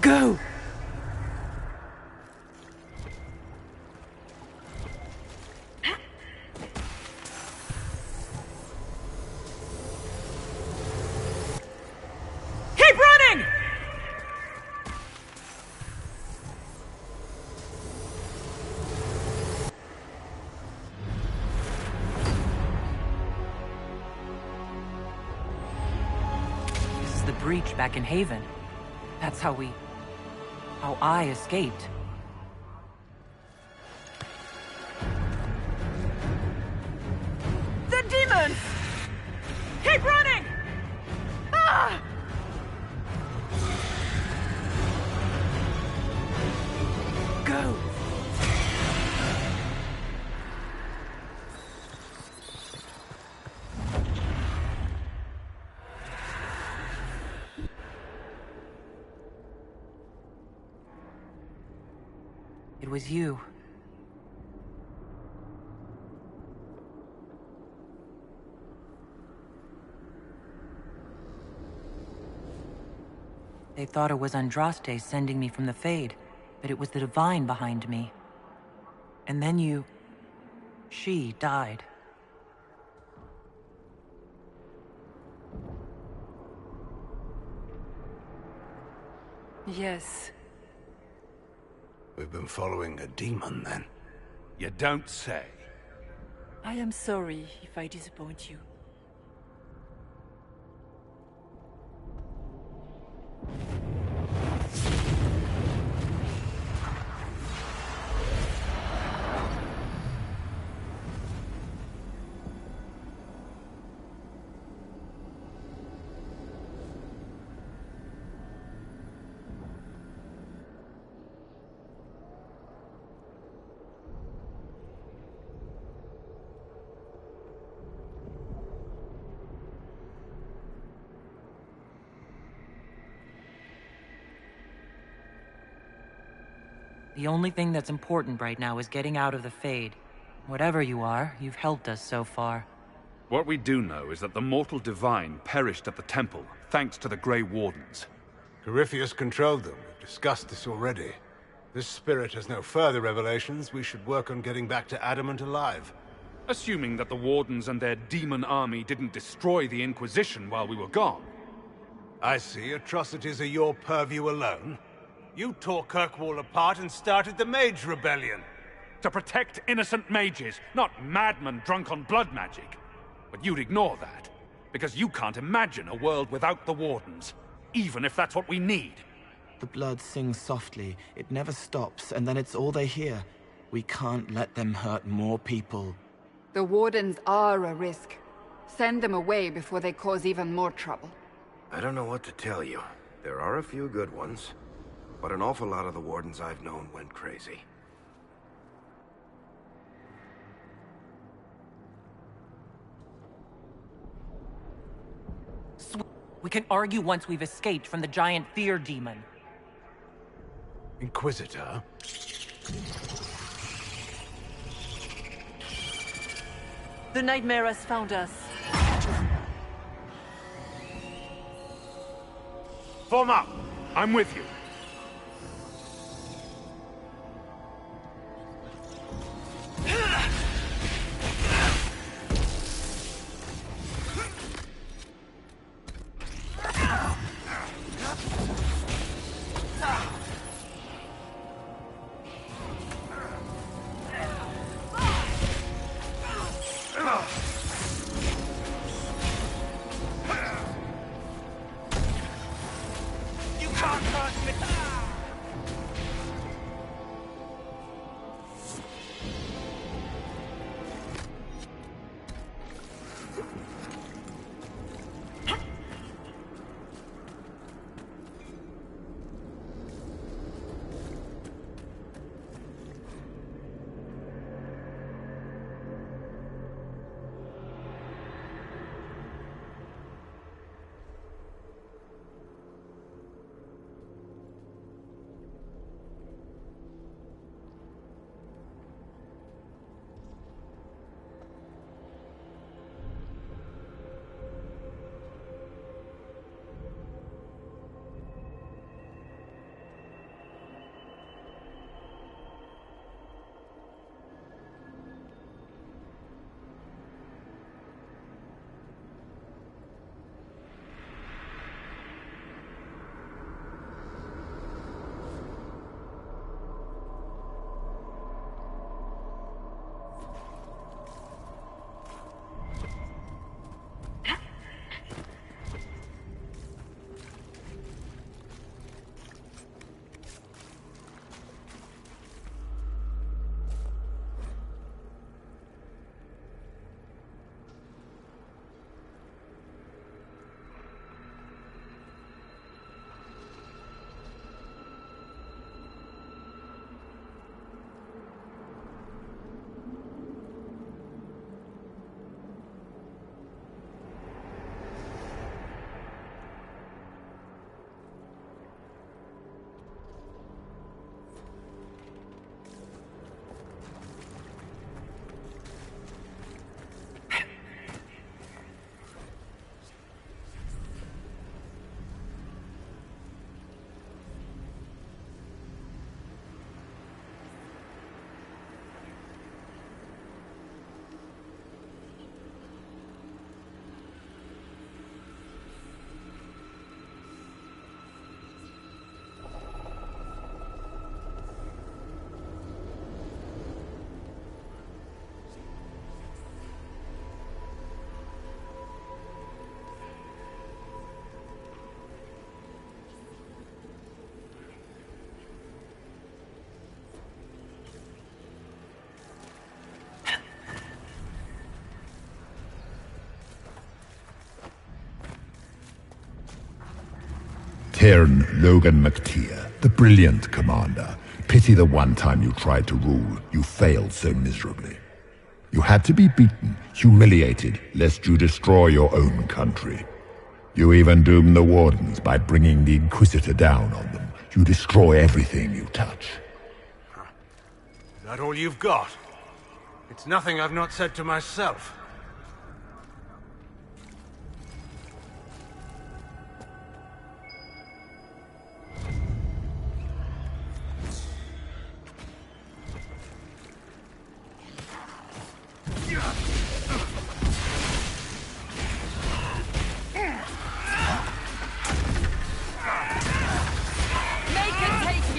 Go! Keep running! This is the breach back in Haven. That's how I escaped. The demons! Keep running! Ah! Go! It was you. They thought it was Andraste sending me from the Fade, but it was the Divine behind me. And then she died. Yes. We've been following a demon, then. You don't say. I am sorry if I disappoint you. The only thing that's important right now is getting out of the Fade. Whatever you are, you've helped us so far. What we do know is that the mortal divine perished at the temple, thanks to the Grey Wardens. Corypheus controlled them. We've discussed this already. This spirit has no further revelations. We should work on getting back to Adamant alive. Assuming that the Wardens and their demon army didn't destroy the Inquisition while we were gone. I see. Atrocities are your purview alone. You tore Kirkwall apart and started the Mage Rebellion. To protect innocent mages, not madmen drunk on blood magic. But you'd ignore that, because you can't imagine a world without the Wardens, even if that's what we need. The blood sings softly, it never stops, and then it's all they hear. We can't let them hurt more people. The Wardens are a risk. Send them away before they cause even more trouble. I don't know what to tell you. There are a few good ones, but an awful lot of the Wardens I've known went crazy. We can argue once we've escaped from the giant fear demon. Inquisitor? The nightmare has found us. Form up! I'm with you. Cairn Logan McTeer, the brilliant commander. Pity the one time you tried to rule, you failed so miserably. You had to be beaten, humiliated, lest you destroy your own country. You even doomed the Wardens by bringing the Inquisitor down on them. You destroy everything you touch. Is that all you've got? It's nothing I've not said to myself. Make it take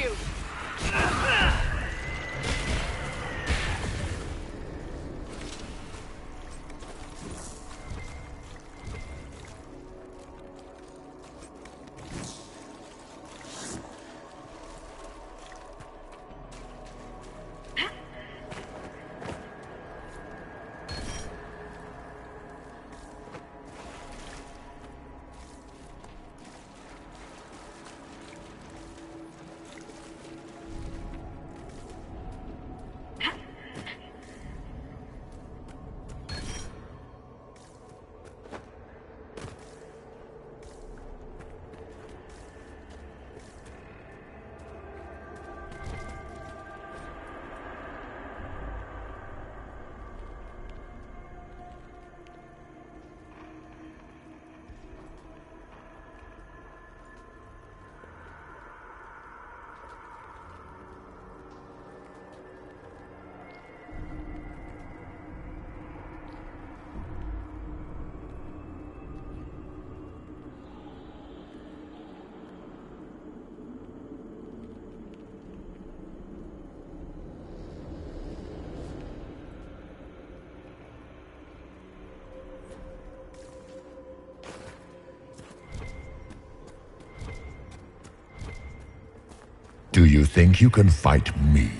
Do you think you can fight me?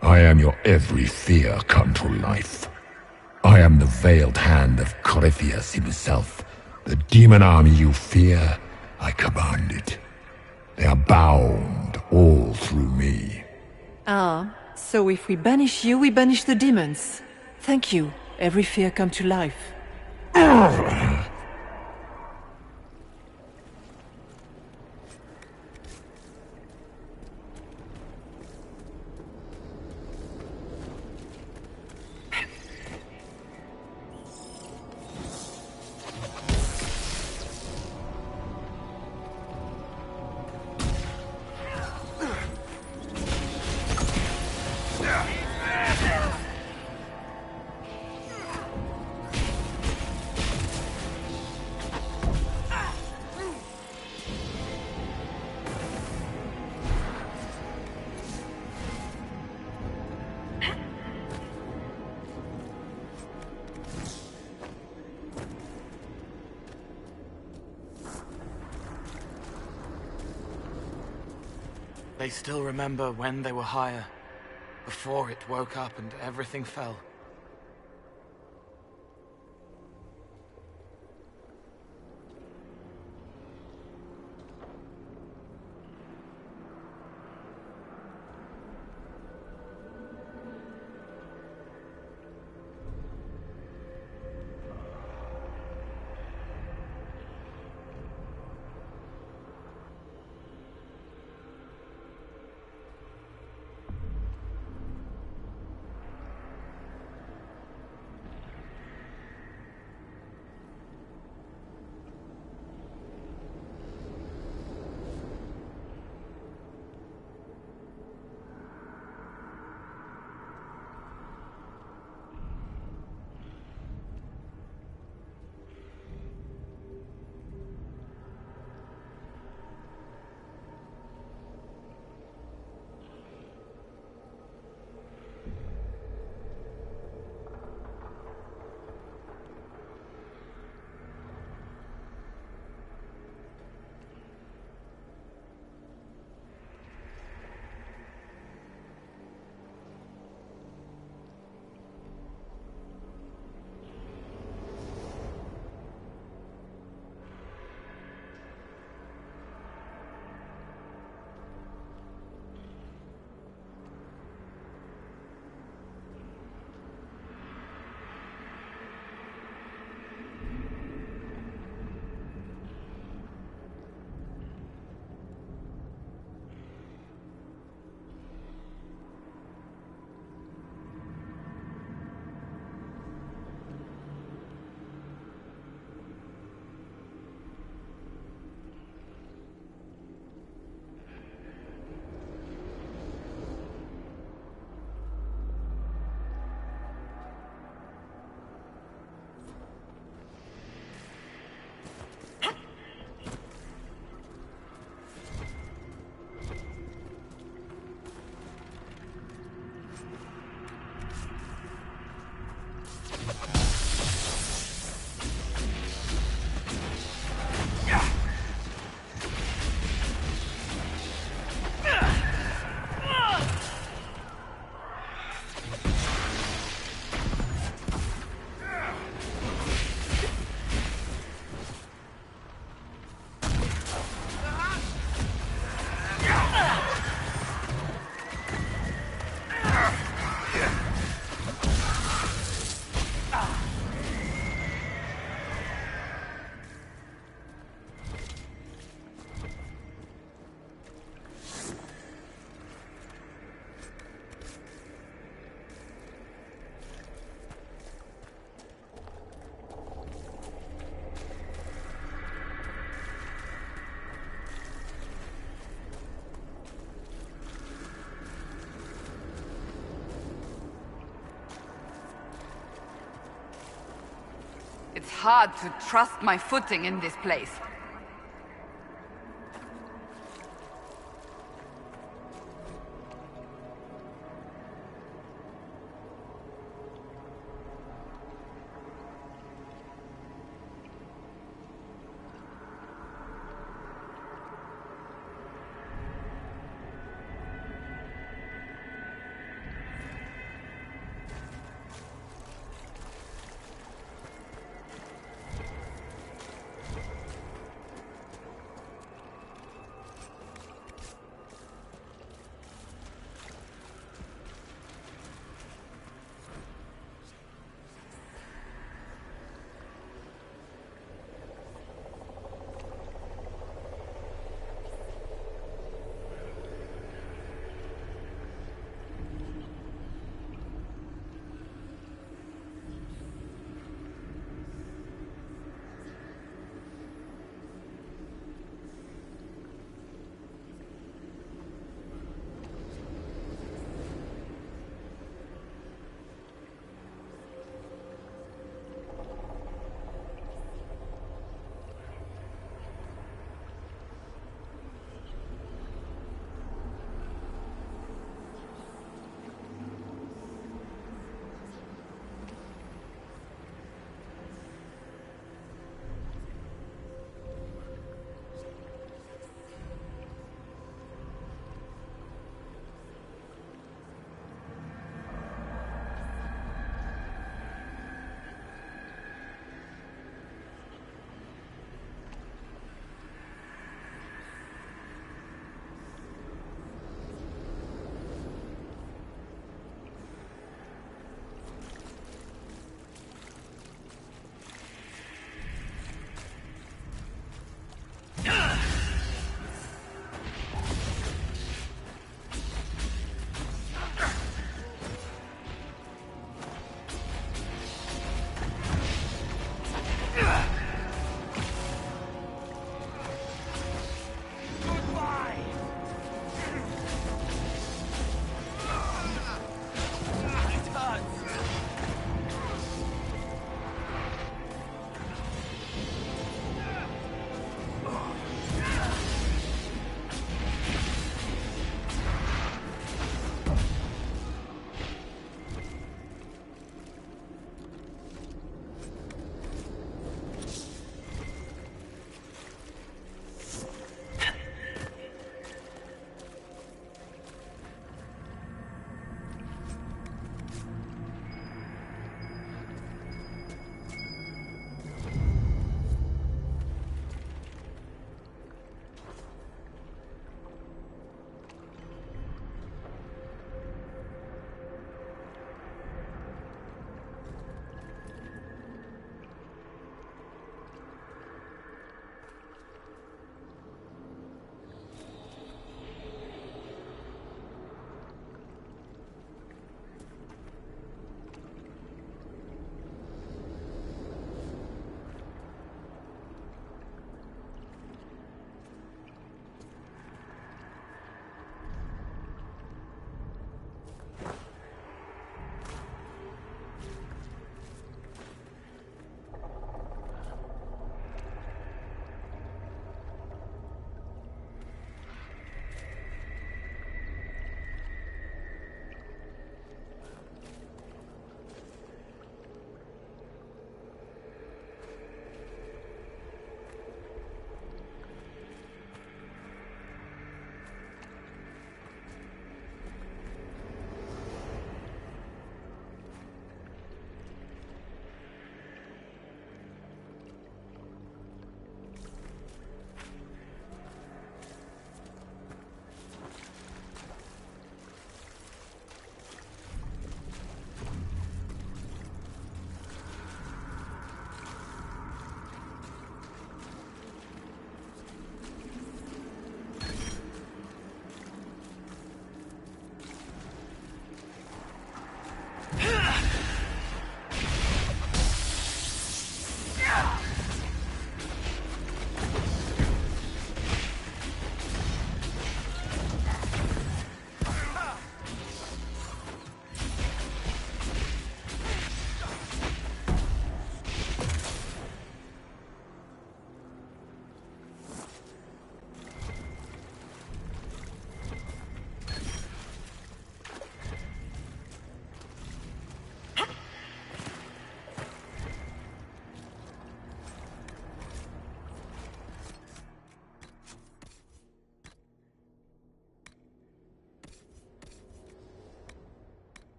I am your every fear come to life. I am the veiled hand of Corypheus himself. The demon army you fear, I command it. They are bound all through me. Ah, so if we banish you, we banish the demons. Thank you. Every fear come to life. They still remember when they were higher, before it woke up and everything fell. It's hard to trust my footing in this place.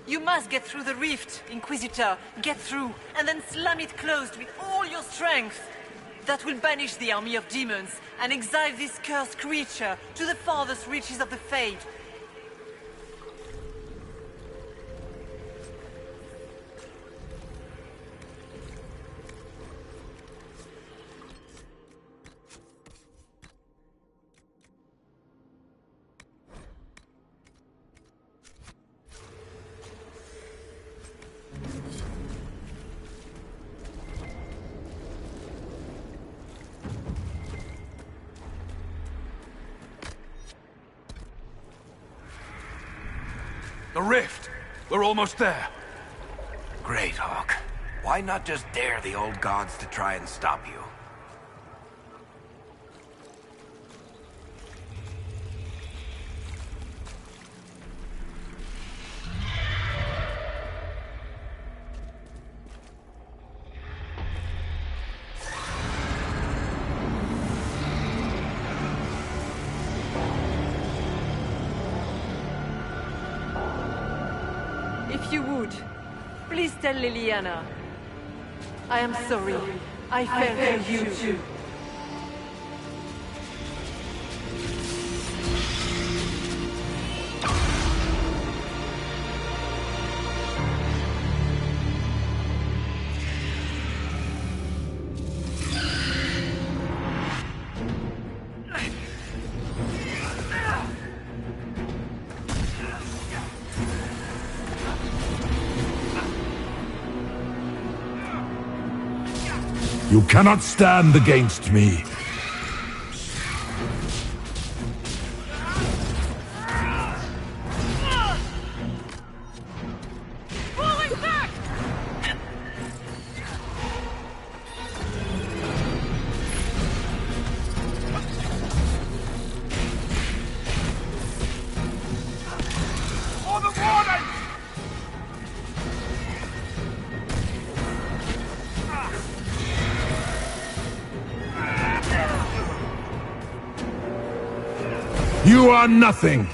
You must get through the rift, Inquisitor. Get through, and then slam it closed with all your strength. That will banish the army of demons and exile this cursed creature to the farthest reaches of the Fade. The rift! We're almost there. Great, Hawk. Why not just dare the old gods to try and stop you? If you would, please tell Liliana. I am sorry. I fell for you too. You cannot stand against me. Falling back! For the warden! You are nothing.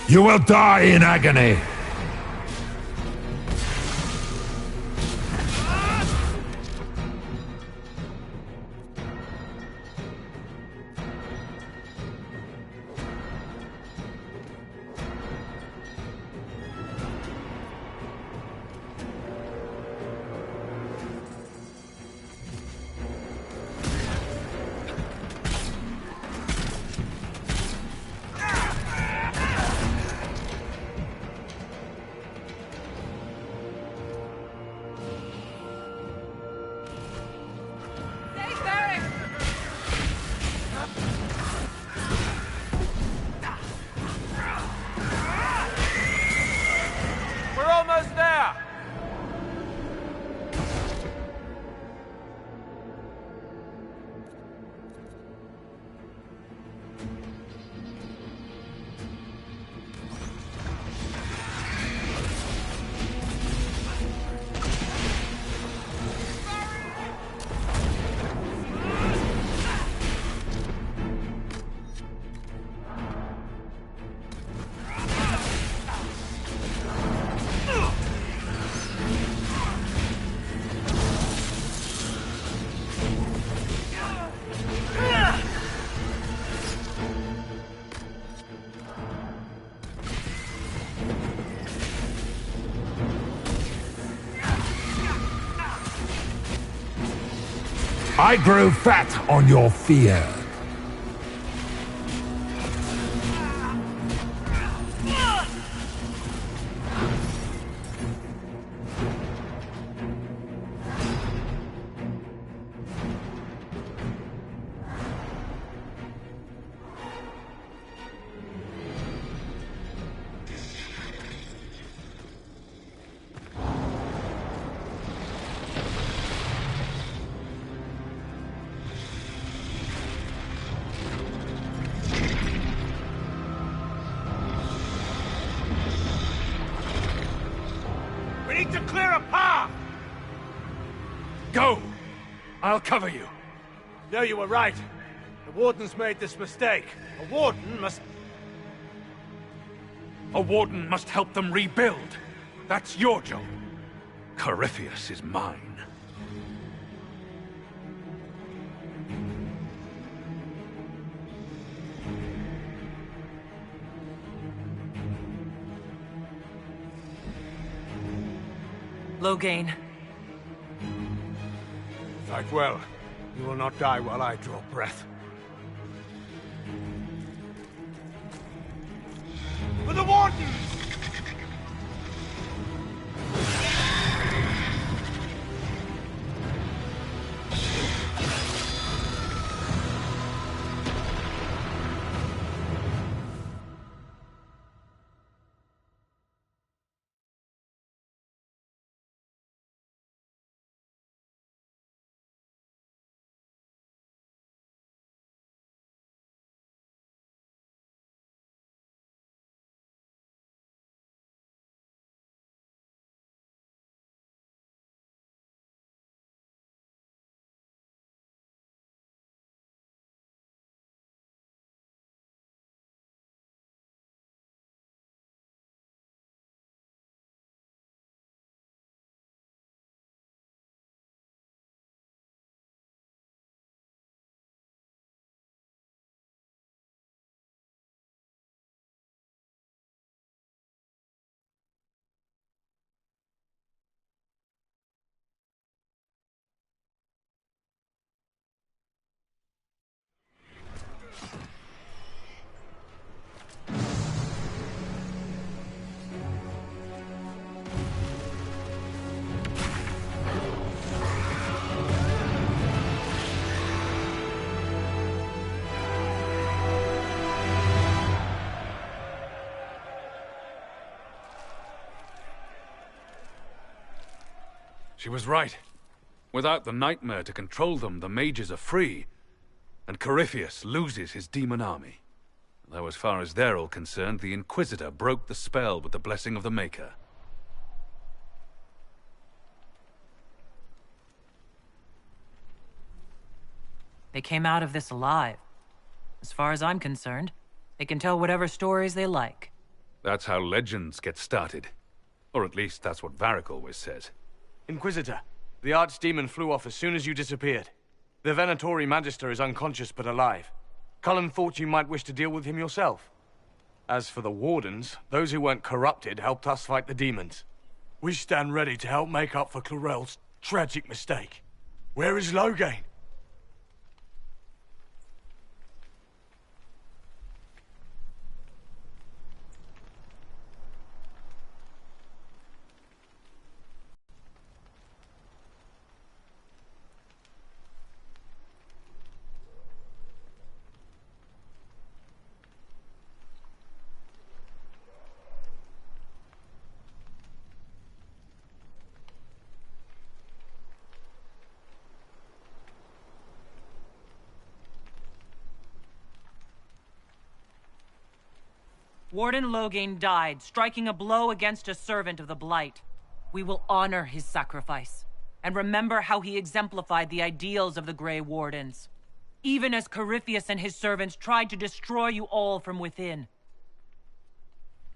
You will die in agony. I grow fat on your fear. We need to clear a path! Go! I'll cover you. No, you were right. The Warden's made this mistake. A Warden must... A Warden must help them rebuild. That's your job. Corypheus is mine. Loghain. Fight well. You will not die while I draw breath. For the Warden! She was right. Without the nightmare to control them, the mages are free, and Corypheus loses his demon army. Though as far as they're all concerned, the Inquisitor broke the spell with the blessing of the Maker. They came out of this alive. As far as I'm concerned, they can tell whatever stories they like. That's how legends get started. Or at least that's what Varric always says. Inquisitor, the Archdemon flew off as soon as you disappeared. The Venatori Magister is unconscious but alive. Cullen thought you might wish to deal with him yourself. As for the Wardens, those who weren't corrupted helped us fight the demons. We stand ready to help make up for Clarel's tragic mistake. Where is Loghain? Warden Loghain died, striking a blow against a servant of the Blight. We will honor his sacrifice, and remember how he exemplified the ideals of the Grey Wardens. Even as Corypheus and his servants tried to destroy you all from within.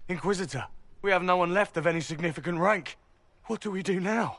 Inquisitor, we have no one left of any significant rank. What do we do now?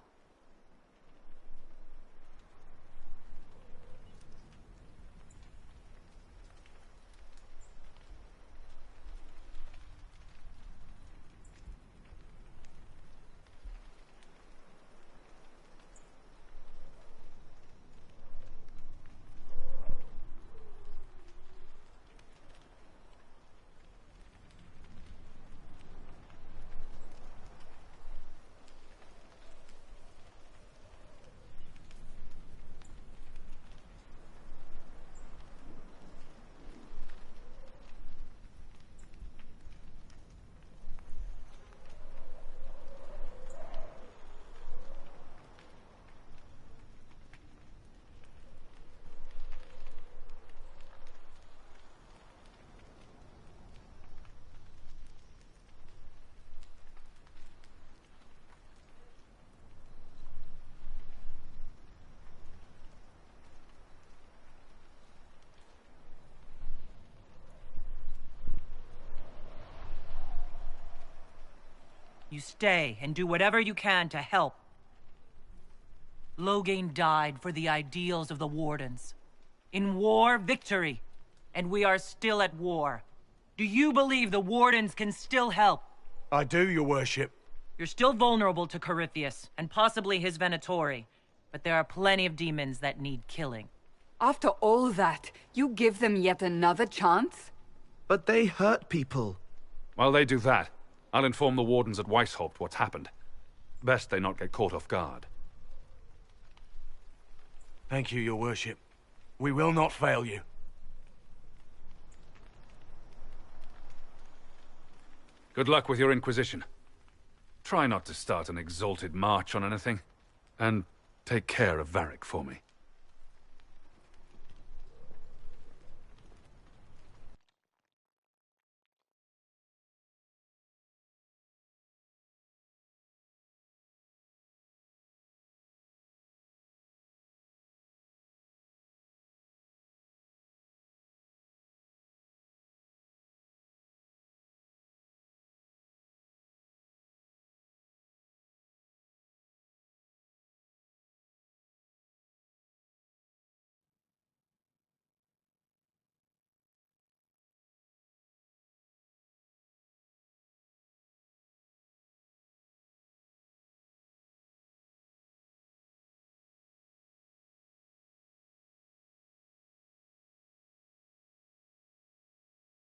You stay and do whatever you can to help. Loghain died for the ideals of the Wardens. In war, victory. And we are still at war. Do you believe the Wardens can still help? I do, your worship. You're still vulnerable to Corypheus, and possibly his Venatori. But there are plenty of demons that need killing. After all that, you give them yet another chance? But they hurt people. While they do that, I'll inform the Wardens at Weishaupt what's happened. Best they not get caught off guard. Thank you, your worship. We will not fail you. Good luck with your Inquisition. Try not to start an exalted march on anything. And take care of Varric for me.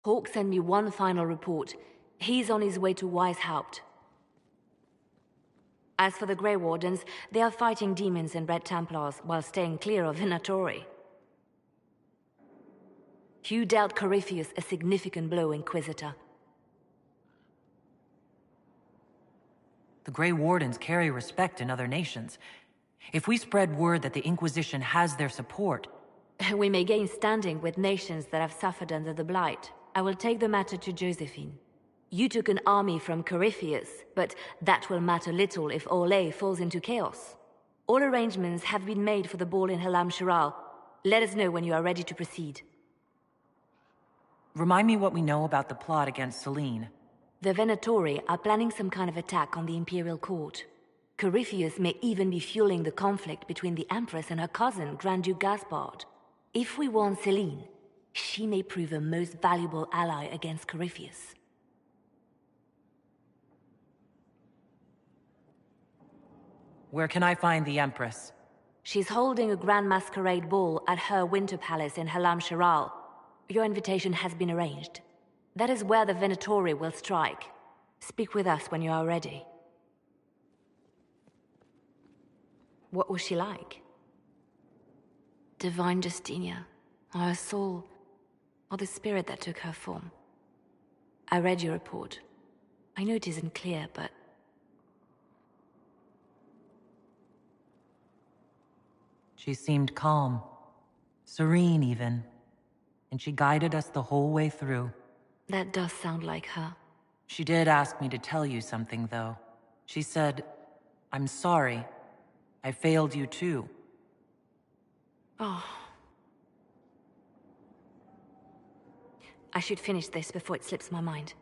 Hawk sent me one final report. He's on his way to Weishaupt. As for the Grey Wardens, they are fighting demons and Red Templars while staying clear of Venatori. You dealt Corypheus a significant blow, Inquisitor. The Grey Wardens carry respect in other nations. If we spread word that the Inquisition has their support... We may gain standing with nations that have suffered under the Blight. I will take the matter to Josephine. You took an army from Corypheus, but that will matter little if Orlais falls into chaos. All arrangements have been made for the ball in Halam Shiral. Let us know when you are ready to proceed. Remind me what we know about the plot against Selene. The Venatori are planning some kind of attack on the Imperial Court. Corypheus may even be fueling the conflict between the Empress and her cousin, Grand Duke Gaspard. If we warn Selene, she may prove a most valuable ally against Corypheus. Where can I find the Empress? She's holding a grand masquerade ball at her winter palace in Halam Shiral. Your invitation has been arranged. That is where the Venatori will strike. Speak with us when you are ready. What was she like? Divine Justinia, or her soul, or the spirit that took her form. I read your report. I know it isn't clear, but... She seemed calm, serene even, and she guided us the whole way through. That does sound like her. She did ask me to tell you something, though. She said, "I'm sorry. I failed you too." Oh. I should finish this before it slips my mind.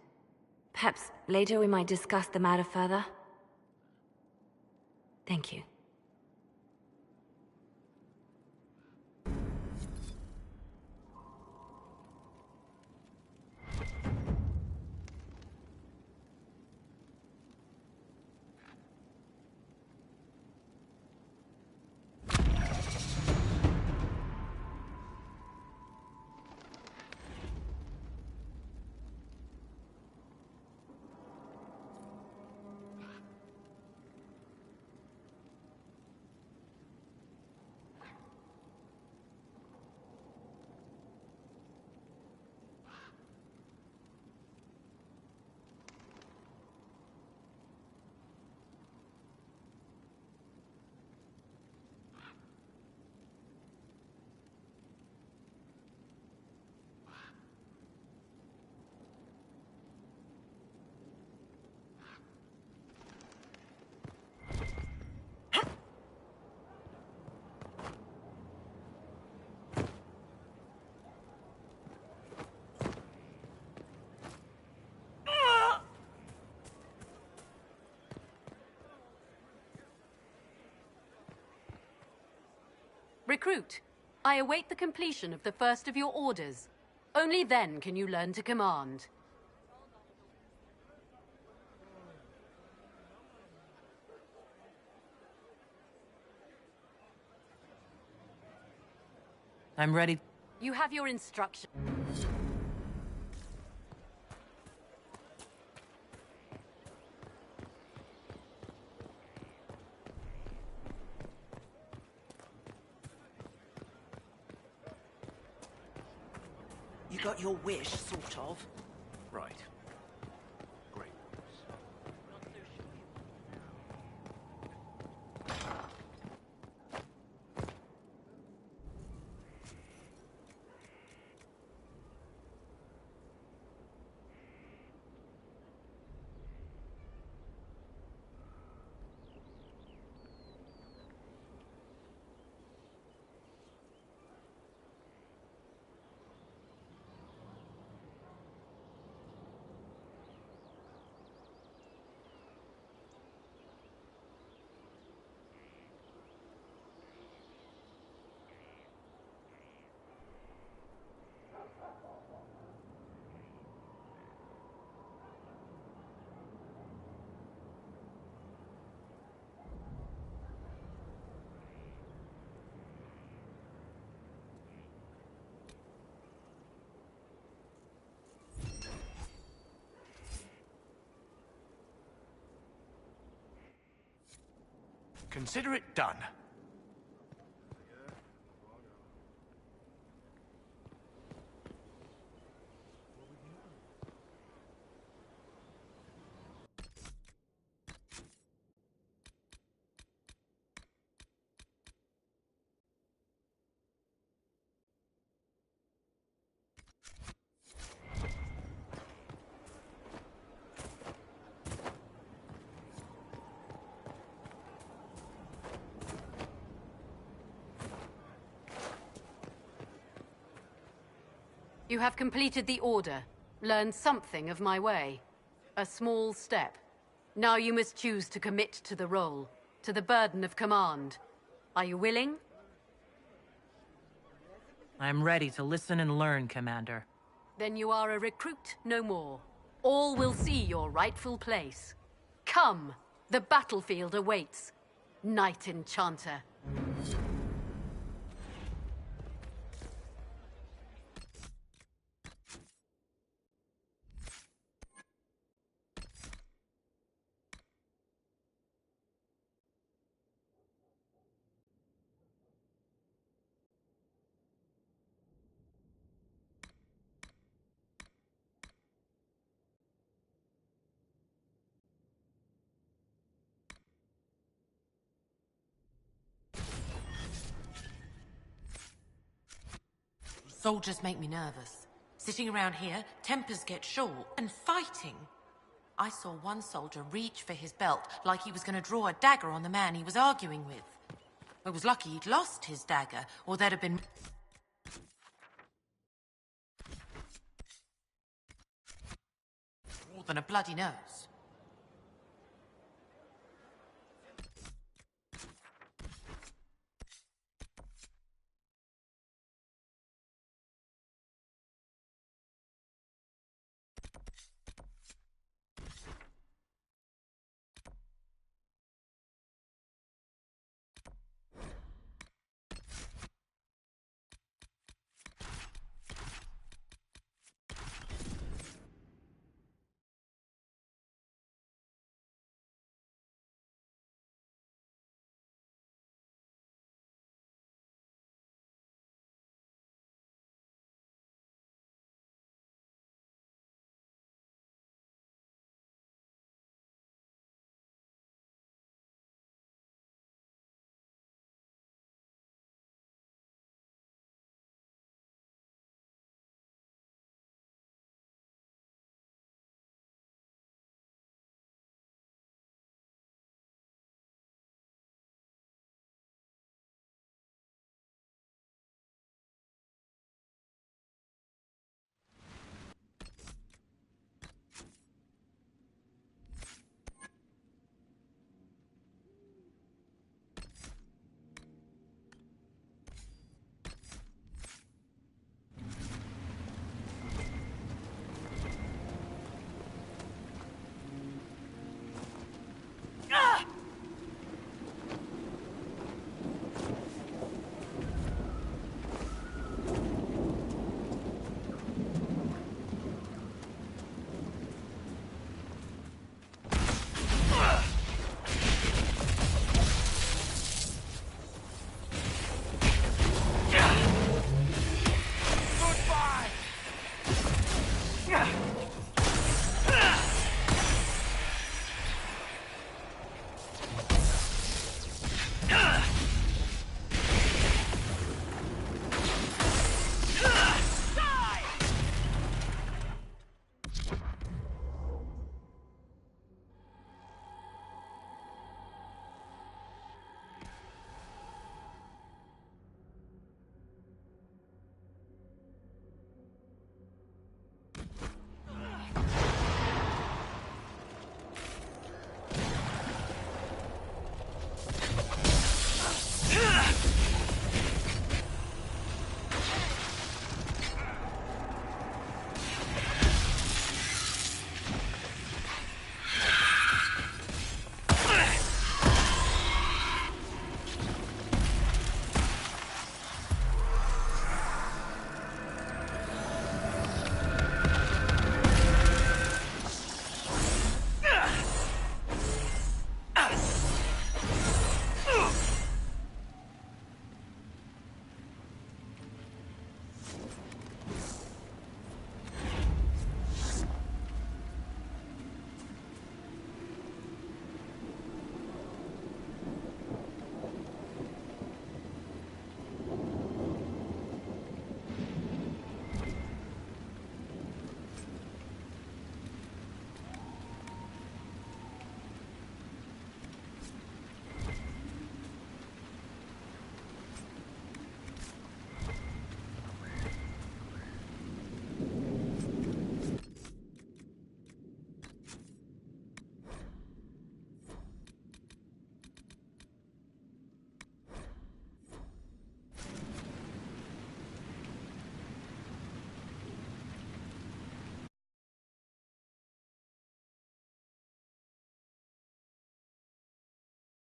Perhaps later we might discuss the matter further. Thank you. Recruit, I await the completion of the first of your orders. Only then can you learn to command. I'm ready. You have your instructions. You got your wish, sort of. Right. Great. Consider it done. You have completed the order. Learned something of my way. A small step. Now you must choose to commit to the role, to the burden of command. Are you willing? I'm ready to listen and learn, Commander. Then you are a recruit no more. All will see your rightful place. Come, the battlefield awaits. Knight Enchanter. Soldiers make me nervous. Sitting around here, tempers get short, and fighting. I saw one soldier reach for his belt like he was going to draw a dagger on the man he was arguing with. I was lucky he'd lost his dagger, or there'd have been more than a bloody nose.